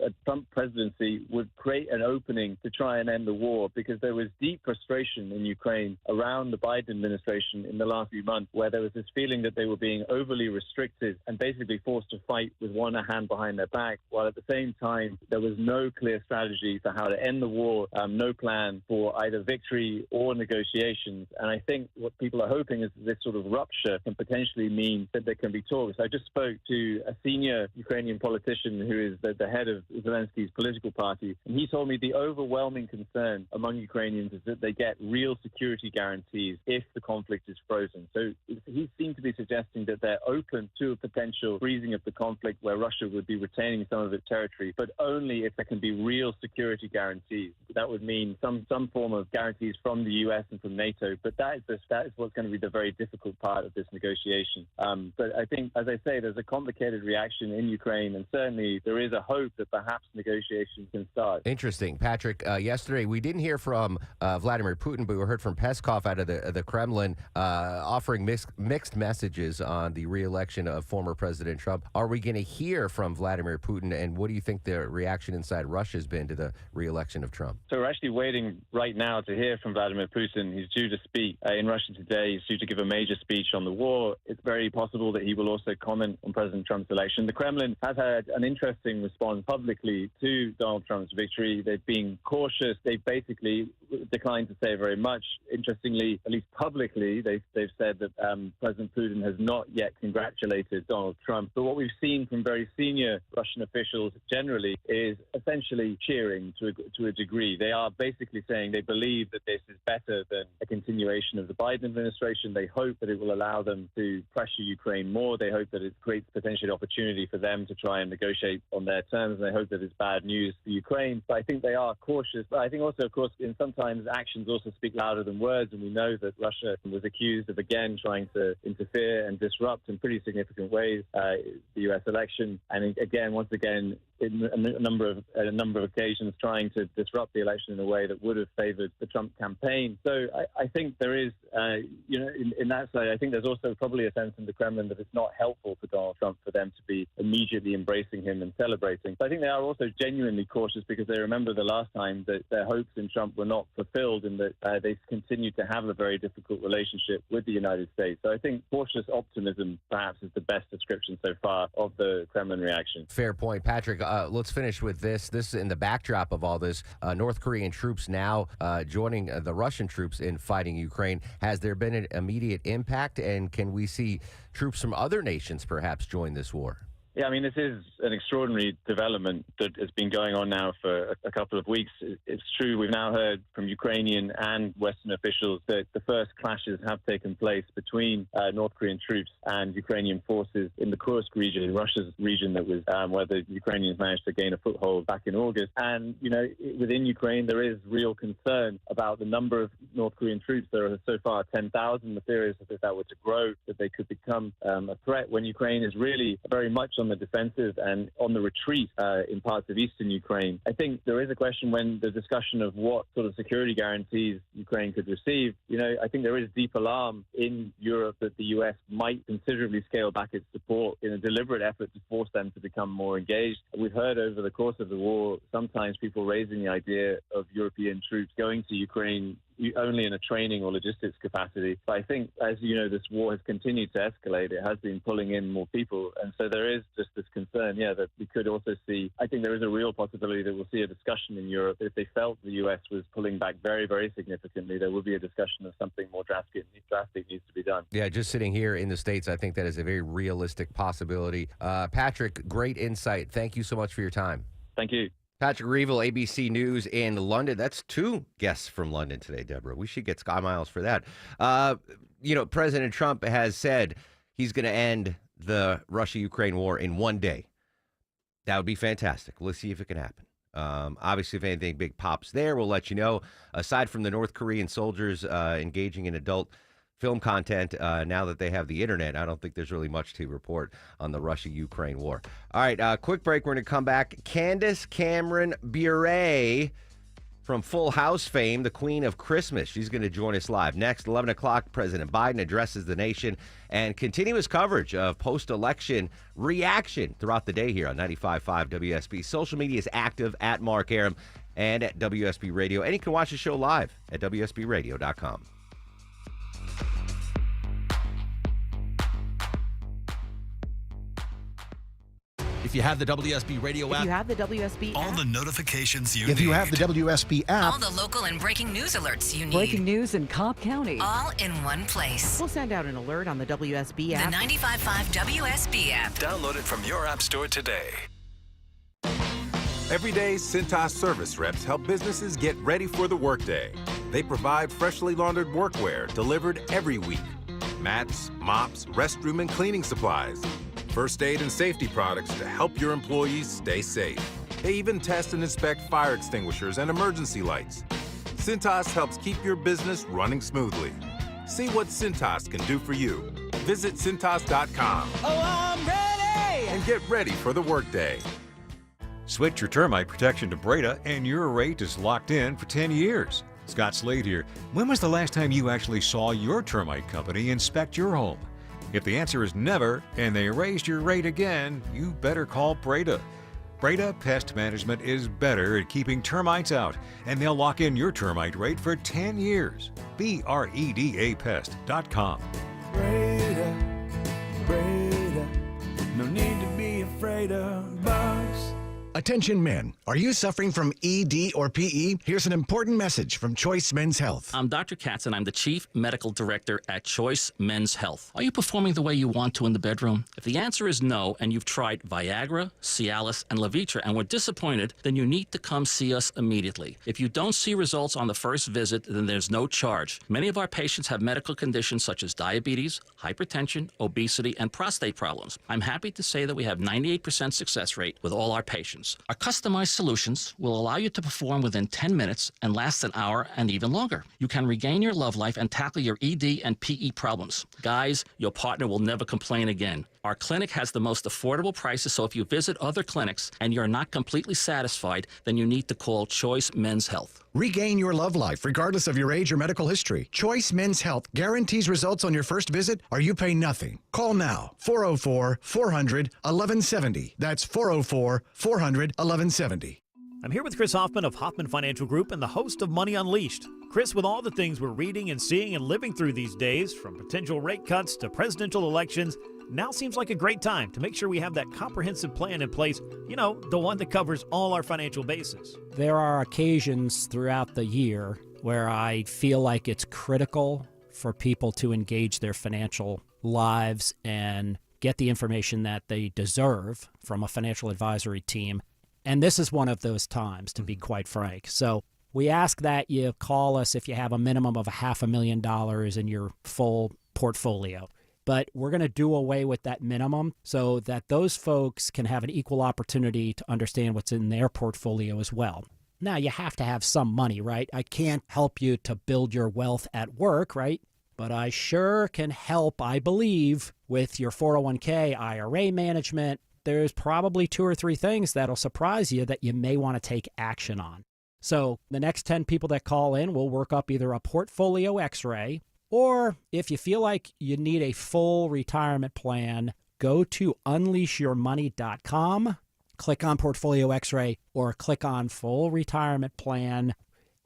a Trump presidency would create an opening to try and end the war, because there was deep frustration in Ukraine around the Biden administration in the last few months, where there was this feeling that they were being overly restricted and basically forced to fight with one hand behind their back, while at the same time there was no clear strategy for how to end the war, no plan for either victory or negotiations. And I think what people are hoping is that this sort of rupture can potentially mean that there can be talks. I just spoke to a senior Ukrainian politician who is the head of Zelensky's political party, and he told me the overwhelming concern among Ukrainians is that they get real security guarantees if the conflict is frozen. So he seemed to be suggesting that they're open to a potential freezing of the conflict where Russia would be retaining some of its territory, but only if there can be real security guarantees. That would mean some form of guarantees from the U.S. and from NATO, but that is what's going to be the very difficult part of this negotiation. But I think, as I say, there's a complicated reaction in Ukraine, and certainly there is a hope that perhaps negotiations can start. Interesting. Patrick, yesterday we didn't hear from Vladimir Putin, but we heard from Peskov out of the Kremlin offering mixed messages on the re-election of former President Trump. Are we going to hear from Vladimir Putin, and what do you think the reaction inside Russia has been to the re-election of Trump? So we're actually waiting right now to hear from Vladimir Putin. He's due to speak in Russia today. He's due to give a major speech on the war. It's very possible that he will also comment on President Trump's election. The Kremlin has had an interesting response publicly to Donald Trump's victory. They've been cautious. They've basically declined to say very much. Interestingly, at least publicly, they've said that President Putin has not yet congratulated Donald Trump. But what we've seen from very senior Russian officials generally is essentially cheering to a degree. They are basically saying they believe that this is better than a continuation of the Biden administration. They hope that it will allow them to pressure Ukraine more. They hope that it creates potentially opportunity for them to try and negotiate on their terms. And they hope that it's bad news for Ukraine. But I think they are cautious. But I think also, of course, sometimes actions also speak louder than words. And we know that Russia was accused of, again, trying to interfere and disrupt in pretty significant ways the U.S. election. And again, once again, in a number of occasions, trying to disrupt the election in a way that would have favored the Trump campaign. So I think there is, in that side, I think there's also probably a sense in the Kremlin that it's not helpful for Donald Trump for them to be immediately embracing him and celebrating. But I think they are also genuinely cautious because they remember the last time that their hopes in Trump were not fulfilled and that they continued to have a very difficult relationship with the United States. So I think cautious optimism perhaps is the best description so far of the Kremlin reaction. Fair point. Patrick, let's finish with this. This in the backdrop of all this, North Korean troops now joining the Russian troops in fighting Ukraine. Has there been an immediate impact, and can we see troops from other nations perhaps join this war? Yeah, I mean, this is an extraordinary development that has been going on now for a couple of weeks. It's true, we've now heard from Ukrainian and Western officials that the first clashes have taken place between North Korean troops and Ukrainian forces in the Kursk region, in Russia's region, that was where the Ukrainians managed to gain a foothold back in August. And, you know, within Ukraine, there is real concern about the number of North Korean troops. There are so far 10,000. The theory is that if that were to grow, that they could become a threat when Ukraine is really very much on the defensive and on the retreat in parts of eastern Ukraine. I think there is a question when the discussion of what sort of security guarantees Ukraine could receive. You know, I think there is deep alarm in Europe that the U.S. might considerably scale back its support in a deliberate effort to force them to become more engaged. We've heard over the course of the war sometimes people raising the idea of European troops going to Ukraine only in a training or logistics capacity. But I think, as you know, this war has continued to escalate. It has been pulling in more people. And so there is just this concern, that we could also see, I think there is a real possibility that we'll see a discussion in Europe. If they felt the U.S. was pulling back very, very significantly, there would be a discussion of something more drastic needs to be done. Yeah, just sitting here in the States, I think that is a very realistic possibility. Patrick, great insight. Thank you so much for your time. Thank you. Patrick Reevell, ABC News in London. That's two guests from London today, Deborah. We should get Sky Miles for that. President Trump has said he's going to end the Russia-Ukraine war in one day. That would be fantastic. Let's see if it can happen. Obviously, if anything big pops there, we'll let you know. Aside from the North Korean soldiers engaging in adult film content, now that they have the internet, I don't think there's really much to report on the Russia-Ukraine war. All right, quick break. We're going to come back. Candace Cameron Bure from Full House fame, the Queen of Christmas. She's going to join us live. Next, 11 o'clock, President Biden addresses the nation and continuous coverage of post-election reaction throughout the day here on 95.5 WSB. Social media is active at Mark Arum and at WSB Radio. And you can watch the show live at WSBradio.com. If you have the WSB Radio app. All the notifications you If need. you have the WSB app. All the local and breaking news alerts you need. Breaking news in Cobb County. All in one place. We'll send out an alert on the WSB app. The 95.5 WSB app. Download it from your app store today. Every day, Cintas service reps help businesses get ready for the workday. They provide freshly laundered workwear delivered every week. Mats, mops, restroom and cleaning supplies. First aid and safety products to help your employees stay safe. They even test and inspect fire extinguishers and emergency lights. Cintas helps keep your business running smoothly. See what Cintas can do for you. Visit Cintas.com. Oh, I'm ready! And get ready for the workday. Switch your termite protection to Breda and your rate is locked in for 10 years. Scott Slade here. When was the last time you actually saw your termite company inspect your home? If the answer is never, and they raised your rate again, you better call Breda. Breda Pest Management is better at keeping termites out, and they'll lock in your termite rate for 10 years. BREDAPest.com. Breda, no need to be afraid of bugs. Attention men, are you suffering from ED or PE? Here's an important message from Choice Men's Health. I'm Dr. Katz and I'm the Chief Medical Director at Choice Men's Health. Are you performing the way you want to in the bedroom? If the answer is no and you've tried Viagra, Cialis, and Levitra and were disappointed, then you need to come see us immediately. If you don't see results on the first visit, then there's no charge. Many of our patients have medical conditions such as diabetes, hypertension, obesity, and prostate problems. I'm happy to say that we have 98% success rate with all our patients. Our customized solutions will allow you to perform within 10 minutes and last an hour and even longer. You can regain your love life and tackle your ED and PE problems. Guys, your partner will never complain again. Our clinic has the most affordable prices, so if you visit other clinics and you're not completely satisfied, then you need to call Choice Men's Health. Regain your love life regardless of your age or medical history. Choice Men's Health guarantees results on your first visit or you pay nothing. Call now, 404-400-1170. That's 404-400-1170. I'm here with Chris Hoffman of Hoffman Financial Group and the host of Money Unleashed. Chris, with all the things we're reading and seeing and living through these days, from potential rate cuts to presidential elections, now seems like a great time to make sure we have that comprehensive plan in place, the one that covers all our financial bases. There are occasions throughout the year where I feel like it's critical for people to engage their financial lives and get the information that they deserve from a financial advisory team. And this is one of those times, to be quite frank. So we ask that you call us if you have a minimum of $500,000 in your full portfolio. But we're going to do away with that minimum so that those folks can have an equal opportunity to understand what's in their portfolio as well. Now, you have to have some money, right? I can't help you to build your wealth at work, right? But I sure can help, I believe, with your 401k, IRA management. There's probably 2 or 3 things that'll surprise you that you may want to take action on. So the next 10 people that call in will work up either a portfolio x-ray, or if you feel like you need a full retirement plan, go to unleashyourmoney.com, click on Portfolio X-ray, or click on Full Retirement Plan.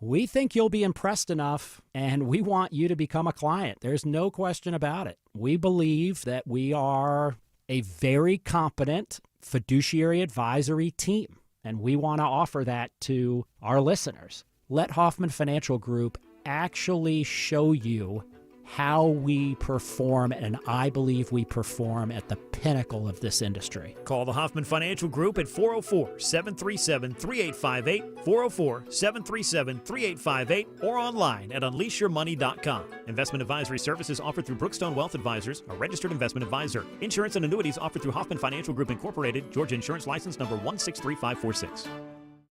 We think you'll be impressed enough, and we want you to become a client. There's no question about it. We believe that we are a very competent fiduciary advisory team, and we want to offer that to our listeners. Let Hoffman Financial Group actually show you how we perform, and I believe we perform at the pinnacle of this industry. Call the Hoffman Financial Group at 404-737-3858, 404-737-3858, or online at unleashyourmoney.com. Investment advisory services offered through Brookstone Wealth Advisors, a registered investment advisor. Insurance and annuities offered through Hoffman Financial Group Incorporated, Georgia Insurance License number 163546.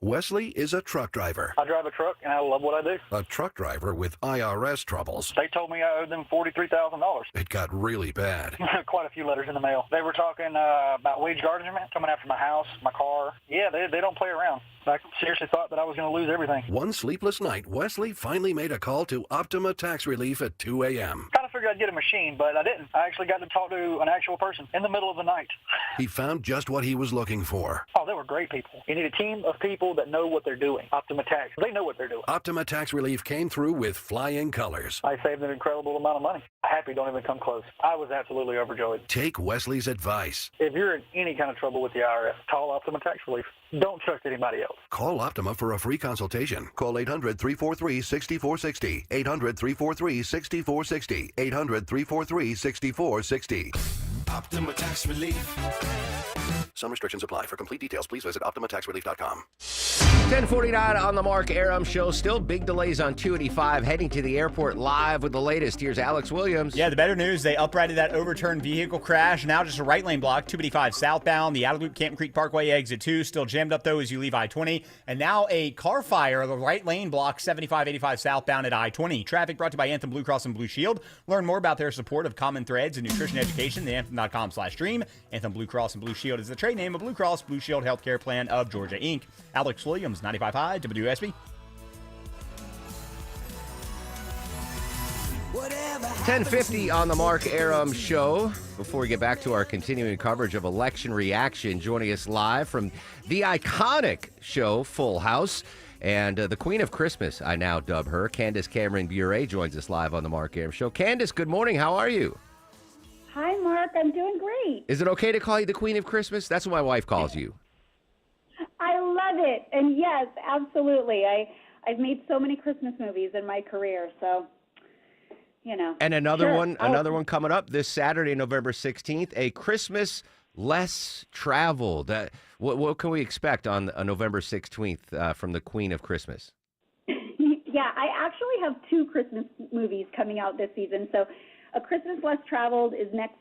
Wesley is a truck driver. I drive a truck, and I love what I do. A truck driver with IRS troubles. They told me I owed them $43,000. It got really bad. Quite a few letters in the mail. They were talking about wage garnishment, coming after my house, my car. Yeah, they don't play around. I seriously thought that I was going to lose everything. One sleepless night, Wesley finally made a call to Optima Tax Relief at 2 a.m. Kind of figured I'd get a machine, but I didn't. I actually got to talk to an actual person in the middle of the night. He found just what he was looking for. Oh, they were great people. You need a team of people that know what they're doing. Optima Tax, they know what they're doing. Optima Tax Relief came through with flying colors. I saved an incredible amount of money. Happy don't even come close. I was absolutely overjoyed. Take Wesley's advice. If you're in any kind of trouble with the IRS, call Optima Tax Relief. Don't trust anybody else. Call Optima for a free consultation. Call 800-343-6460. 800-343-6460. 800-343-6460. Optima Tax Relief. Some restrictions apply. For complete details, please visit OptimaTaxRelief.com. 10:49 on the Mark Arum Show. Still big delays on 285 heading to the airport live with the latest. Here's Alex Williams. Yeah, the better news, they uprighted that overturned vehicle crash. Now just a right lane block, 285 southbound. The Outer Loop Canton Creek Parkway exit 2. Still jammed up, though, as you leave I-20. And now a car fire, the right lane block, 7585 southbound at I-20. Traffic brought to you by Anthem Blue Cross and Blue Shield. Learn more about their support of common threads and nutrition education at anthem.com/dream. Anthem Blue Cross and Blue Shield is the trade name of Blue Cross Blue Shield Healthcare Plan of Georgia, Inc. Alex Williams, 95.5 WSB. 10:50 on the Mark Arum Show. Before we get back to our continuing coverage of election reaction, joining us live from the iconic show Full House, and the Queen of Christmas, I now dub her, Candace Cameron Bure, joins us live on the Mark Arum Show. Candace, good morning. How are you? Hi, Mark. I'm doing great. Is it okay to call you the Queen of Christmas? That's what my wife calls you. I love it. And yes, absolutely. I've made so many Christmas movies in my career, so, you know. And another Sure. one coming up this Saturday, November 16th, a Christmas less traveled. What can we expect on November 16th from the Queen of Christmas? Yeah, I actually have 2 Christmas movies coming out this season. So A Christmas Less Traveled is next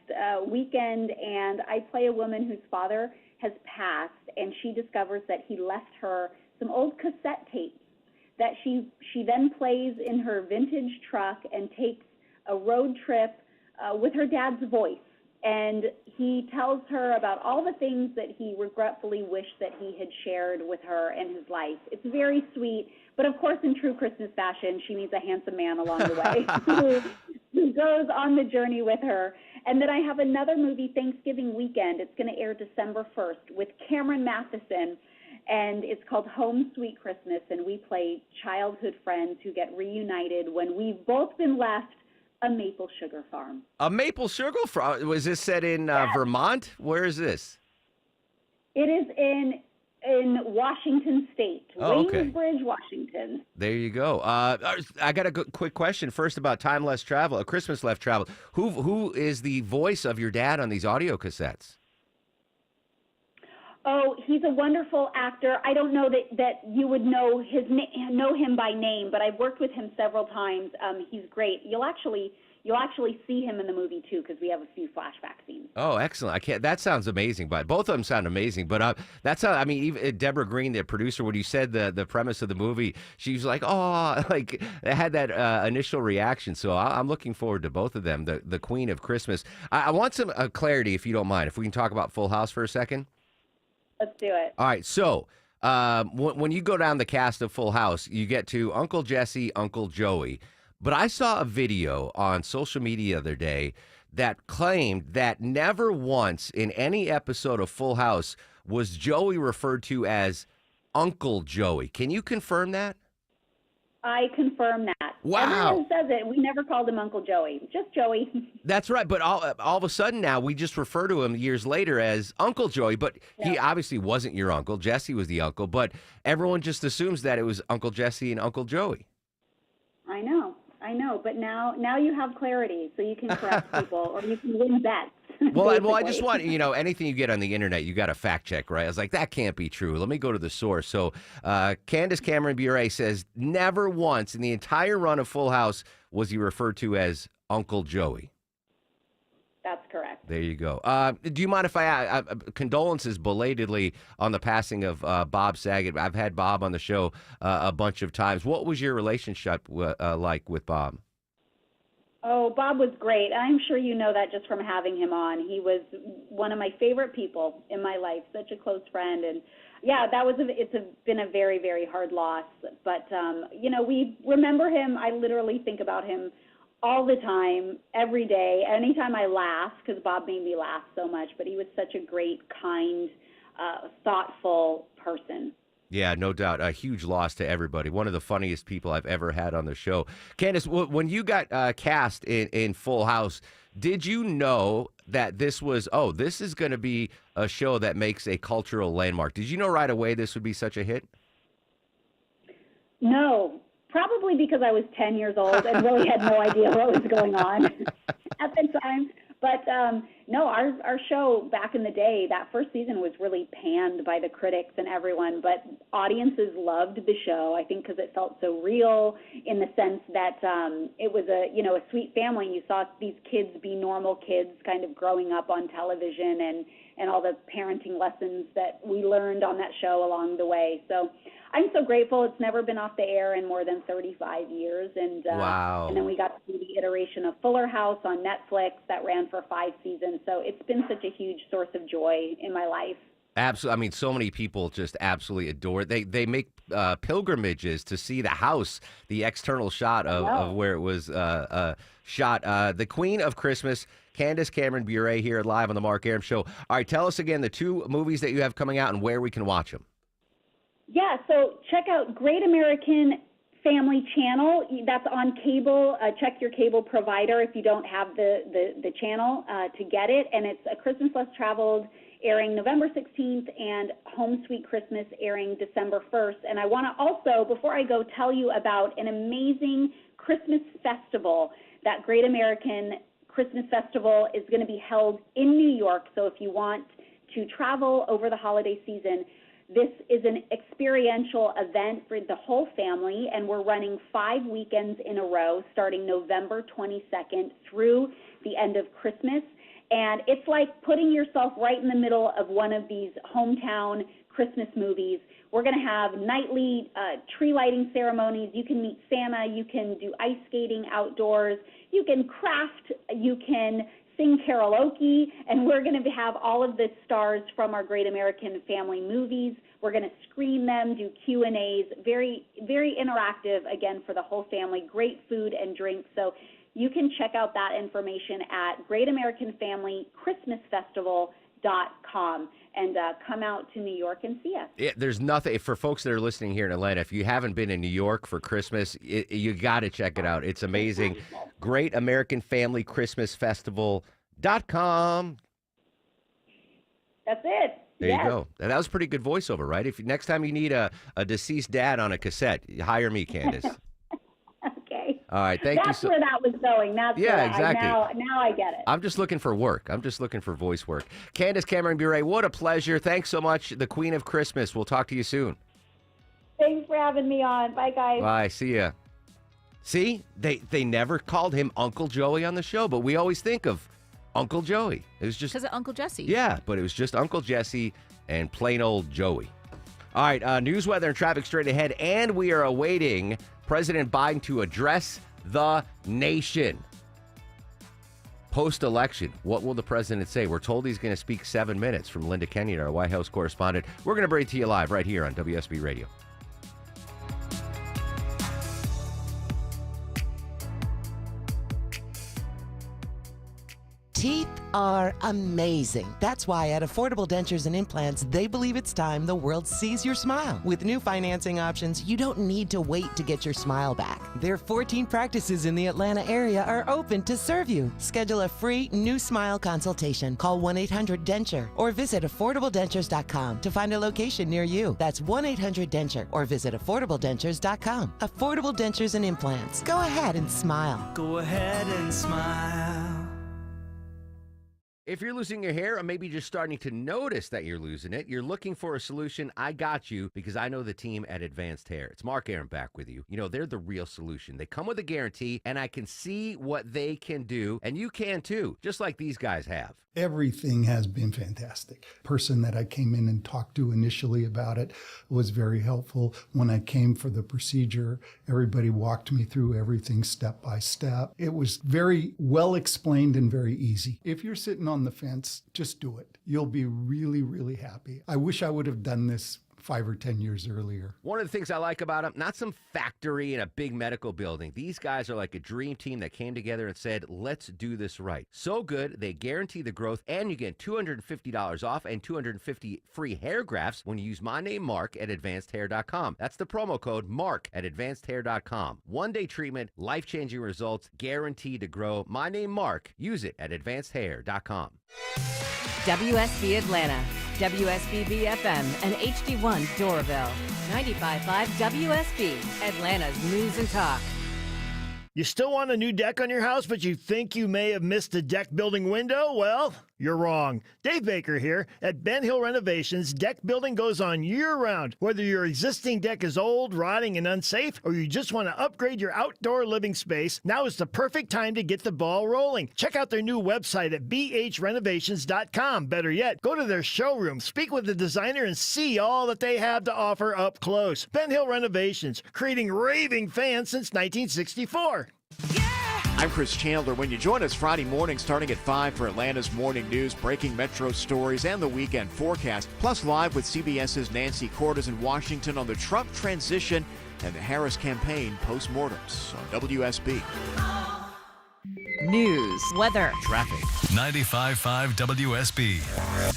weekend, and I play a woman whose father has passed, and she discovers that he left her some old cassette tapes that she then plays in her vintage truck and takes a road trip with her dad's voice. And he tells her about all the things that he regretfully wished that he had shared with her in his life. It's very sweet, but of course, in true Christmas fashion, she meets a handsome man along the way who goes on the journey with her. And then I have another movie, Thanksgiving Weekend. It's going to air December 1st with Cameron Matheson, and it's called Home Sweet Christmas, and we play childhood friends who get reunited when we've both been left a maple sugar farm. A maple sugar farm? Was this set in Vermont? Where is this? It is in Washington State, okay. Waynesbridge, Washington. There you go. I got a quick question first about Time Less Travel, Christmas Less Travel. Who is the voice of your dad on these audio cassettes? Oh, he's a wonderful actor. I don't know that you would know him by name, but I've worked with him several times. He's great. You'll actually see him in the movie too, because we have a few flashback scenes. Oh, excellent! That sounds amazing. But both of them sound amazing. But that's how. I mean, even Deborah Green, the producer, when you said the premise of the movie, she was like, "Oh," like it had that initial reaction. So I'm looking forward to both of them. The Queen of Christmas. I want some clarity, if you don't mind, if we can talk about Full House for a second. Let's do it. All right. So when you go down the cast of Full House, you get to Uncle Jesse, Uncle Joey. But I saw a video on social media the other day that claimed that never once in any episode of Full House was Joey referred to as Uncle Joey. Can you confirm that? I confirm that. Wow. Everyone says it. We never called him Uncle Joey, just Joey. That's right. But all of a sudden now we just refer to him years later as Uncle Joey. But he obviously wasn't your uncle. Jesse was the uncle. But everyone just assumes that it was Uncle Jesse and Uncle Joey. I know. But now you have clarity, so you can correct people or you can win bets. Well, I just want, anything you get on the internet, you got to fact check, right? I was like, that can't be true. Let me go to the source. So Candace Cameron Bure says never once in the entire run of Full House was he referred to as Uncle Joey. That's correct. There you go. Do you mind if I condolences belatedly on the passing of Bob Saget? I've had Bob on the show a bunch of times. What was your relationship like with Bob? Oh, Bob was great. I'm sure you know that just from having him on. He was one of my favorite people in my life, such a close friend. And yeah, it's been a very, very hard loss. But, we remember him. I literally think about him all the time, every day, anytime I laugh, because Bob made me laugh so much. But he was such a great, kind, thoughtful person. Yeah, no doubt. A huge loss to everybody. One of the funniest people I've ever had on the show. Candace, when you got cast in Full House, did you know that this is going to be a show that makes a cultural landmark? Did you know right away this would be such a hit? No, probably because I was 10 years old and really had no idea what was going on at the time. But no, our show back in the day, that first season was really panned by the critics and everyone, but audiences loved the show, I think, because it felt so real in the sense that it was a sweet family. You saw these kids be normal kids kind of growing up on television and all the parenting lessons that we learned on that show along the way. So I'm so grateful. It's never been off the air in more than 35 years. And wow. And then we got to see the iteration of Fuller House on Netflix that ran for 5 seasons. So it's been such a huge source of joy in my life. Absolutely. I mean, so many people just absolutely adore it. They make pilgrimages to see the house, the external shot of where it was shot. The Queen of Christmas, Candace Cameron Bure here live on the Mark Arum Show. All right, tell us again the 2 movies that you have coming out and where we can watch them. Yeah, so check out Great American Family Channel. That's on cable. Check your cable provider if you don't have the channel to get it. And it's A Christmas Less Traveled airing November 16th and Home Sweet Christmas airing December 1st. And I want to also, before I go, tell you about an amazing Christmas festival. That Great American Christmas Festival is going to be held in New York. So if you want to travel over the holiday season, this is an experiential event for the whole family, and we're running 5 weekends in a row starting November 22nd through the end of Christmas. And it's like putting yourself right in the middle of one of these hometown Christmas movies. We're going to have nightly tree lighting ceremonies. You can meet Santa. You can do ice skating outdoors. You can craft. You can sing karaoke. And we're going to have all of the stars from our Great American Family movies. We're going to screen them, do Q&As, very, very interactive, again, for the whole family. Great food and drinks. So you can check out that information at Great American Family Christmas Festival .com and come out to New York and see us. Yeah, there's nothing for folks that are listening here in Atlanta. If you haven't been in New York for Christmas, you got to check it out. It's amazing. Great American Family Christmas Festival.com. That's it. There you go. That was pretty good voiceover, right? If next time you need a deceased dad on a cassette, hire me, Candace. Okay. All right. Thank you. That's where that was going. That's Yeah, where exactly. Now I get it. I'm just looking for work. I'm just looking for voice work. Candace Cameron Bure, what a pleasure. Thanks so much, the Queen of Christmas. We'll talk to you soon. Thanks for having me on. Bye, guys. Bye. See ya. See, they never called him Uncle Joey on the show, but we always think of Uncle Joey. It was just because of Uncle Jesse. Yeah, but it was just Uncle Jesse and plain old Joey. All right, news, weather, and traffic straight ahead, and we are awaiting President Biden to address the nation. Post-election, what will the president say? We're told he's going to speak 7 minutes. From Linda Kenyon, our White House correspondent. We're going to bring it to you live right here on WSB Radio. Teeth are amazing. That's why at Affordable Dentures and Implants, they believe it's time the world sees your smile. With new financing options, you don't need to wait to get your smile back. Their 14 practices in the Atlanta area are open to serve you. Schedule a free new smile consultation. Call 1-800-DENTURE or visit AffordableDentures.com to find a location near you. That's 1-800-DENTURE or visit AffordableDentures.com. Affordable Dentures and Implants. Go ahead and smile. Go ahead and smile. If you're losing your hair or maybe just starting to notice that you're losing it, you're looking for a solution, I got you because I know the team at Advanced Hair. It's Mark Aaron back with you. You know, they're the real solution. They come with a guarantee, and I can see what they can do, and you can too, just like these guys have. Everything has been fantastic. Person that I came in and talked to initially about it was very helpful. When I came for the procedure, everybody walked me through everything step by step. It was very well explained and very easy. If you're sitting on the fence, just do it. You'll be really, really happy. I wish I would have done this 5 or 10 years earlier. One of the things I like about them, not some factory in a big medical building. These guys are like a dream team that came together and said, let's do this right. So good, they guarantee the growth, and you get $250 off and 250 free hair grafts when you use my name, Mark, at AdvancedHair.com. That's the promo code, Mark, at AdvancedHair.com. One-day treatment, life-changing results, guaranteed to grow. My name, Mark. Use it at AdvancedHair.com. WSB Atlanta, WSB FM, and HD1 Doraville. 95.5 WSB, Atlanta's News and Talk. You still want a new deck on your house, but you think you may have missed a deck building window? Well, you're wrong. Dave Baker here. At Ben Hill Renovations, deck building goes on year-round. Whether your existing deck is old, rotting, and unsafe, or you just want to upgrade your outdoor living space, now is the perfect time to get the ball rolling. Check out their new website at bhrenovations.com. Better yet, go to their showroom, speak with the designer, and see all that they have to offer up close. Ben Hill Renovations, creating raving fans since 1964. I'm Chris Chandler. When you join us Friday morning starting at 5 for Atlanta's morning news, breaking metro stories, and the weekend forecast, plus live with CBS's Nancy Cordes in Washington on the Trump transition and the Harris campaign post-mortems on WSB. News, weather, traffic. 95.5 WSB,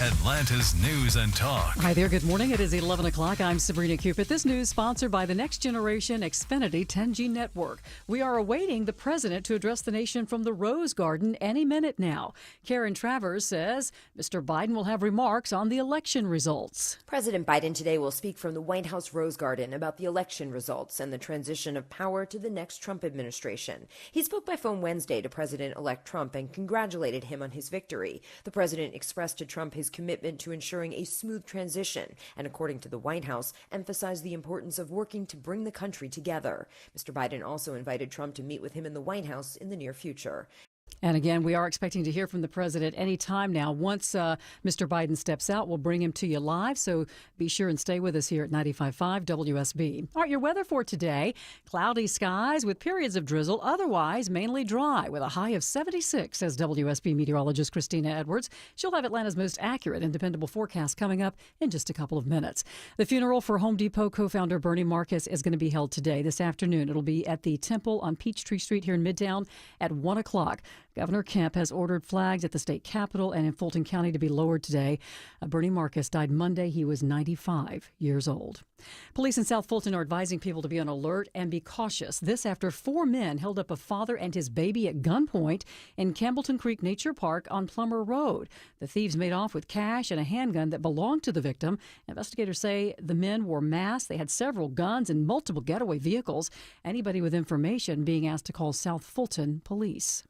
Atlanta's News and Talk. Hi there, good morning. It is 11 o'clock. I'm Sabrina Cupid. This news sponsored by the next generation Xfinity 10G network. We are awaiting the president to address the nation from the Rose Garden any minute now. Karen Travers says Mr. Biden will have remarks on the election results. President Biden today will speak from the White House Rose Garden about the election results and the transition of power to the next Trump administration. He spoke by phone Wednesday to President-elect Trump and congratulated him on his victory. The president expressed to Trump his commitment to ensuring a smooth transition and, according to the White House, emphasized the importance of working to bring the country together. Mr. Biden also invited Trump to meet with him in the White House in the near future. And again, we are expecting to hear from the president any time now. Once Mr. Biden steps out, we'll bring him to you live. So be sure and stay with us here at 95.5 WSB. All right, your weather for today. Cloudy skies with periods of drizzle. Otherwise, mainly dry with a high of 76, says WSB meteorologist Christina Edwards. She'll have Atlanta's most accurate and dependable forecast coming up in just a couple of minutes. The funeral for Home Depot co-founder Bernie Marcus is going to be held today, this afternoon. It'll be at the Temple on Peachtree Street here in Midtown at 1 o'clock. Governor Kemp has ordered flags at the state capitol and in Fulton County to be lowered today. Bernie Marcus died Monday. He was 95 years old. Police in South Fulton are advising people to be on alert and be cautious. This after 4 men held up a father and his baby at gunpoint in Campbellton Creek Nature Park on Plummer Road. The thieves made off with cash and a handgun that belonged to the victim. Investigators say the men wore masks. They had several guns and multiple getaway vehicles. Anybody with information being asked to call South Fulton Police.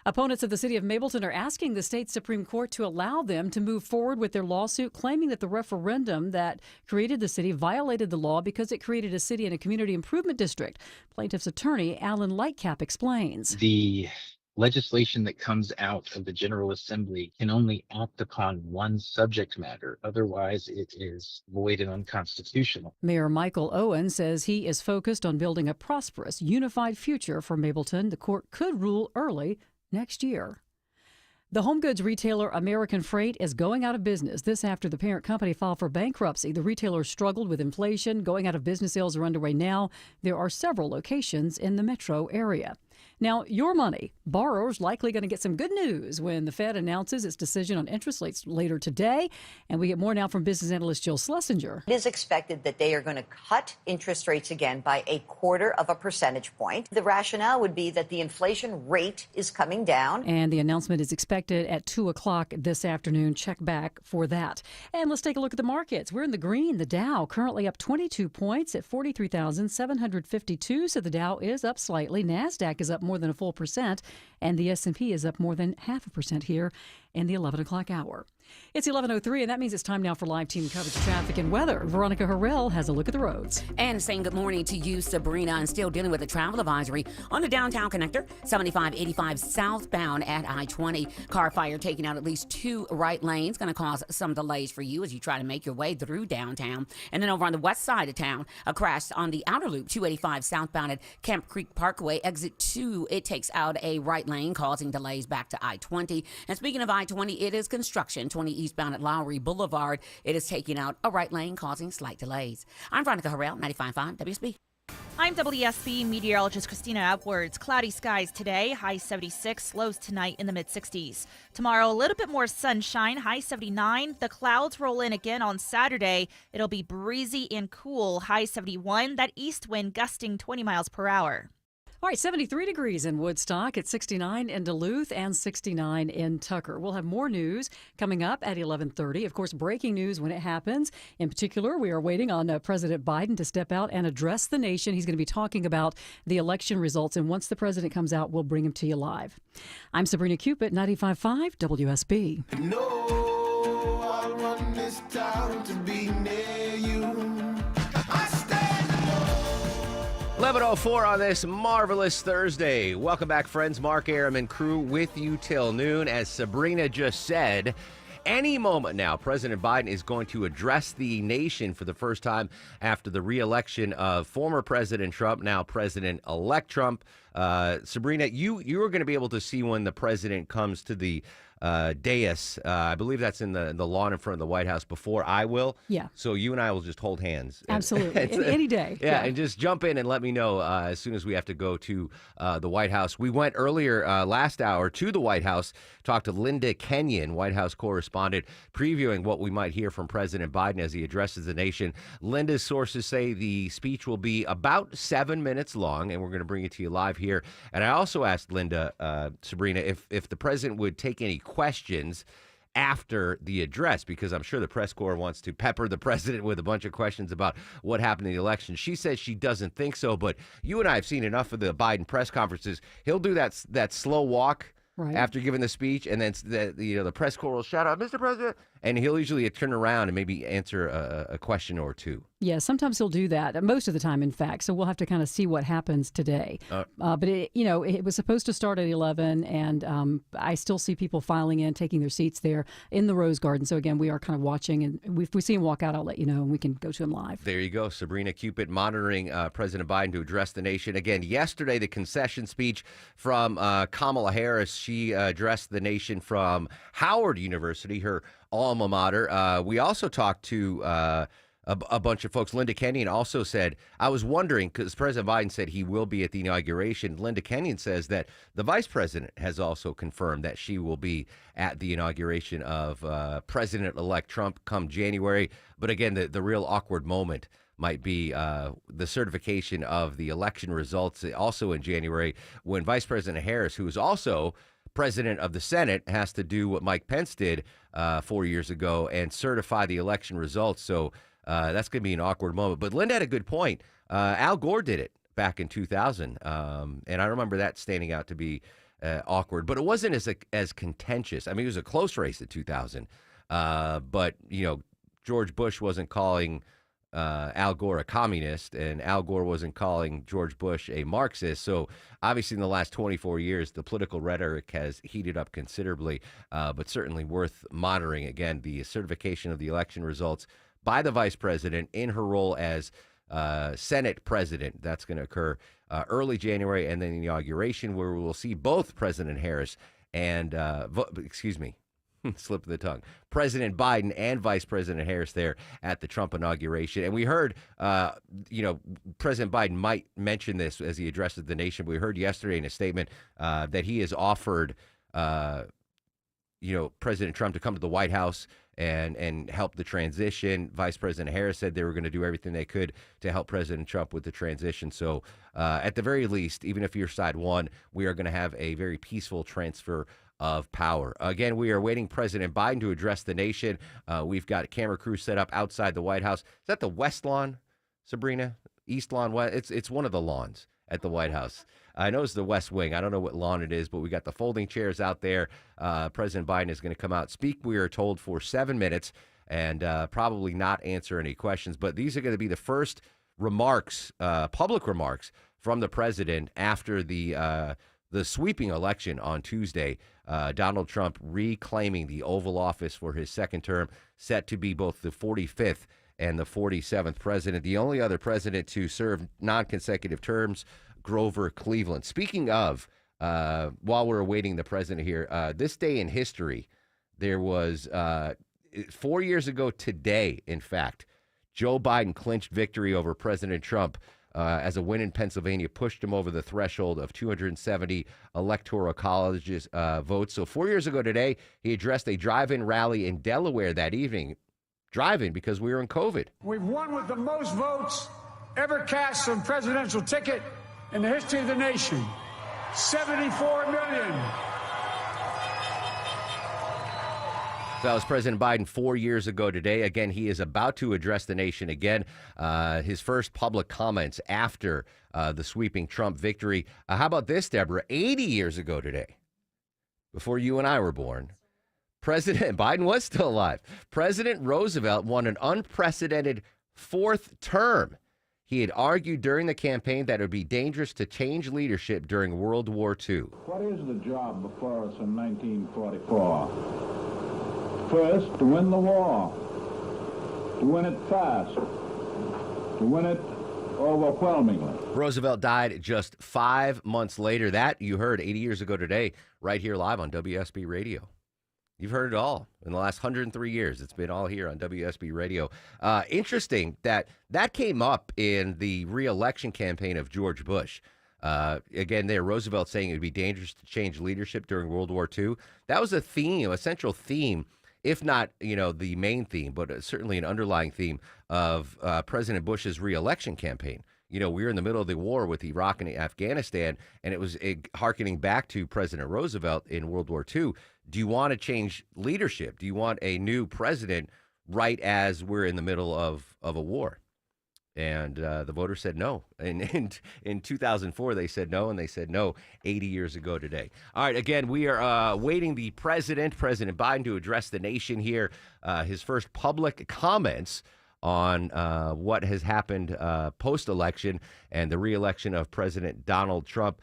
Opponents of the city of Mableton are asking the state Supreme Court to allow them to move forward with their lawsuit, claiming that the referendum that created the city violated the law because it created a city and a community improvement district. Plaintiff's attorney Alan Lightcap explains. The legislation that comes out of the General Assembly can only act upon one subject matter. Otherwise, it is void and unconstitutional. Mayor Michael Owen says he is focused on building a prosperous, unified future for Mableton. The court could rule early next year. The home goods retailer American Freight is going out of business. This after the parent company filed for bankruptcy. The retailer struggled with inflation. Going out of business sales are underway now. There are several locations in the metro area. Now, your money. Borrowers likely going to get some good news when the Fed announces its decision on interest rates later today. And we get more now from business analyst Jill Schlesinger. It is expected that they are going to cut interest rates again by 0.25 percentage point. The rationale would be that the inflation rate is coming down. And the announcement is expected at 2 o'clock this afternoon. Check back for that. And let's take a look at the markets. We're in the green. The Dow currently up 22 points at 43,752. So the Dow is up slightly. NASDAQ is up more than a full percent, and the S&P is up more than 0.5% here in the 11 o'clock hour. It's 11:03, and that means it's time now for live team coverage of traffic and weather. Veronica Harrell has a look at the roads. And saying good morning to you, Sabrina, and still dealing with a travel advisory on the downtown connector, 7585 southbound at I-20. Car fire taking out at least 2 right lanes, going to cause some delays for you as you try to make your way through downtown. And then over on the west side of town, a crash on the outer loop, 285 southbound at Camp Creek Parkway, exit 2. It takes out a right lane, causing delays back to I-20. And speaking of I-20, it is construction. 20 eastbound at Lowry Boulevard. It is taking out a right lane, causing slight delays. I'm Veronica Harrell, 95.5 WSB. I'm WSB meteorologist Christina Edwards. Cloudy skies today, high 76, lows tonight in the mid-60s. Tomorrow, a little bit more sunshine, high 79. The clouds roll in again on Saturday. It'll be breezy and cool, high 71. That east wind gusting 20 miles per hour. All right, 73 degrees in Woodstock, at 69 in Duluth, and 69 in Tucker. We'll have more news coming up at 11:30. Of course, breaking news when it happens. In particular, we are waiting on President Biden to step out and address the nation. He's going to be talking about the election results, and once the president comes out, we'll bring him to you live. I'm Sabrina Cupid, 95.5 WSB. No, I'll run this town to be near you. 11:04 on this marvelous Thursday. Welcome back, friends. Mark Arum and crew with you till noon. As Sabrina just said, any moment now, President Biden is going to address the nation for the first time after the re-election of former President Trump, now President-elect Trump. Sabrina, you are going to be able to see when the president comes to the dais. I believe that's in the lawn in front of the White House before I will. Yeah. So you and I will just hold hands. Absolutely. Any day. Yeah, and just jump in and let me know as soon as we have to go to the White House. We went earlier last hour to the White House, talked to Linda Kenyon, White House correspondent, previewing what we might hear from President Biden as he addresses the nation. Linda's sources say the speech will be about 7 minutes long, and we're going to bring it to you live here. And I also asked Linda, Sabrina, if the president would take any questions after the address, because I'm sure the press corps wants to pepper the president with a bunch of questions about what happened in the election. She says she doesn't think so, but you and I have seen enough of the Biden press conferences. He'll do that slow walk after giving the speech, and then the press corps will shout out, "Mr. President," and he'll usually turn around and maybe answer a question or two. Yeah, sometimes he'll do that, most of the time, in fact. So we'll have to kind of see what happens today. But, it was supposed to start at 11, and I still see people filing in, taking their seats there in the Rose Garden. So, again, we are kind of watching, and if we see him walk out, I'll let you know, and we can go to him live. There you go. Sabrina Cupid monitoring President Biden to address the nation. Again, yesterday, the concession speech from Kamala Harris. She addressed the nation from Howard University, her alma mater. We also talked to a bunch of folks. Linda Kenyon also said, I was wondering, because President Biden said he will be at the inauguration. Linda Kenyon says that the vice president has also confirmed that she will be at the inauguration of President-elect Trump come January. But again, the real awkward moment might be the certification of the election results also in January, when Vice President Harris, who is also president of the Senate, has to do what Mike Pence did 4 years ago and certify the election results. So that's going to be an awkward moment. But Linda had a good point. Al Gore did it back in 2000, and I remember that standing out to be awkward. But it wasn't as contentious. I mean, it was a close race at 2000. But, George Bush wasn't calling Al Gore a communist, and Al Gore wasn't calling George Bush a Marxist. So obviously in the last 24 years, the political rhetoric has heated up considerably, but certainly worth monitoring. Again, the certification of the election results by the vice president in her role as Senate president. That's going to occur early January, and then the inauguration, where we will see both President Harris and, slip of the tongue, President Biden and Vice President Harris there at the Trump inauguration. And we heard, President Biden might mention this as he addresses the nation. But we heard yesterday in a statement that he has offered, President Trump to come to the White House and help the transition. Vice President Harris said they were going to do everything they could to help President Trump with the transition. So at the very least, even if your side won, we are going to have a very peaceful transfer of power. Again, we are awaiting President Biden to address the nation. We've got a camera crew set up outside the White House. Is that the West Lawn, Sabrina? East Lawn? West? It's one of the lawns at the White House. I know it's the West Wing. I don't know what lawn it is, but we got the folding chairs out there. President Biden is going to come out, speak, we are told, for 7 minutes, and probably not answer any questions. But these are going to be the first remarks, public remarks, from the president after the sweeping election on Tuesday. Donald Trump reclaiming the Oval Office for his second term, set to be both the 45th and the 47th president. The only other president to serve non-consecutive terms, Grover Cleveland. Speaking of, while we're awaiting the president here, this day in history, there was 4 years ago today, in fact, Joe Biden clinched victory over President Trump as a win in Pennsylvania pushed him over the threshold of 270 electoral colleges votes. So 4 years ago today, he addressed a drive-in rally in Delaware that evening. Driving because we were in COVID. We've won with the most votes ever cast on presidential ticket in the history of the nation. 74 million. So that was President Biden 4 years ago today. Again, he is about to address the nation again. His first public comments after the sweeping Trump victory. How about this, Deborah? 80 years ago today, before you and I were born, President Biden was still alive. President Roosevelt won an unprecedented fourth term. He had argued during the campaign that it would be dangerous to change leadership during World War II. What is the job before us in 1944? First, to win the war, to win it fast, to win it overwhelmingly. Roosevelt died just 5 months later. That you heard 80 years ago today, right here live on WSB Radio. You've heard it all in the last 103 years. It's been all here on WSB Radio. Interesting that came up in the re-election campaign of George Bush. Again, there, Roosevelt saying it would be dangerous to change leadership during World War II. That was a theme, a central theme, if not, the main theme, but certainly an underlying theme of President Bush's re-election campaign. We were in the middle of the war with Iraq and Afghanistan, and it was hearkening back to President Roosevelt in World War II. Do you want to change leadership? Do you want a new president right as we're in the middle of a war? And the voters said no. And in 2004, they said no, and they said no 80 years ago today. All right, again, we are waiting the President Biden, to address the nation here. His first public comments on what has happened post-election and the re-election of President Donald Trump.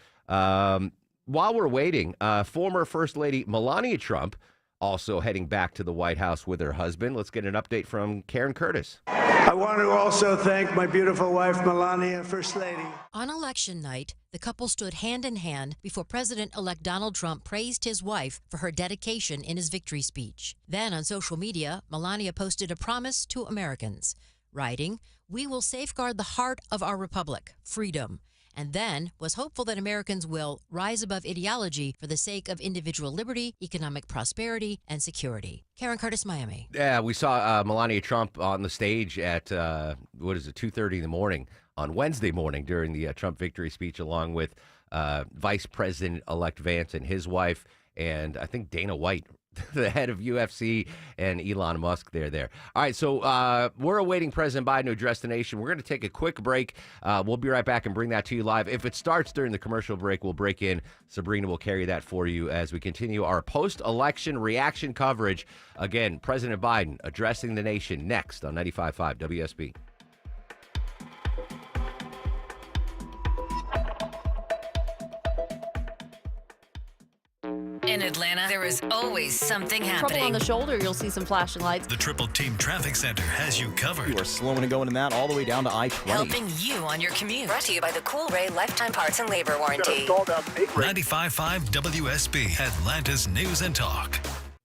While we're waiting, former First Lady Melania Trump also heading back to the White House with her husband. Let's get an update from Karen Curtis. I want to also thank my beautiful wife, Melania, First Lady. On election night, the couple stood hand in hand before President-elect Donald Trump praised his wife for her dedication in his victory speech. Then on social media, Melania posted a promise to Americans. writing, "We will safeguard the heart of our republic, freedom," and then was hopeful that Americans will rise above ideology for the sake of individual liberty, economic prosperity, and security. Karen Curtis, Miami. Yeah, we saw Melania Trump on the stage at, 2:30 in the morning on Wednesday morning during the Trump victory speech, along with Vice President-elect Vance and his wife, and I think Dana White, the head of UFC, and Elon Musk. They're there. All right, so we're awaiting President Biden to address the nation. We're going to take a quick break. We'll be right back and bring that to you live. If it starts during the commercial break, we'll break in. Sabrina will carry that for you as we continue our post-election reaction coverage. Again, President Biden addressing the nation next on 95.5 WSB. In Atlanta, there is always something happening. Trouble on the shoulder, you'll see some flashing lights. The Triple Team Traffic Center has you covered. You are slowing and going in that all the way down to I-20. Helping you on your commute. Brought to you by the Cool Ray Lifetime Parts and Labor Warranty. 95.5 WSB, Atlanta's News and Talk.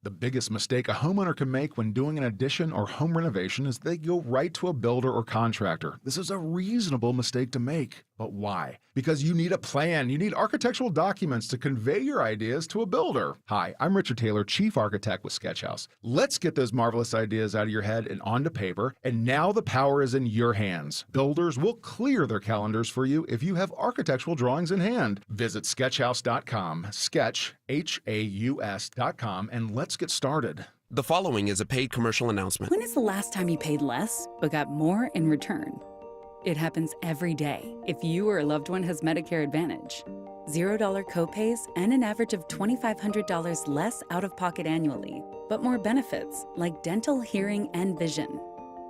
The biggest mistake a homeowner can make when doing an addition or home renovation is they go right to a builder or contractor. This is a reasonable mistake to make. But why? Because you need a plan. You need architectural documents to convey your ideas to a builder. Hi, I'm Richard Taylor, Chief Architect with Sketchhouse. Let's get those marvelous ideas out of your head and onto paper, and now the power is in your hands. Builders will clear their calendars for you if you have architectural drawings in hand. Visit sketchhouse.com, sketch, HAUS.com, and let's get started. The following is a paid commercial announcement. When is the last time you paid less but got more in return? It happens every day if you or a loved one has Medicare Advantage. $0 copays and an average of $2,500 less out of pocket annually, but more benefits like dental, hearing, and vision.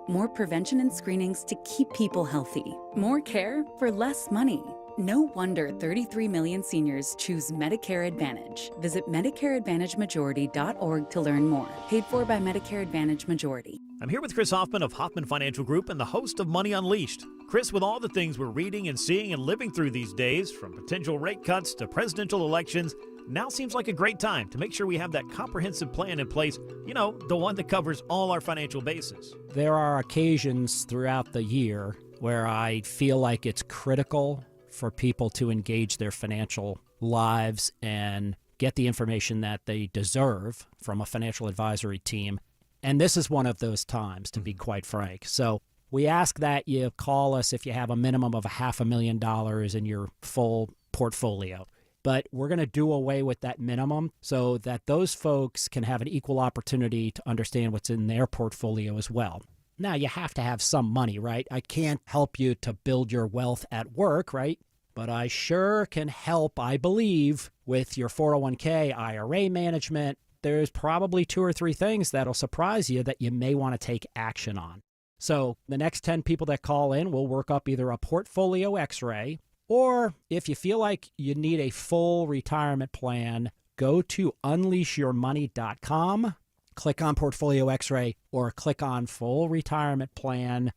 More prevention and screenings to keep people healthy. More care for less money. No wonder 33 million seniors choose Medicare Advantage. Visit MedicareAdvantageMajority.org to learn more. Paid for by Medicare Advantage Majority. I'm here with Chris Hoffman of Hoffman Financial Group and the host of Money Unleashed. Chris, with all the things we're reading and seeing and living through these days, from potential rate cuts to presidential elections, now seems like a great time to make sure we have that comprehensive plan in place, you know, the one that covers all our financial bases. There are occasions throughout the year where I feel like it's critical for people to engage their financial lives and get the information that they deserve from a financial advisory team. And this is one of those times, to be quite frank. So we ask that you call us if you have a minimum of $500,000 in your full portfolio. But we're going to do away with that minimum so that those folks can have an equal opportunity to understand what's in their portfolio as well. Now, you have to have some money, right? I can't help you to build your wealth at work, right? But I sure can help, I believe, with your 401k, IRA management. There's probably 2 or 3 things that'll surprise you that you may want to take action on. So the next 10 people that call in, we'll work up either a portfolio x-ray, or if you feel like you need a full retirement plan, go to unleashyourmoney.com. Click on Portfolio X-Ray or click on Full Retirement Plan.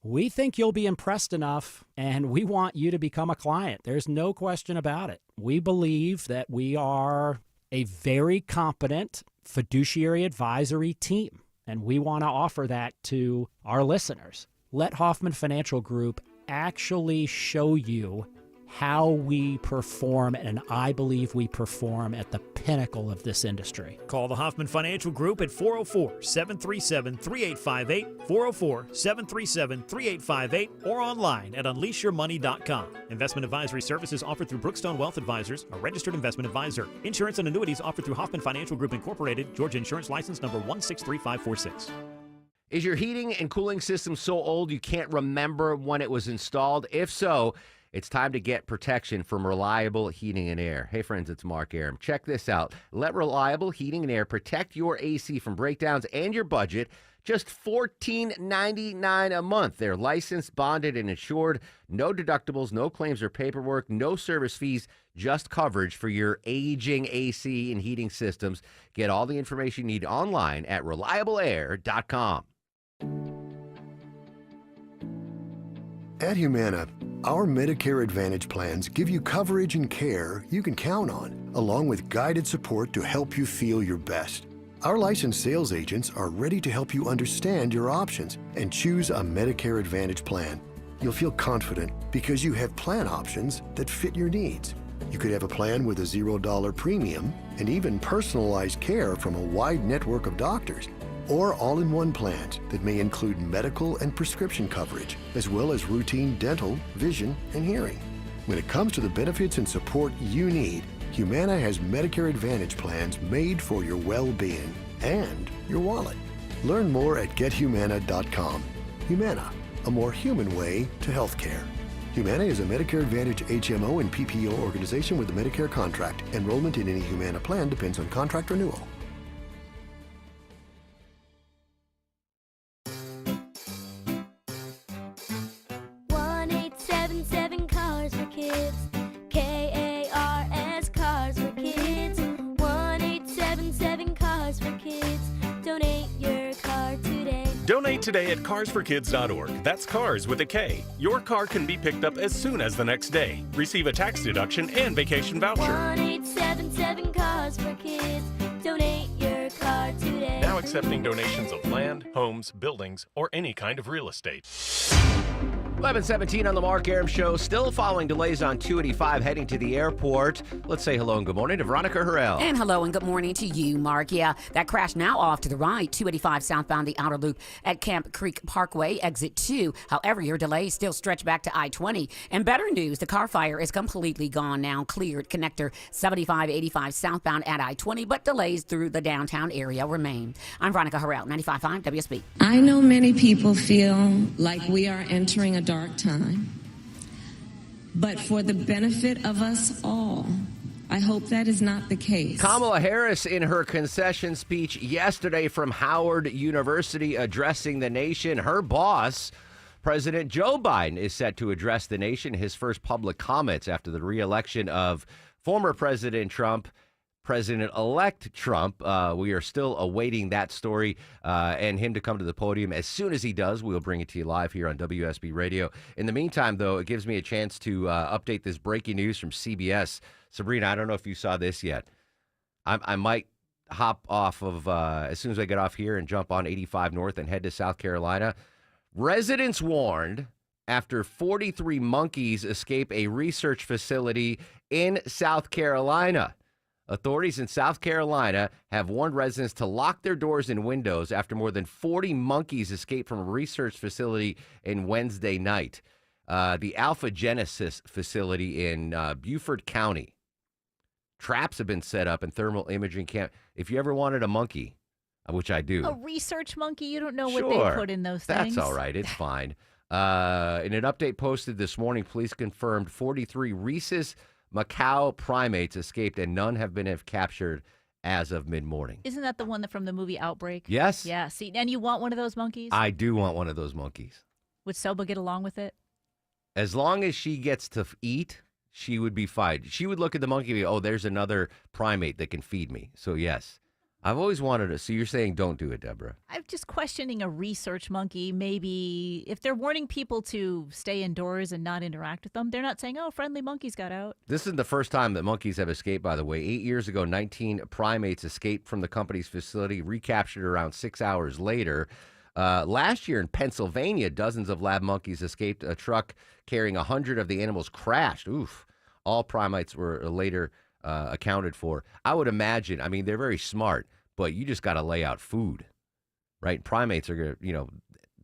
We think you'll be impressed enough, and we want you to become a client. There's no question about it. We believe that we are a very competent fiduciary advisory team, and we want to offer that to our listeners. Let Hoffman Financial Group actually show you how we perform, and I believe we perform at the pinnacle of this industry. Call the Hoffman Financial Group at 404-737-3858, 404-737-3858, or online at unleashyourmoney.com. Investment advisory services offered through Brookstone Wealth Advisors, a registered investment advisor. Insurance and annuities offered through Hoffman Financial Group Incorporated, Georgia Insurance License number 163546. Is your heating and cooling system so old you can't remember when it was installed? If so, it's time to get protection from Reliable Heating and Air. Hey, friends, it's Mark Arum. Check this out. Let Reliable Heating and Air protect your AC from breakdowns and your budget. Just $14.99 a month. They're licensed, bonded, and insured. No deductibles, no claims or paperwork, no service fees, just coverage for your aging AC and heating systems. Get all the information you need online at reliableair.com. At Humana, our Medicare Advantage plans give you coverage and care you can count on, along with guided support to help you feel your best. Our licensed sales agents are ready to help you understand your options and choose a Medicare Advantage plan. You'll feel confident because you have plan options that fit your needs. You could have a plan with a $0 premium and even personalized care from a wide network of doctors, or all-in-one plans that may include medical and prescription coverage, as well as routine dental, vision, and hearing. When it comes to the benefits and support you need, Humana has Medicare Advantage plans made for your well-being and your wallet. Learn more at gethumana.com. Humana, a more human way to healthcare. Humana is a Medicare Advantage HMO and PPO organization with a Medicare contract. Enrollment in any Humana plan depends on contract renewal. Cars for Kids. KARS Cars for Kids. 1-877 Cars for Kids. Donate your car today. Donate today at carsforkids.org. That's cars with a K. Your car can be picked up as soon as the next day. Receive a tax deduction and vacation voucher. 1-877 Cars for Kids. Donate your car today. Now accepting donations of land, homes, buildings, or any kind of real estate. 11:17 on the Mark Arum Show. Still following delays on 285 heading to the airport. Let's say hello and good morning to Veronica Harrell. And hello and good morning to you, Mark. Yeah, that crash now off to the right, 285 southbound the outer loop at Camp Creek Parkway, exit 2. However, your delays still stretch back to I-20. And better news, the car fire is completely gone now. Cleared connector 7585 southbound at I-20, but delays through the downtown area remain. I'm Veronica Harrell, 95.5 WSB. I know many people feel like we are entering a dark time, but for the benefit of us all, I hope that is not the case. Kamala Harris in her concession speech yesterday from Howard University addressing the nation. Her boss, President Joe Biden, is set to address the nation, his first public comments after the re-election of former President Trump. President-elect Trump. We are still awaiting that story and him to come to the podium. As soon as he does, we'll bring it to you live here on WSB Radio. In the meantime, though, it gives me a chance to update this breaking news from CBS. Sabrina, I don't know if you saw this yet. I might hop off of, as soon as I get off here and jump on 85 North and head to South Carolina. Residents warned after 43 monkeys escape a research facility in South Carolina. Authorities in South Carolina have warned residents to lock their doors and windows after more than 40 monkeys escaped from a research facility in Wednesday night. The Alpha Genesis facility in Beaufort County. Traps have been set up in thermal imaging camp. If you ever wanted a monkey, which I do. A research monkey? You don't know what Sure. they put in those things. That's all right. It's fine. In an update posted this morning, police confirmed 43 rhesus Macau primates escaped, and none have been captured as of mid-morning. Isn't that the one from the movie Outbreak? Yes. Yeah. See, and you want one of those monkeys? I do want one of those monkeys. Would Soba get along with it? As long as she gets to eat, she would be fine. She would look at the monkey and go, oh, there's another primate that can feed me. So, yes. I've always wanted to. So you're saying don't do it, Deborah. I'm just questioning a research monkey. Maybe if they're warning people to stay indoors and not interact with them, they're not saying, oh, friendly monkeys got out. This is the first time that monkeys have escaped, by the way. 8 years ago, 19 primates escaped from the company's facility, recaptured around 6 hours later. Last year in Pennsylvania, dozens of lab monkeys escaped. A truck carrying 100 of the animals crashed. Oof. All primates were later accounted for. I would imagine, I mean, they're very smart, but you just got to lay out food, right? Primates are going to,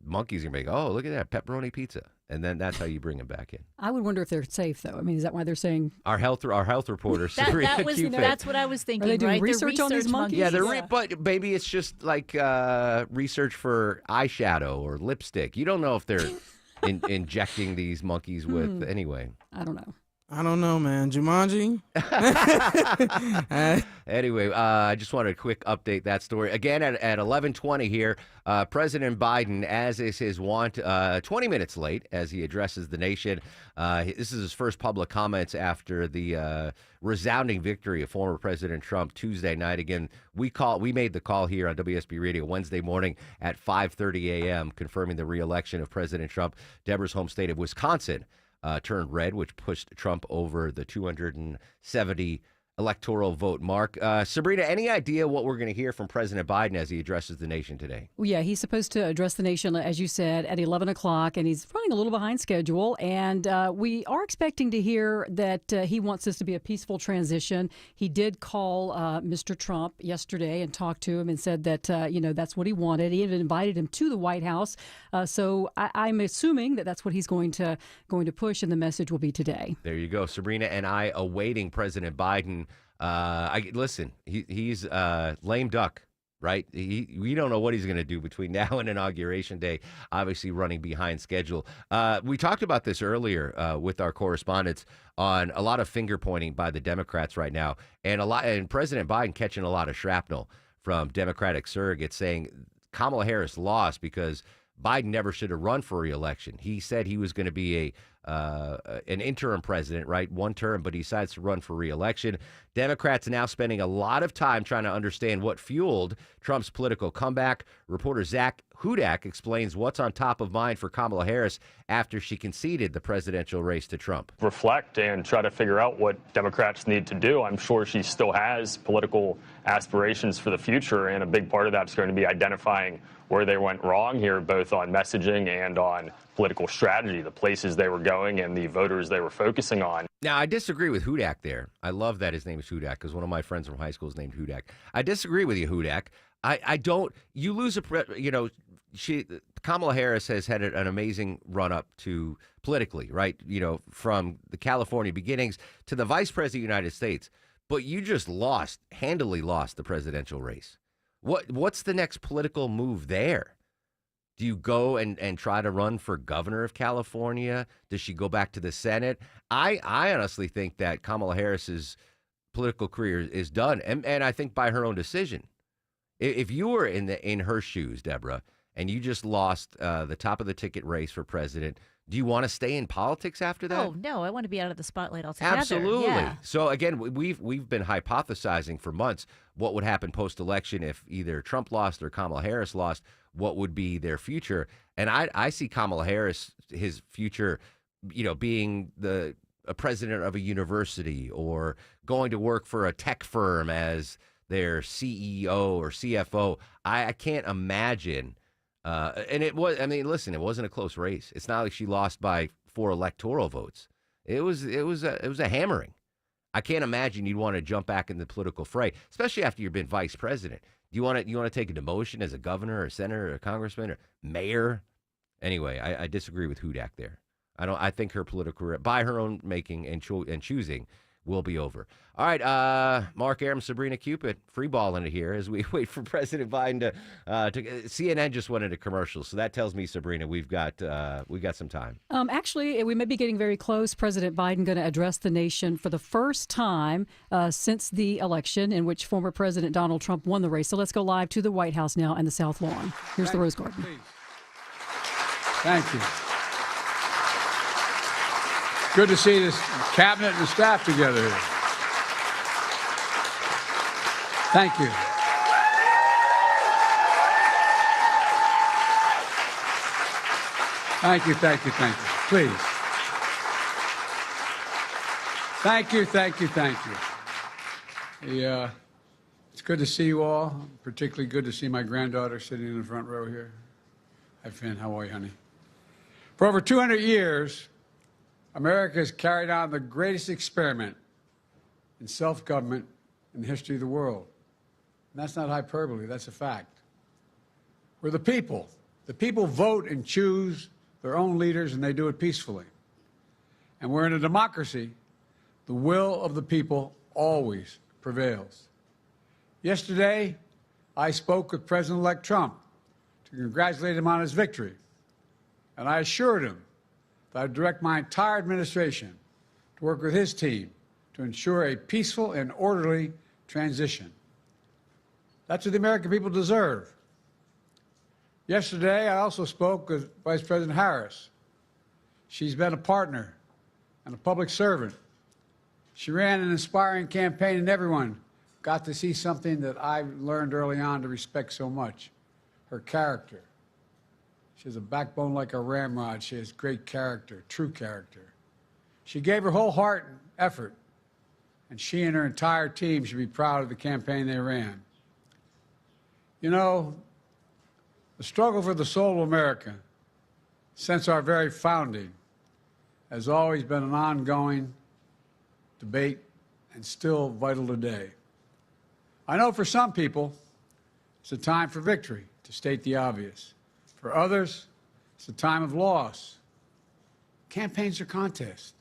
monkeys are going to be like, oh, look at that, pepperoni pizza. And then that's how you bring them back in. I would wonder if they're safe, though. I mean, is that why they're saying... Our health reporter, Sabrina Cupid. That's what I was thinking, Are they doing right? research on these monkeys? Yeah, but maybe it's just like research for eyeshadow or lipstick. You don't know if they're injecting these monkeys with, anyway. I don't know. I don't know, man. Jumanji? Anyway, I just wanted a quick update that story. Again, at 11:20 here, President Biden, as is his wont, 20 minutes late as he addresses the nation. This is his first public comments after the resounding victory of former President Trump Tuesday night. Again, we made the call here on WSB Radio Wednesday morning at 5:30 a.m., confirming the re-election of President Trump. Deborah's home state of Wisconsin turned red, which pushed Trump over the 270 electoral vote, Mark. Sabrina, any idea what we're going to hear from President Biden as he addresses the nation today? Well, yeah, he's supposed to address the nation, as you said, at 11 o'clock, and he's running a little behind schedule. And we are expecting to hear that he wants this to be a peaceful transition. He did call Mr. Trump yesterday and talk to him and said that, that's what he wanted. He even invited him to the White House. So I'm assuming that that's what he's going to push, and the message will be today. There you go. Sabrina and I awaiting President Biden. He's lame duck, right? We don't know what he's going to do between now and Inauguration Day, obviously running behind schedule. We talked about this earlier with our correspondents on a lot of finger pointing by the Democrats right now, and President Biden catching a lot of shrapnel from Democratic surrogates saying Kamala Harris lost because Biden never should have run for re-election. He said he was going to be an interim president, right? One term, but he decides to run for re-election. Democrats are now spending a lot of time trying to understand what fueled Trump's political comeback. Reporter Zach Hudak explains what's on top of mind for Kamala Harris after she conceded the presidential race to Trump. Reflect and try to figure out what Democrats need to do. I'm sure she still has political aspirations for the future, and a big part of that's going to be identifying where they went wrong here, both on messaging and on political strategy, the places they were going and the voters they were focusing on. Now, I disagree with Hudak there. I love that his name is Hudak because one of my friends from high school is named Hudak. I disagree with you, Hudak. I don't. You lose Kamala Harris has had an amazing run up to politically, right? From the California beginnings to the vice president of the United States. But you just handily lost the presidential race. What's the next political move there? Do you go and try to run for governor of California? Does she go back to the Senate? I honestly think that Kamala Harris's political career is done, and I think by her own decision. If you were in her shoes, Deborah, and you just lost the top of the ticket race for president, do you want to stay in politics after that? Oh, no, I want to be out of the spotlight altogether. Absolutely. Yeah. So, again, we've been hypothesizing for months what would happen post-election if either Trump lost or Kamala Harris lost, what would be their future. And I see Kamala Harris, his future, being a president of a university or going to work for a tech firm as their CEO or CFO. I can't imagine. And it wasn't a close race. It's not like she lost by 4 electoral votes. It was a hammering. I can't imagine you'd want to jump back in the political fray, especially after you've been vice president. Do you want to take a demotion as a governor or senator or a congressman or mayor? Anyway, I disagree with Hudak there. I think her political career, by her own making and choosing, will be over. All right, Mark Arum, Sabrina Cupid, free balling it here as we wait for President Biden to CNN just went into commercial, so that tells me, Sabrina, we've got some time. Actually, we may be getting very close. President Biden going to address the nation for the first time since the election in which former President Donald Trump won the race. So let's go live to the White House now and the South Lawn. Here's the Rose Garden. Please. Thank you. Good to see this cabinet and the staff together here. Thank you. Thank you, thank you, thank you. Please. Thank you, thank you, thank you. It's good to see you all. Particularly good to see my granddaughter sitting in the front row here. Hi, Finn. How are you, honey? For over 200 years, America has carried on the greatest experiment in self-government in the history of the world. And that's not hyperbole, that's a fact. We're the people. The people vote and choose their own leaders, and they do it peacefully. And we're in a democracy. The will of the people always prevails. Yesterday, I spoke with President-elect Trump to congratulate him on his victory. And I assured him that I would direct my entire administration to work with his team to ensure a peaceful and orderly transition. That's what the American people deserve. Yesterday, I also spoke with Vice President Harris. She's been a partner and a public servant. She ran an inspiring campaign, and everyone got to see something that I learned early on to respect so much, her character. She has a backbone like a ramrod. She has great character, true character. She gave her whole heart and effort, and she and her entire team should be proud of the campaign they ran. You know, the struggle for the soul of America, since our very founding, has always been an ongoing debate and still vital today. I know for some people, it's a time for victory, to state the obvious. For others, it's a time of loss. Campaigns are contests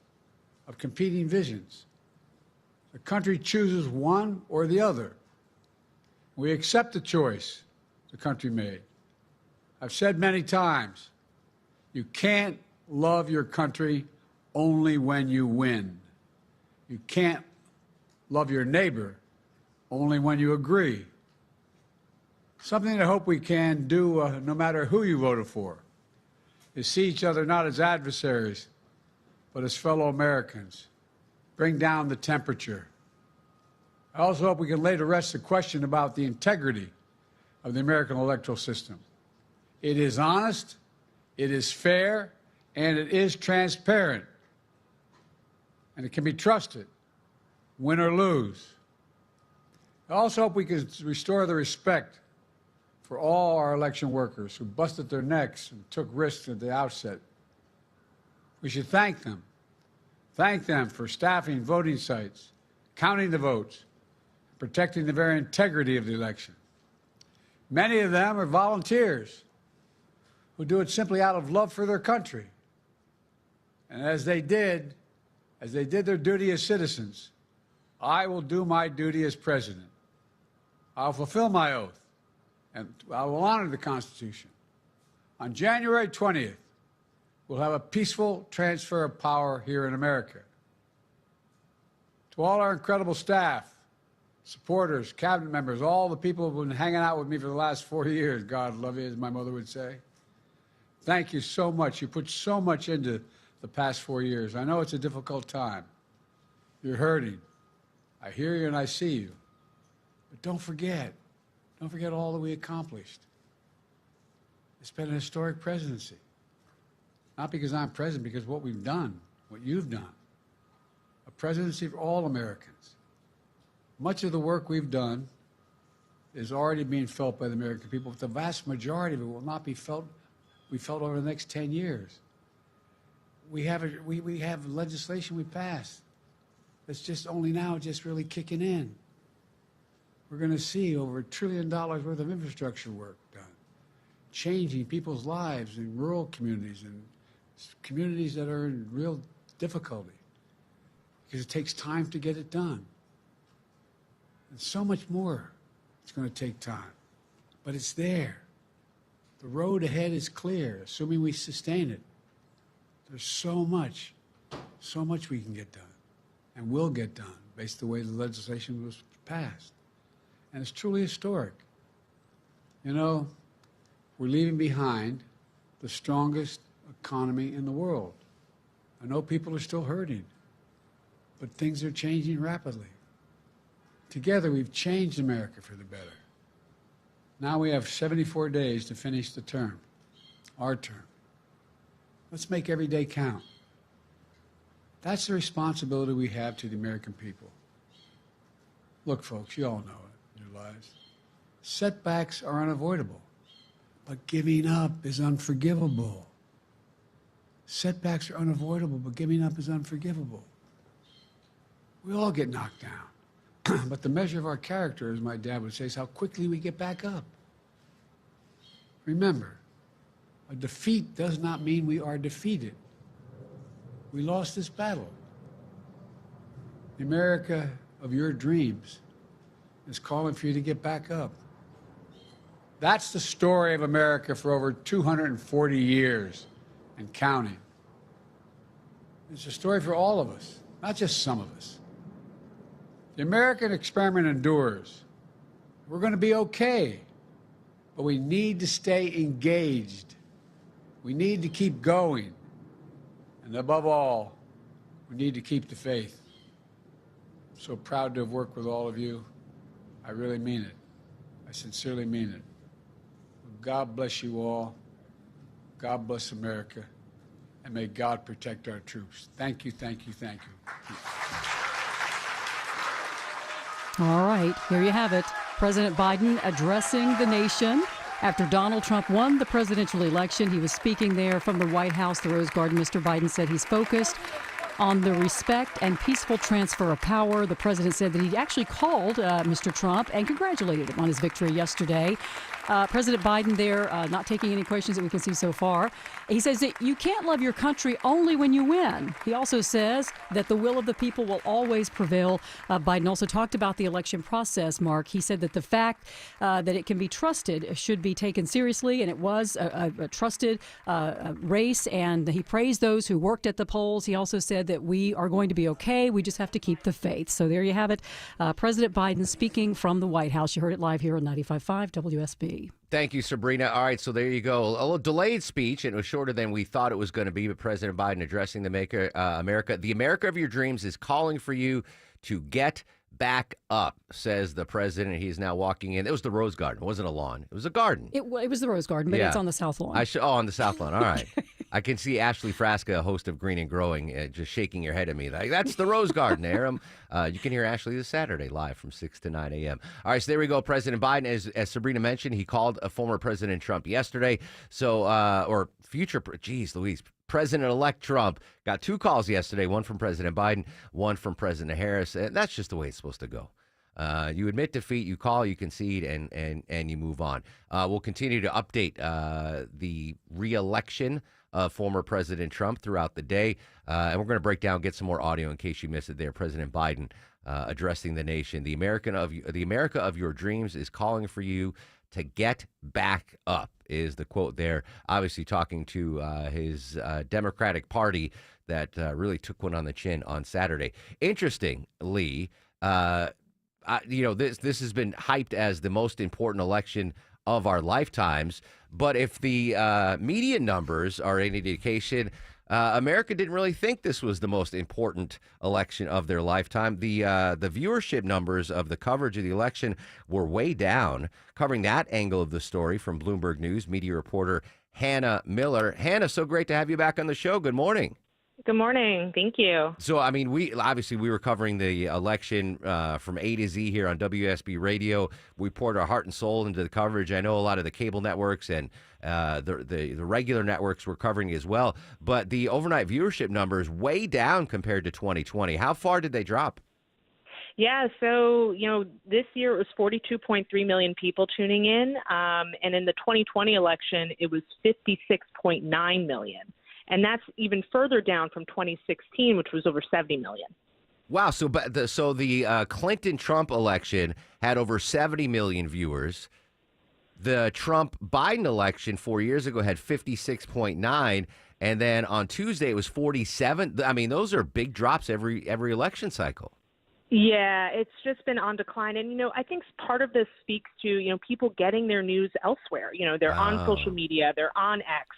of competing visions. The country chooses one or the other. We accept the choice the country made. I've said many times, you can't love your country only when you win. You can't love your neighbor only when you agree. Something I hope we can do, no matter who you voted for, is see each other not as adversaries, but as fellow Americans. Bring down the temperature. I also hope we can lay to rest the question about the integrity of the American electoral system. It is honest, it is fair, and it is transparent. And it can be trusted, win or lose. I also hope we can restore the respect for all our election workers who busted their necks and took risks at the outset. We should thank them. Thank them for staffing voting sites, counting the votes, protecting the very integrity of the election. Many of them are volunteers who do it simply out of love for their country. And as they did their duty as citizens, I will do my duty as president. I'll fulfill my oath, and I will honor the Constitution. On January 20th, we'll have a peaceful transfer of power here in America. To all our incredible staff, supporters, cabinet members, all the people who've been hanging out with me for the last 4 years, God love you, as my mother would say. Thank you so much. You put so much into the past 4 years. I know it's a difficult time. You're hurting. I hear you and I see you. But don't forget all that we accomplished. It's been a historic presidency. Not because I'm president, because what we've done, what you've done. A presidency for all Americans. Much of the work we've done is already being felt by the American people, but the vast majority of it will not be felt over the next 10 years. We have legislation we passed that's just only now just really kicking in. We're going to see over $1 trillion worth of infrastructure work done, changing people's lives in rural communities and communities that are in real difficulty because it takes time to get it done. And so much more it's going to take time, but it's there. The road ahead is clear, assuming we sustain it. There's so much we can get done and will get done based on the way the legislation was passed. And it's truly historic. You know, we're leaving behind the strongest economy in the world. I know people are still hurting, but things are changing rapidly. Together, we've changed America for the better. Now we have 74 days to finish the term, our term. Let's make every day count. That's the responsibility we have to the American people. Look, folks, you all know it in your lives. Setbacks are unavoidable, but giving up is unforgivable. Setbacks are unavoidable, but giving up is unforgivable. We all get knocked down, but the measure of our character, as my dad would say, is how quickly we get back up. Remember, a defeat does not mean we are defeated. We lost this battle. The America of your dreams is calling for you to get back up. That's the story of America for over 240 years and counting. It's a story for all of us, not just some of us. The American experiment endures. We're going to be okay, but we need to stay engaged. We need to keep going. And above all, we need to keep the faith. I'm so proud to have worked with all of you. I really mean it. I sincerely mean it. God bless you all. God bless America. And may God protect our troops. Thank you, thank you, thank you. All right, here you have it. President Biden addressing the nation after Donald Trump won the presidential election. He was speaking there from the White House, the Rose Garden. Mr. Biden said he's focused on the respect and peaceful transfer of power. The president said that he actually called Mr. Trump and congratulated him on his victory yesterday. President Biden there, not taking any questions that we can see so far. He says that you can't love your country only when you win. He also says that the will of the people will always prevail. Biden also talked about the election process, Mark. He said that the fact that it can be trusted should be taken seriously, and it was a trusted race, and he praised those who worked at the polls. He also said that we are going to be okay. We just have to keep the faith. So there you have it. President Biden speaking from the White House. You heard it live here on 95.5 WSB. Thank you, Sabrina. All right, so there you go. A little delayed speech, and it was shorter than we thought it was going to be, but President Biden addressing the America. The America of your dreams is calling for you to get back up, says the president. He's now walking in. It was the Rose Garden. It wasn't a lawn. It was a garden. It was the Rose Garden, but it's on the South Lawn. On the South Lawn. All right. I can see Ashley Frasca, host of Green and Growing, just shaking your head at me. Like, that's the Rose Garden, Aram. You can hear Ashley this Saturday live from 6 to 9 a.m. All right, so there we go. President Biden, as Sabrina mentioned, he called a former President Trump yesterday. So, or future, President-elect Trump got 2 calls yesterday, one from President Biden, one from President Harris. And that's just the way it's supposed to go. You admit defeat, you call, you concede, and you move on. We'll continue to update the re-election of former President Trump throughout the day. And we're going to break down, get some more audio in case you missed it there. President Biden addressing the nation. The America of your dreams is calling for you to get back up, is the quote there. Obviously talking to his Democratic Party that really took one on the chin on Saturday. Interestingly, this has been hyped as the most important election of our lifetimes. But if the media numbers are any indication, America didn't really think this was the most important election of their lifetime. The viewership numbers of the coverage of the election were way down. Covering that angle of the story from Bloomberg News, media reporter Hannah Miller. Hannah, so great to have you back on the show. Good morning. Good morning. Thank you. So, I mean, we were covering the election from A to Z here on WSB Radio. We poured our heart and soul into the coverage. I know a lot of the cable networks and the regular networks were covering as well. But the overnight viewership numbers way down compared to 2020. How far did they drop? Yeah, so, this year it was 42.3 million people tuning in. And in the 2020 election, it was 56.9 million. And that's even further down from 2016, which was over 70 million. Wow. So the Clinton-Trump election had over 70 million viewers. The Trump-Biden election 4 years ago had 56.9. And then on Tuesday, it was 47. I mean, those are big drops every election cycle. Yeah, it's just been on decline. And, I think part of this speaks to, people getting their news elsewhere. They're on social media, they're on X.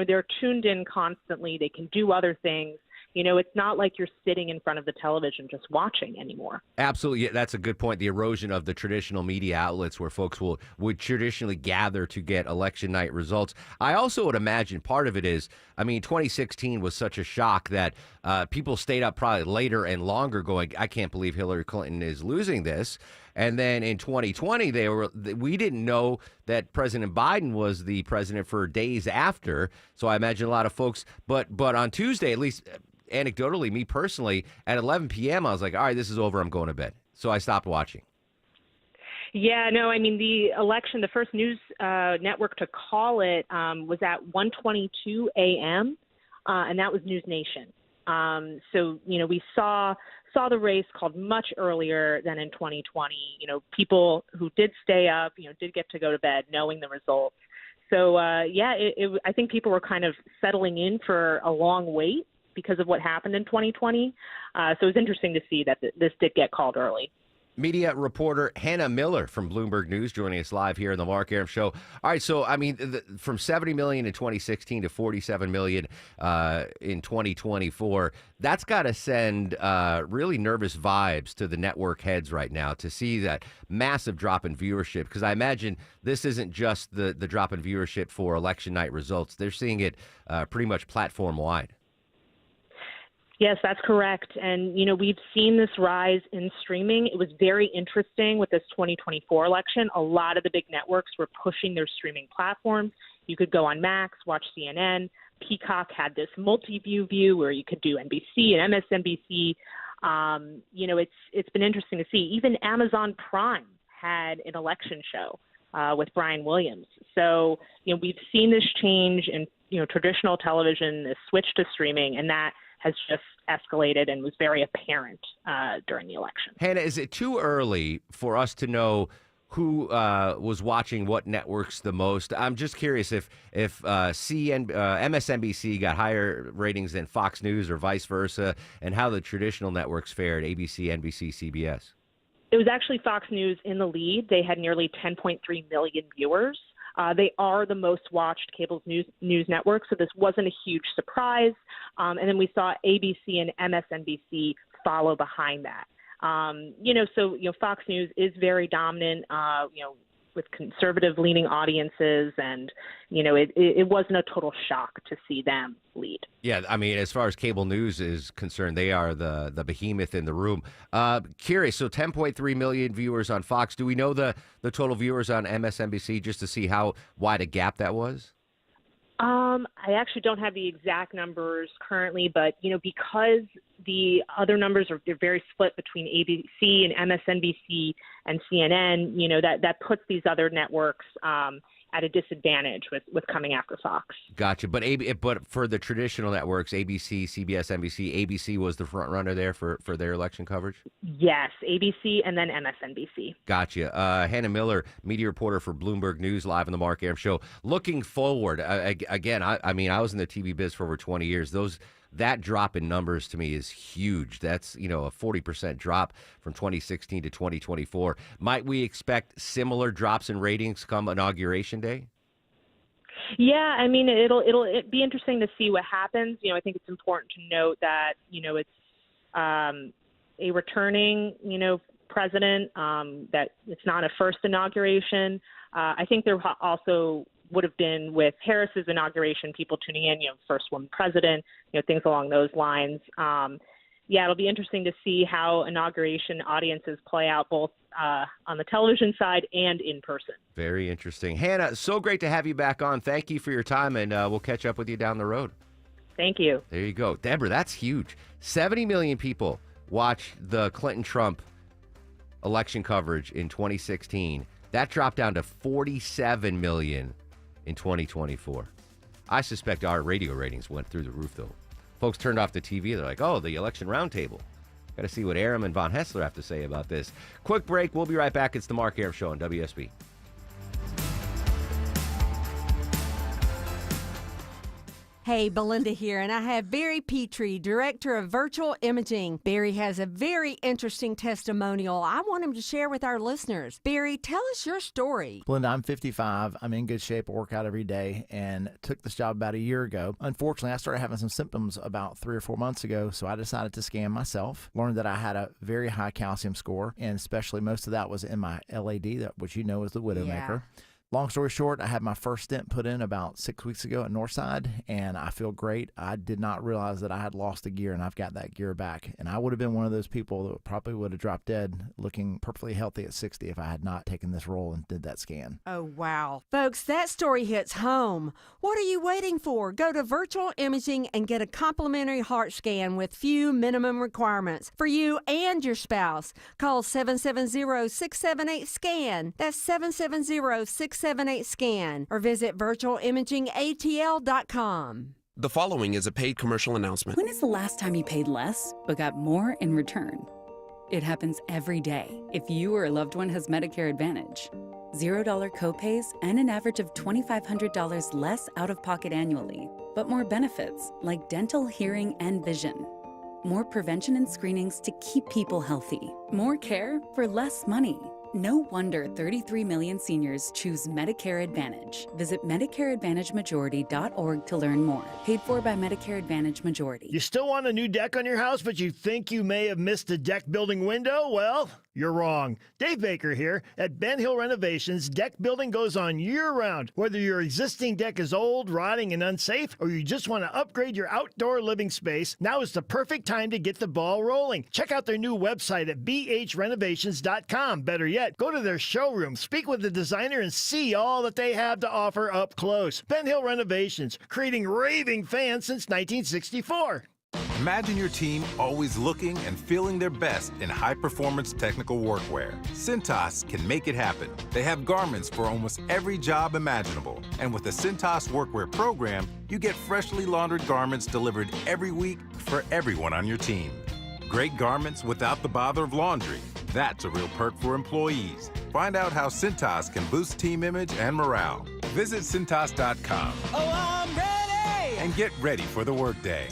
They're tuned in constantly. They can do other things. It's not like you're sitting in front of the television just watching anymore. Absolutely. That's a good point. The erosion of the traditional media outlets where folks would traditionally gather to get election night results. I also would imagine part of it is, 2016 was such a shock that people stayed up probably later and longer going, I can't believe Hillary Clinton is losing this. And then in 2020, we didn't know that President Biden was the president for days after. So I imagine a lot of folks, but on Tuesday, at least anecdotally, me personally, at 11 p.m., I was like, all right, this is over. I'm going to bed. So I stopped watching. Yeah, no, the election, the first news network to call it was at 1:22 a.m., and that was News Nation. So, we saw the race called much earlier than in 2020. People who did stay up, did get to go to bed knowing the results. So, I think people were kind of settling in for a long wait because of what happened in 2020. So it was interesting to see that this did get called early. Media reporter Hannah Miller from Bloomberg News joining us live here in the Mark Arum Show. All right, so, from 70 million in 2016 to 47 million in 2024, that's got to send really nervous vibes to the network heads right now to see that massive drop in viewership, because I imagine this isn't just the drop in viewership for election night results. They're seeing it pretty much platform-wide. Yes, that's correct. And, we've seen this rise in streaming. It was very interesting with this 2024 election. A lot of the big networks were pushing their streaming platforms. You could go on Max, watch CNN. Peacock had this multi-view view where you could do NBC and MSNBC. It's been interesting to see. Even Amazon Prime had an election show with Brian Williams. So, we've seen this change in, traditional television, this switch to streaming, and that has just escalated and was very apparent during the election. Hannah, is it too early for us to know who was watching what networks the most? I'm just curious if MSNBC got higher ratings than Fox News or vice versa, and how the traditional networks fared, ABC, NBC, CBS. It was actually Fox News in the lead. They had nearly 10.3 million viewers. They are the most watched cable news network, so this wasn't a huge surprise. And then we saw ABC and MSNBC follow behind that. Fox News is very dominant, with conservative-leaning audiences, and, it wasn't a total shock to see them lead. Yeah, I mean, as far as cable news is concerned, they are the behemoth in the room. Curious, so 10.3 million viewers on Fox. Do we know the total viewers on MSNBC, just to see how wide a gap that was? I actually don't have the exact numbers currently, but, because the other numbers they're very split between ABC and MSNBC and CNN, that puts these other networks at a disadvantage with coming after Fox. Gotcha. But for the traditional networks, ABC, CBS, NBC, ABC was the front runner there for their election coverage? Yes, ABC and then MSNBC. Gotcha. Hannah Miller, media reporter for Bloomberg News, live on the Mark Arum Show. Looking forward, again, I was in the TV biz for over 20 years. That drop in numbers to me is huge. That's, a 40% drop from 2016 to 2024. Might we expect similar drops in ratings come Inauguration Day? Yeah, I mean, it'll be interesting to see what happens. I think it's important to note that, it's a returning, president, that it's not a first inauguration. I think there also would have been with Harris's inauguration, people tuning in, first woman president, things along those lines. It'll be interesting to see how inauguration audiences play out both on the television side and in person. Very interesting. Hannah, so great to have you back on. Thank you for your time, and we'll catch up with you down the road. Thank you. There you go. Deborah, that's huge. 70 million people watched the Clinton-Trump election coverage in 2016. That dropped down to 47 million in 2024. I suspect our radio ratings went through the roof, though. Folks turned off the TV. They're like, oh, the election roundtable. Got to see what Arum and Von Hessler have to say about this. Quick break. We'll be right back. It's the Mark Arum Show on WSB. Hey, Belinda here, and I have Barry Petrie, Director of Virtual Imaging. Barry has a very interesting testimonial I want him to share with our listeners. Barry, tell us your story. Belinda, I'm 55. I'm in good shape. I work out every day and took this job about a year ago. Unfortunately, I started having some symptoms about 3 or 4 months ago, so I decided to scan myself. Learned that I had a very high calcium score, and especially most of that was in my LAD, which you know is the Widowmaker. Yeah. Long story short, I had my first stent put in about 6 weeks ago at Northside, and I feel great. I did not realize that I had lost a gear, and I've got that gear back. And I would have been one of those people that probably would have dropped dead looking perfectly healthy at 60 if I had not taken this role and did that scan. Oh, wow. Folks, that story hits home. What are you waiting for? Go to Virtual Imaging and get a complimentary heart scan with few minimum requirements for you and your spouse. Call 770-678-SCAN. That's 770-678-SCAN. Or visit virtualimagingatl.com. The following is a paid commercial announcement. When is the last time you paid less but got more in return? It happens every day if you or a loved one has Medicare Advantage. $0 copays and an average of $2,500 less out-of-pocket annually, but more benefits like dental, hearing, and vision. More prevention and screenings to keep people healthy. More care for less money. No wonder 33 million seniors choose Medicare Advantage. Visit MedicareAdvantageMajority.org to learn more. Paid for by Medicare Advantage Majority. You still want a new deck on your house, but you think you may have missed a deck building window? Well, You're wrong. Dave Baker here. At Ben Hill Renovations, deck building goes on year-round. Whether your existing deck is old, rotting, and unsafe, or you just want to upgrade your outdoor living space, now is the perfect time to get the ball rolling. Check out their new website at bhrenovations.com. Better yet, go to their showroom, speak with the designer, and see all that they have to offer up close. Ben Hill Renovations, creating raving fans since 1964. Imagine your team always looking and feeling their best in high-performance technical workwear. Cintas can make it happen. They have garments for almost every job imaginable. And with the Cintas Workwear program, you get freshly laundered garments delivered every week for everyone on your team. Great garments without the bother of laundry. That's a real perk for employees. Find out how Cintas can boost team image and morale. Visit Cintas.com. Oh, I'm ready! And get ready for the workday.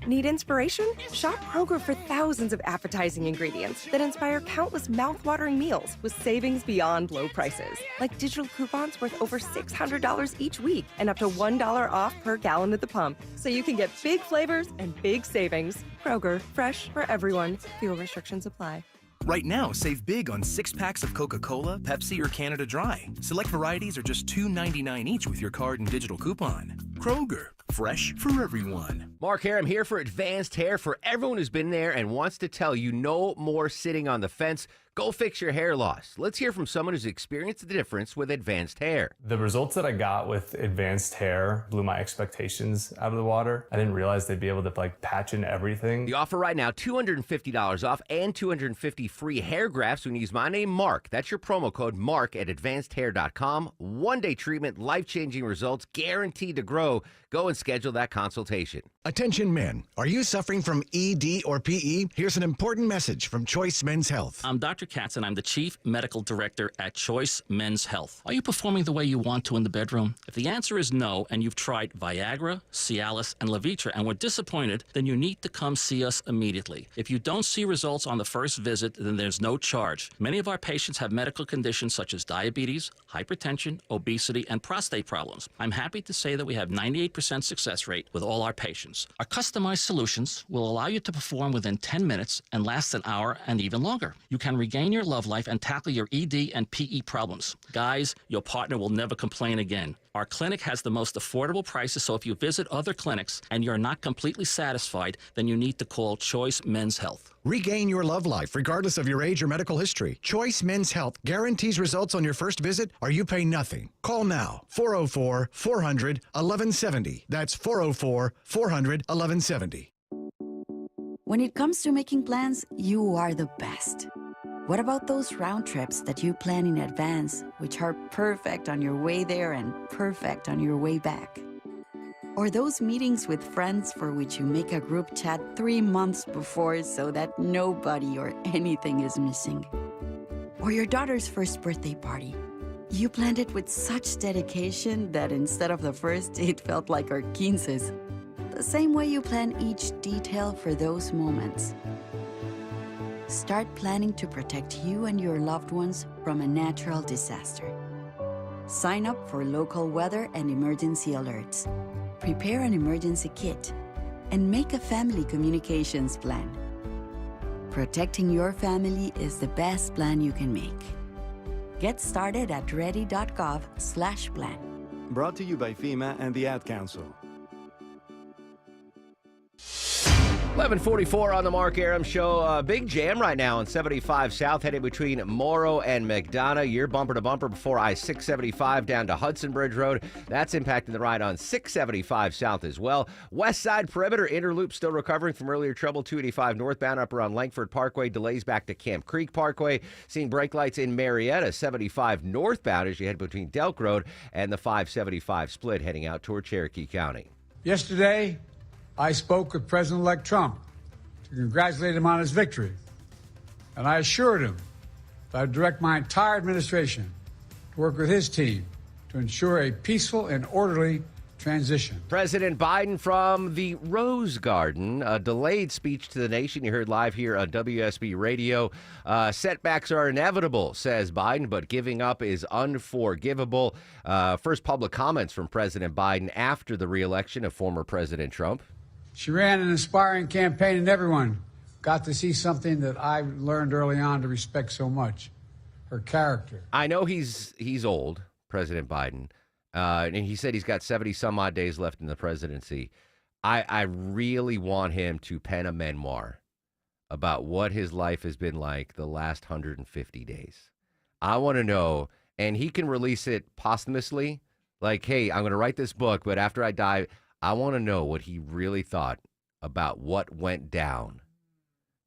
Need inspiration? Shop Kroger for thousands of appetizing ingredients that inspire countless mouth-watering meals with savings beyond low prices. Like digital coupons worth over $600 each week and up to $1 off per gallon at the pump. So you can get big flavors and big savings. Kroger, fresh for everyone. Fuel restrictions apply. Right now, save big on 6-packs of Coca-Cola, Pepsi, or Canada Dry. Select varieties are just $2.99 each with your card and digital coupon. Kroger, fresh for everyone. Mark Arum here for Advanced Hair. For everyone who's been there and wants to tell you no more sitting on the fence, go fix your hair loss. Let's hear from someone who's experienced the difference with Advanced Hair. The results that I got with Advanced Hair blew my expectations out of the water. I didn't realize they'd be able to patch in everything. The offer right now, $250 off and $250 free hair grafts when you use my name, Mark. That's your promo code, Mark, at advancedhair.com. One-day treatment, life-changing results, guaranteed to grow. Go and schedule that consultation. Attention men, are you suffering from ED or PE? Here's an important message from Choice Men's Health. I'm Dr. Katz, and I'm the Chief Medical Director at Choice Men's Health. Are you performing the way you want to in the bedroom? If the answer is no, and you've tried Viagra, Cialis, and Levitra and were disappointed, then you need to come see us immediately. If you don't see results on the first visit, then there's no charge. Many of our patients have medical conditions such as diabetes, hypertension, obesity, and prostate problems. I'm happy to say that we have 98% success rate with all our patients. Our customized solutions will allow you to perform within 10 minutes and last an hour and even longer. You can regain your love life and tackle your ED and PE problems. Guys, your partner will never complain again. Our clinic has the most affordable prices, so if you visit other clinics and you're not completely satisfied, then you need to call Choice Men's Health. Regain your love life regardless of your age or medical history. Choice Men's Health guarantees results on your first visit or you pay nothing. Call now, 404-400-1170. That's 404-400-1170. When it comes to making plans, you are the best. What about those round trips that you plan in advance, which are perfect on your way there and perfect on your way back? Or those meetings with friends for which you make a group chat 3 months before so that nobody or anything is missing? Or your daughter's first birthday party. You planned it with such dedication that instead of the first, it felt like our 15s. The same way you plan each detail for those moments. Start planning to protect you and your loved ones from a natural disaster. Sign up for local weather and emergency alerts. Prepare an emergency kit and make a family communications plan. Protecting your family is the best plan you can make. Get started at ready.gov/plan. Brought to you by FEMA and the Ad Council. 11:44 on the Mark Arum Show. Big jam right now on 75 South, heading between Morrow and McDonough. You're bumper to bumper before I-675 down to Hudson Bridge Road. That's impacting the ride on 675 South as well. West Side Perimeter Interloop still recovering from earlier trouble. 285 northbound up around Langford Parkway. Delays back to Camp Creek Parkway. Seeing brake lights in Marietta. 75 northbound as you head between Delk Road and the 575 split heading out toward Cherokee County. Yesterday, I spoke with President-elect Trump to congratulate him on his victory, and I assured him that I'd direct my entire administration to work with his team to ensure a peaceful and orderly transition. President Biden from the Rose Garden, a delayed speech to the nation. You heard live here on WSB Radio. Setbacks are inevitable, says Biden, but giving up is unforgivable. First public comments from President Biden after the re-election of former President Trump. She ran an inspiring campaign, and everyone got to see something that I learned early on to respect so much, her character. I know he's old, President Biden, and he said he's got 70-some-odd days left in the presidency. I really want him to pen a memoir about what his life has been like the last 150 days. I want to know, and he can release it posthumously, like, hey, I'm going to write this book, but after I die, I want to know what he really thought about what went down.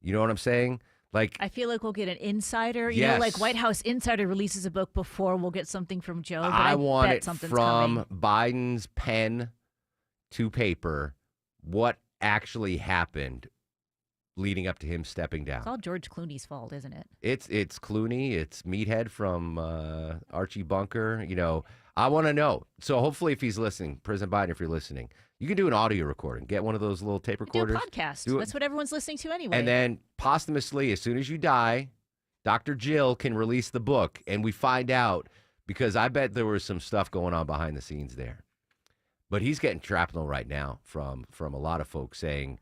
You know what I'm saying? Like, I feel like we'll get an insider. You Yes. know, like White House Insider releases a book before we'll get something from Joe. But I want bet it something's from coming. Biden's pen to paper, what actually happened leading up to him stepping down. It's all George Clooney's fault, isn't it? It's Clooney, it's Meathead from Archie Bunker. You know, I want to know. So hopefully, if he's listening, President Biden, if you're listening, you can do an audio recording. Get one of those little tape Do a recorders. podcast. Do it. That's what everyone's listening to anyway. And then posthumously, as soon as you die, Dr. Jill can release the book, and we find out, because I bet there was some stuff going on behind the scenes there. But he's getting shrapnel right now from a lot of folks saying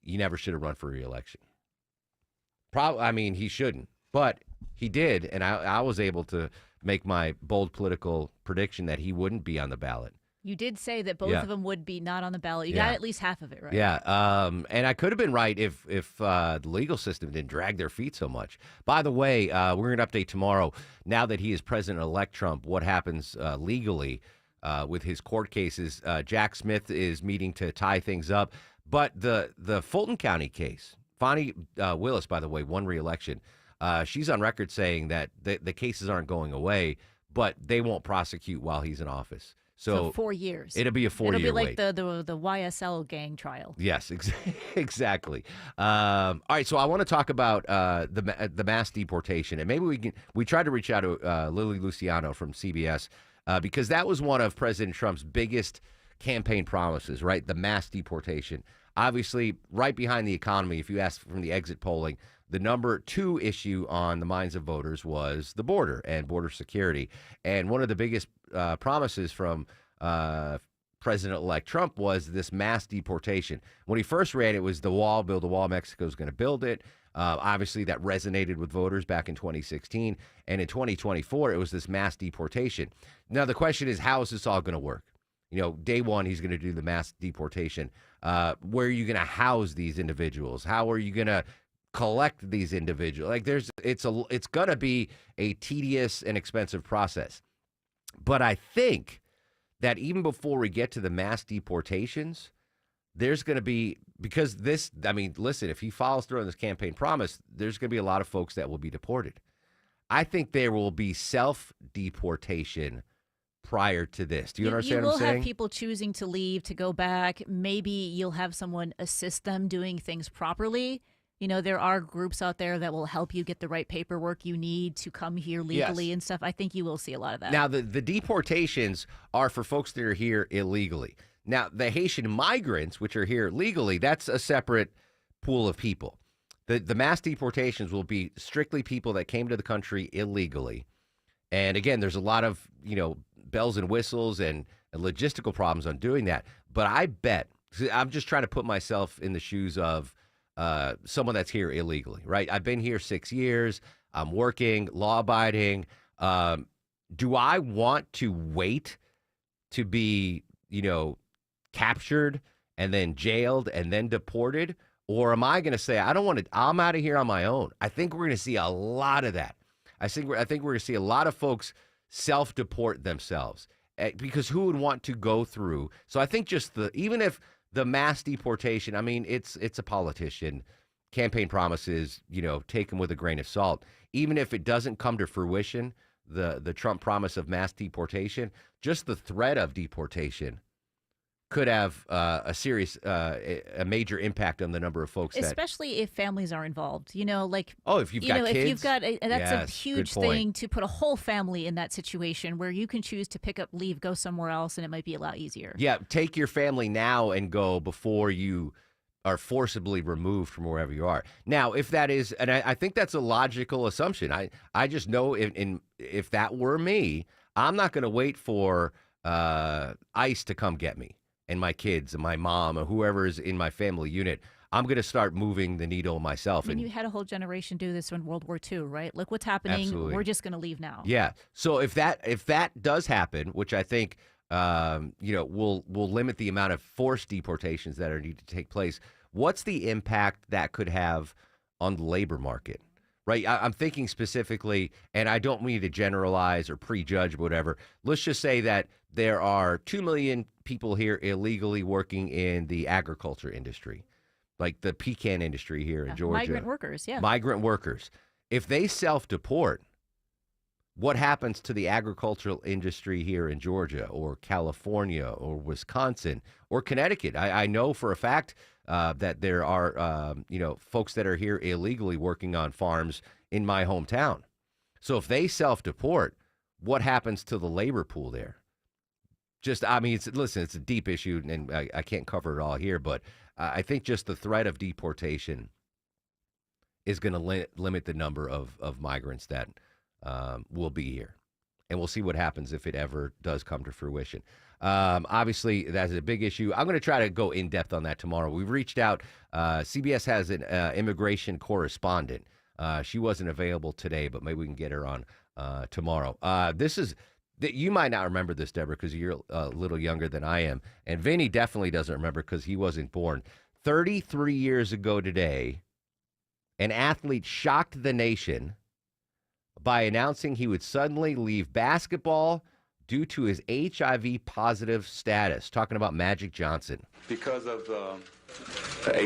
he never should have run for re-election. I mean, he shouldn't, but he did, and I was able to make my bold political prediction that he wouldn't be on the ballot. you did say that both Yeah. of them would be not on the ballot. You Yeah. got at least half of it right. Yeah, and I could have been right if the legal system didn't drag their feet so much. By the way, we're going to update tomorrow, now that he is President-elect Trump, what happens legally with his court cases. Jack Smith is meeting to tie things up. But the Fulton County case, Fani Willis, by the way, won re-election. She's on record saying that the cases aren't going away, but they won't prosecute while he's in office. So 4 years. It'll be a 4-year It'll be like wait. the YSL gang trial. Yes, exactly. All right, so I want to talk about the mass deportation, and maybe we tried to reach out to Lily Luciano from CBS because that was one of President Trump's biggest campaign promises, right? The mass deportation. Obviously, right behind the economy, if you ask from the exit polling, the number 2 issue on the minds of voters was the border and border security. And one of the biggest promises from President-elect Trump was this mass deportation. When he first ran, it was the wall, build a wall. Mexico's going to build it. Obviously, that resonated with voters back in 2016. And in 2024, it was this mass deportation. Now, the question is, how is this all going to work? You know, day one, he's going to do the mass deportation. Where are you going to house these individuals? How are you going to collect these individuals? Like, it's going to be a tedious and expensive process. But I think that even before we get to the mass deportations, there's going to be, because this, I mean, listen, if he follows through on this campaign promise, there's going to be a lot of folks that will be deported. I think there will be self-deportation prior to this. Do you understand what I'm saying? You will have people choosing to leave, to go back. Maybe you'll have someone assist them doing things properly. You know, there are groups out there that will help you get the right paperwork you need to come here legally Yes. and stuff. I think you will see a lot of that. Now, the deportations are for folks that are here illegally. Now, the Haitian migrants, which are here legally, that's a separate pool of people. The mass deportations will be strictly people that came to the country illegally. And again, there's a lot of, bells and whistles and logistical problems on doing that. But I bet, I'm just trying to put myself in the shoes of someone that's here illegally, right? I've been here 6 years. I'm working, law-abiding. Do I want to wait to be, captured and then jailed and then deported? Or am I going to say, I don't want to, I'm out of here on my own? I think we're going to see a lot of that. I think we're going to see a lot of folks self-deport themselves because who would want to go through? So I think even if the mass deportation, I mean, it's a politician. Campaign promises, take them with a grain of salt. Even if it doesn't come to fruition, the Trump promise of mass deportation, just the threat of deportation could have a major impact on the number of folks especially if families are involved. If you've got kids, if you've got that's yes, a huge good point. thing to put a whole family in that situation where you can choose to pick up, leave, go somewhere else, and it might be a lot easier. Yeah, take your family now and go before you are forcibly removed from wherever you are. Now, if that is, and I think that's a logical assumption. I just know if that were me, I'm not going to wait for ICE to come get me and my kids and my mom or whoever is in my family unit. I'm going to start moving the needle myself. I mean, you had a whole generation do this in World War II, right? Look what's happening. Absolutely. We're just going to leave now. Yeah. So if that does happen, which I think will limit the amount of forced deportations that are needed to take place, what's the impact that could have on the labor market? Right. I'm thinking specifically, and I don't mean to generalize or prejudge, whatever. Let's just say that there are 2 million people here illegally working in the agriculture industry, like the pecan industry here in Georgia. Migrant workers, yeah. Migrant workers. If they self-deport, what happens to the agricultural industry here in Georgia or California or Wisconsin or Connecticut? I know for a fact that there are, folks that are here illegally working on farms in my hometown. So if they self-deport, what happens to the labor pool there? It's a deep issue, and I can't cover it all here, but I think just the threat of deportation is going to limit the number of migrants that will be here. And we'll see what happens if it ever does come to fruition. Obviously, that's a big issue. I'm going to try to go in depth on that tomorrow. We've reached out. CBS has an immigration correspondent. She wasn't available today, but maybe we can get her on tomorrow. You might not remember this, Deborah, because you're a little younger than I am. And Vinny definitely doesn't remember because he wasn't born. 33 years ago today, an athlete shocked the nation by announcing he would suddenly leave basketball due to his HIV-positive status. Talking about Magic Johnson. Because of the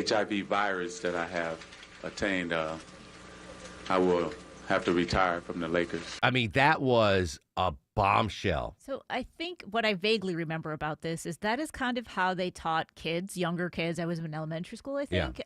HIV virus that I have attained, I will have to retire from the Lakers. I mean, that was a bombshell. So I think what I vaguely remember about this is that is kind of how they taught kids, younger kids. I was in elementary school, I think,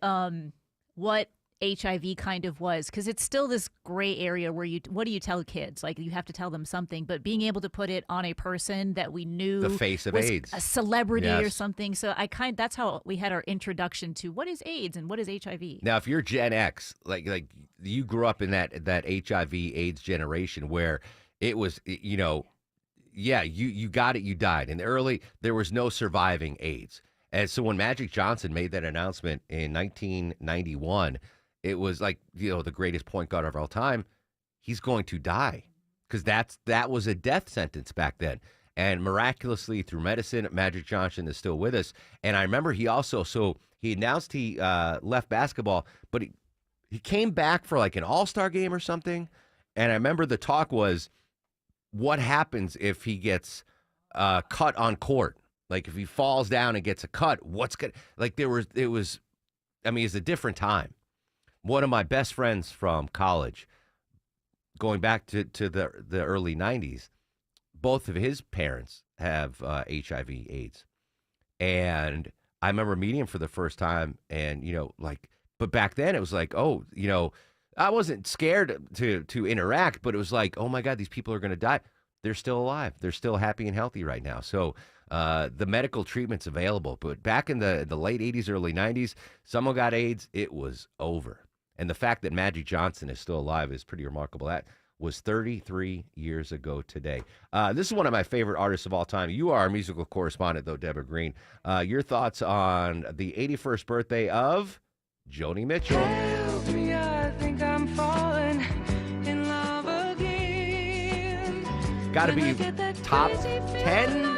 what HIV kind of was, because it's still this gray area where what do you tell kids? Like, you have to tell them something, but being able to put it on a person that we knew the face of was AIDS, a celebrity or something. So that's how we had our introduction to what is AIDS and what is HIV. Now, if you're Gen X, like you grew up in that HIV AIDS generation where it was, you got it, you died. In the early, there was no surviving AIDS. And so when Magic Johnson made that announcement in 1991, it was like, the greatest point guard of all time. He's going to die because that was a death sentence back then. And miraculously, through medicine, Magic Johnson is still with us. And I remember he announced he left basketball, but he came back for like an all-star game or something. And I remember the talk was, what happens if he gets cut on court? Like if he falls down and gets a cut, it's a different time. One of my best friends from college, going back to the early 90s, both of his parents have HIV AIDS. And I remember meeting him for the first time and, but back then it was like, I wasn't scared to interact, but it was like, oh my God, these people are going to die. They're still alive. They're still happy and healthy right now. So the medical treatment's available. But back in the late 80s, early 90s, someone got AIDS, it was over. And the fact that Magic Johnson is still alive is pretty remarkable. That was 33 years ago today. This is one of my favorite artists of all time. You are our musical correspondent, though, Deborah Green. Your thoughts on the 81st birthday of Joni Mitchell. Help me, I think I'm falling in love again. Got to be top 10.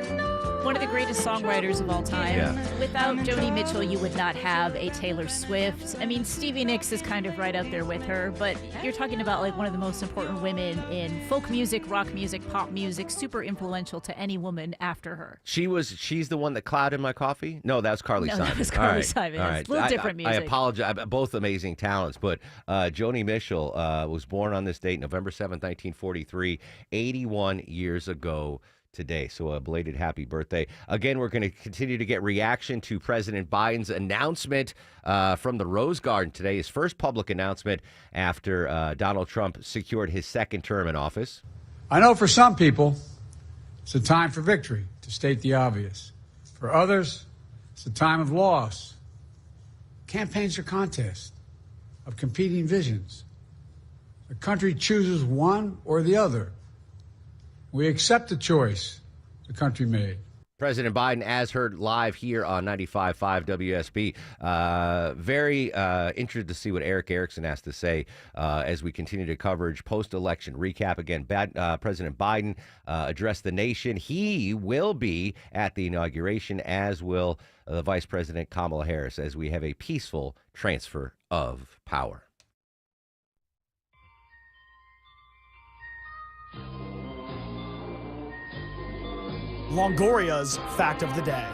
One of the greatest songwriters of all time. Yeah. Without Joni Mitchell, you would not have a Taylor Swift. I mean, Stevie Nicks is kind of right up there with her, but you're talking about like one of the most important women in folk music, rock music, pop music, super influential to any woman after her. She's the one that clouded my coffee? No, that was Carly Simon. That was Carly Simon. All It's a little different music. I apologize. Both amazing talents, but Joni Mitchell was born on this date, November 7th, 1943, 81 years ago today. So a belated happy birthday. Again, we're going to continue to get reaction to President Biden's announcement from the Rose Garden today, his first public announcement after Donald Trump secured his second term in office. I know for some people, it's a time for victory, to state the obvious. For others, it's a time of loss. Campaigns are contests of competing visions. The country chooses one or the other. We accept the choice the country made. President Biden, as heard live here on 95.5 WSB. Very interested to see what Eric Erickson has to say as we continue to coverage post-election recap. Again, President Biden addressed the nation. He will be at the inauguration, as will the Vice President Kamala Harris, as we have a peaceful transfer of power. Longoria's Fact of the Day.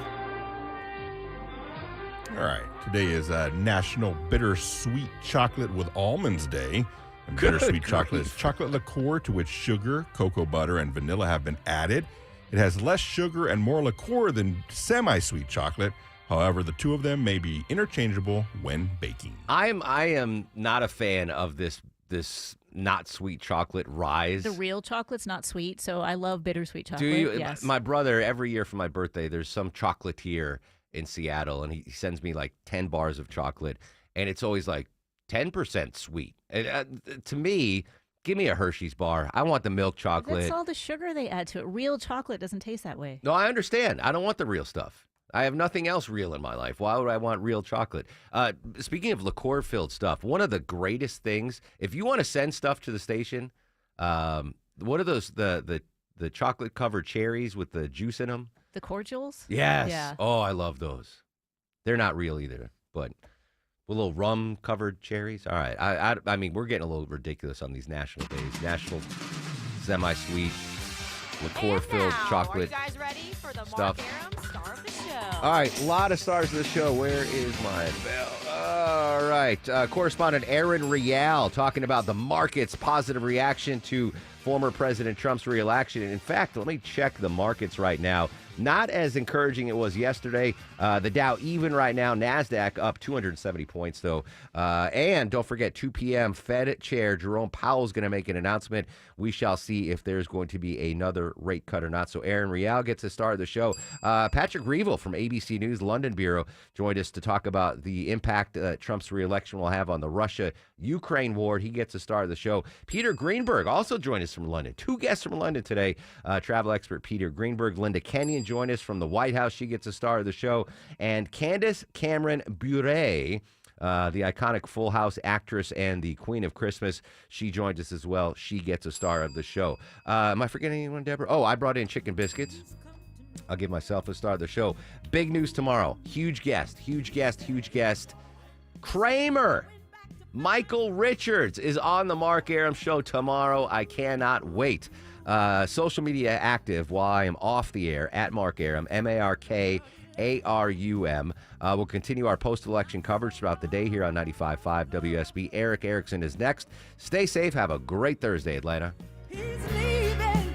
All right. Today is National Bittersweet Chocolate with Almonds Day. And bittersweet chocolate is chocolate liqueur to which sugar, cocoa butter, and vanilla have been added. It has less sugar and more liqueur than semi-sweet chocolate. However, the two of them may be interchangeable when baking. I am not a fan of this not sweet chocolate rise. The real chocolate's not sweet, so I love bittersweet chocolate. Do you? Yes. My brother, every year for my birthday, there's some chocolatier in Seattle, and he sends me like 10 bars of chocolate, and it's always like 10% sweet. And, to me, give me a Hershey's bar. I want the milk chocolate. That's all the sugar they add to it. Real chocolate doesn't taste that way. No, I understand. I don't want the real stuff. I have nothing else real in my life. Why would I want real chocolate? Speaking of liqueur-filled stuff, one of the greatest things, if you want to send stuff to the station, what are those, the chocolate-covered cherries with the juice in them? The cordials? Yes. Yeah. Oh, I love those. They're not real either, but with little rum-covered cherries. All right. I mean, we're getting a little ridiculous on these national days. National semi-sweet, liqueur-filled chocolate Are you guys ready for the stuff. Mark Aram star of the show? All right, a lot of stars of the show. Where is my bell? All right, correspondent Aaron Real talking about the market's positive reaction to former President Trump's reelection. And in fact, let me check the markets right now. Not as encouraging it was yesterday. The Dow even right now. NASDAQ up 270 points, though. And don't forget, 2 p.m., Fed Chair Jerome Powell is going to make an announcement. We shall see if there's going to be another rate cut or not. So Aaron Real gets to start the show. Patrick Reevell from ABC News London Bureau joined us to talk about the impact Trump's reelection will have on the Russia-Ukraine war. He gets to start the show. Peter Greenberg also joined us from London. Two guests from London today. Travel expert Peter Greenberg. Linda Kenyon joined us from the White House. She gets a star of the show. And Candace Cameron Bure, the iconic Full House actress and the Queen of Christmas, she joined us as well. She gets a star of the show. Am I forgetting anyone, Deborah? Oh, I brought in chicken biscuits. I'll give myself a star of the show. Big news tomorrow. Huge guest. Kramer. Michael Richards is on the Mark Aram Show tomorrow. I cannot wait. Social media active while I am off the air at Mark Aram, MarkArum. We'll continue our post-election coverage throughout the day here on 95.5 WSB. Eric Erickson is next. Stay safe. Have a great Thursday, Atlanta.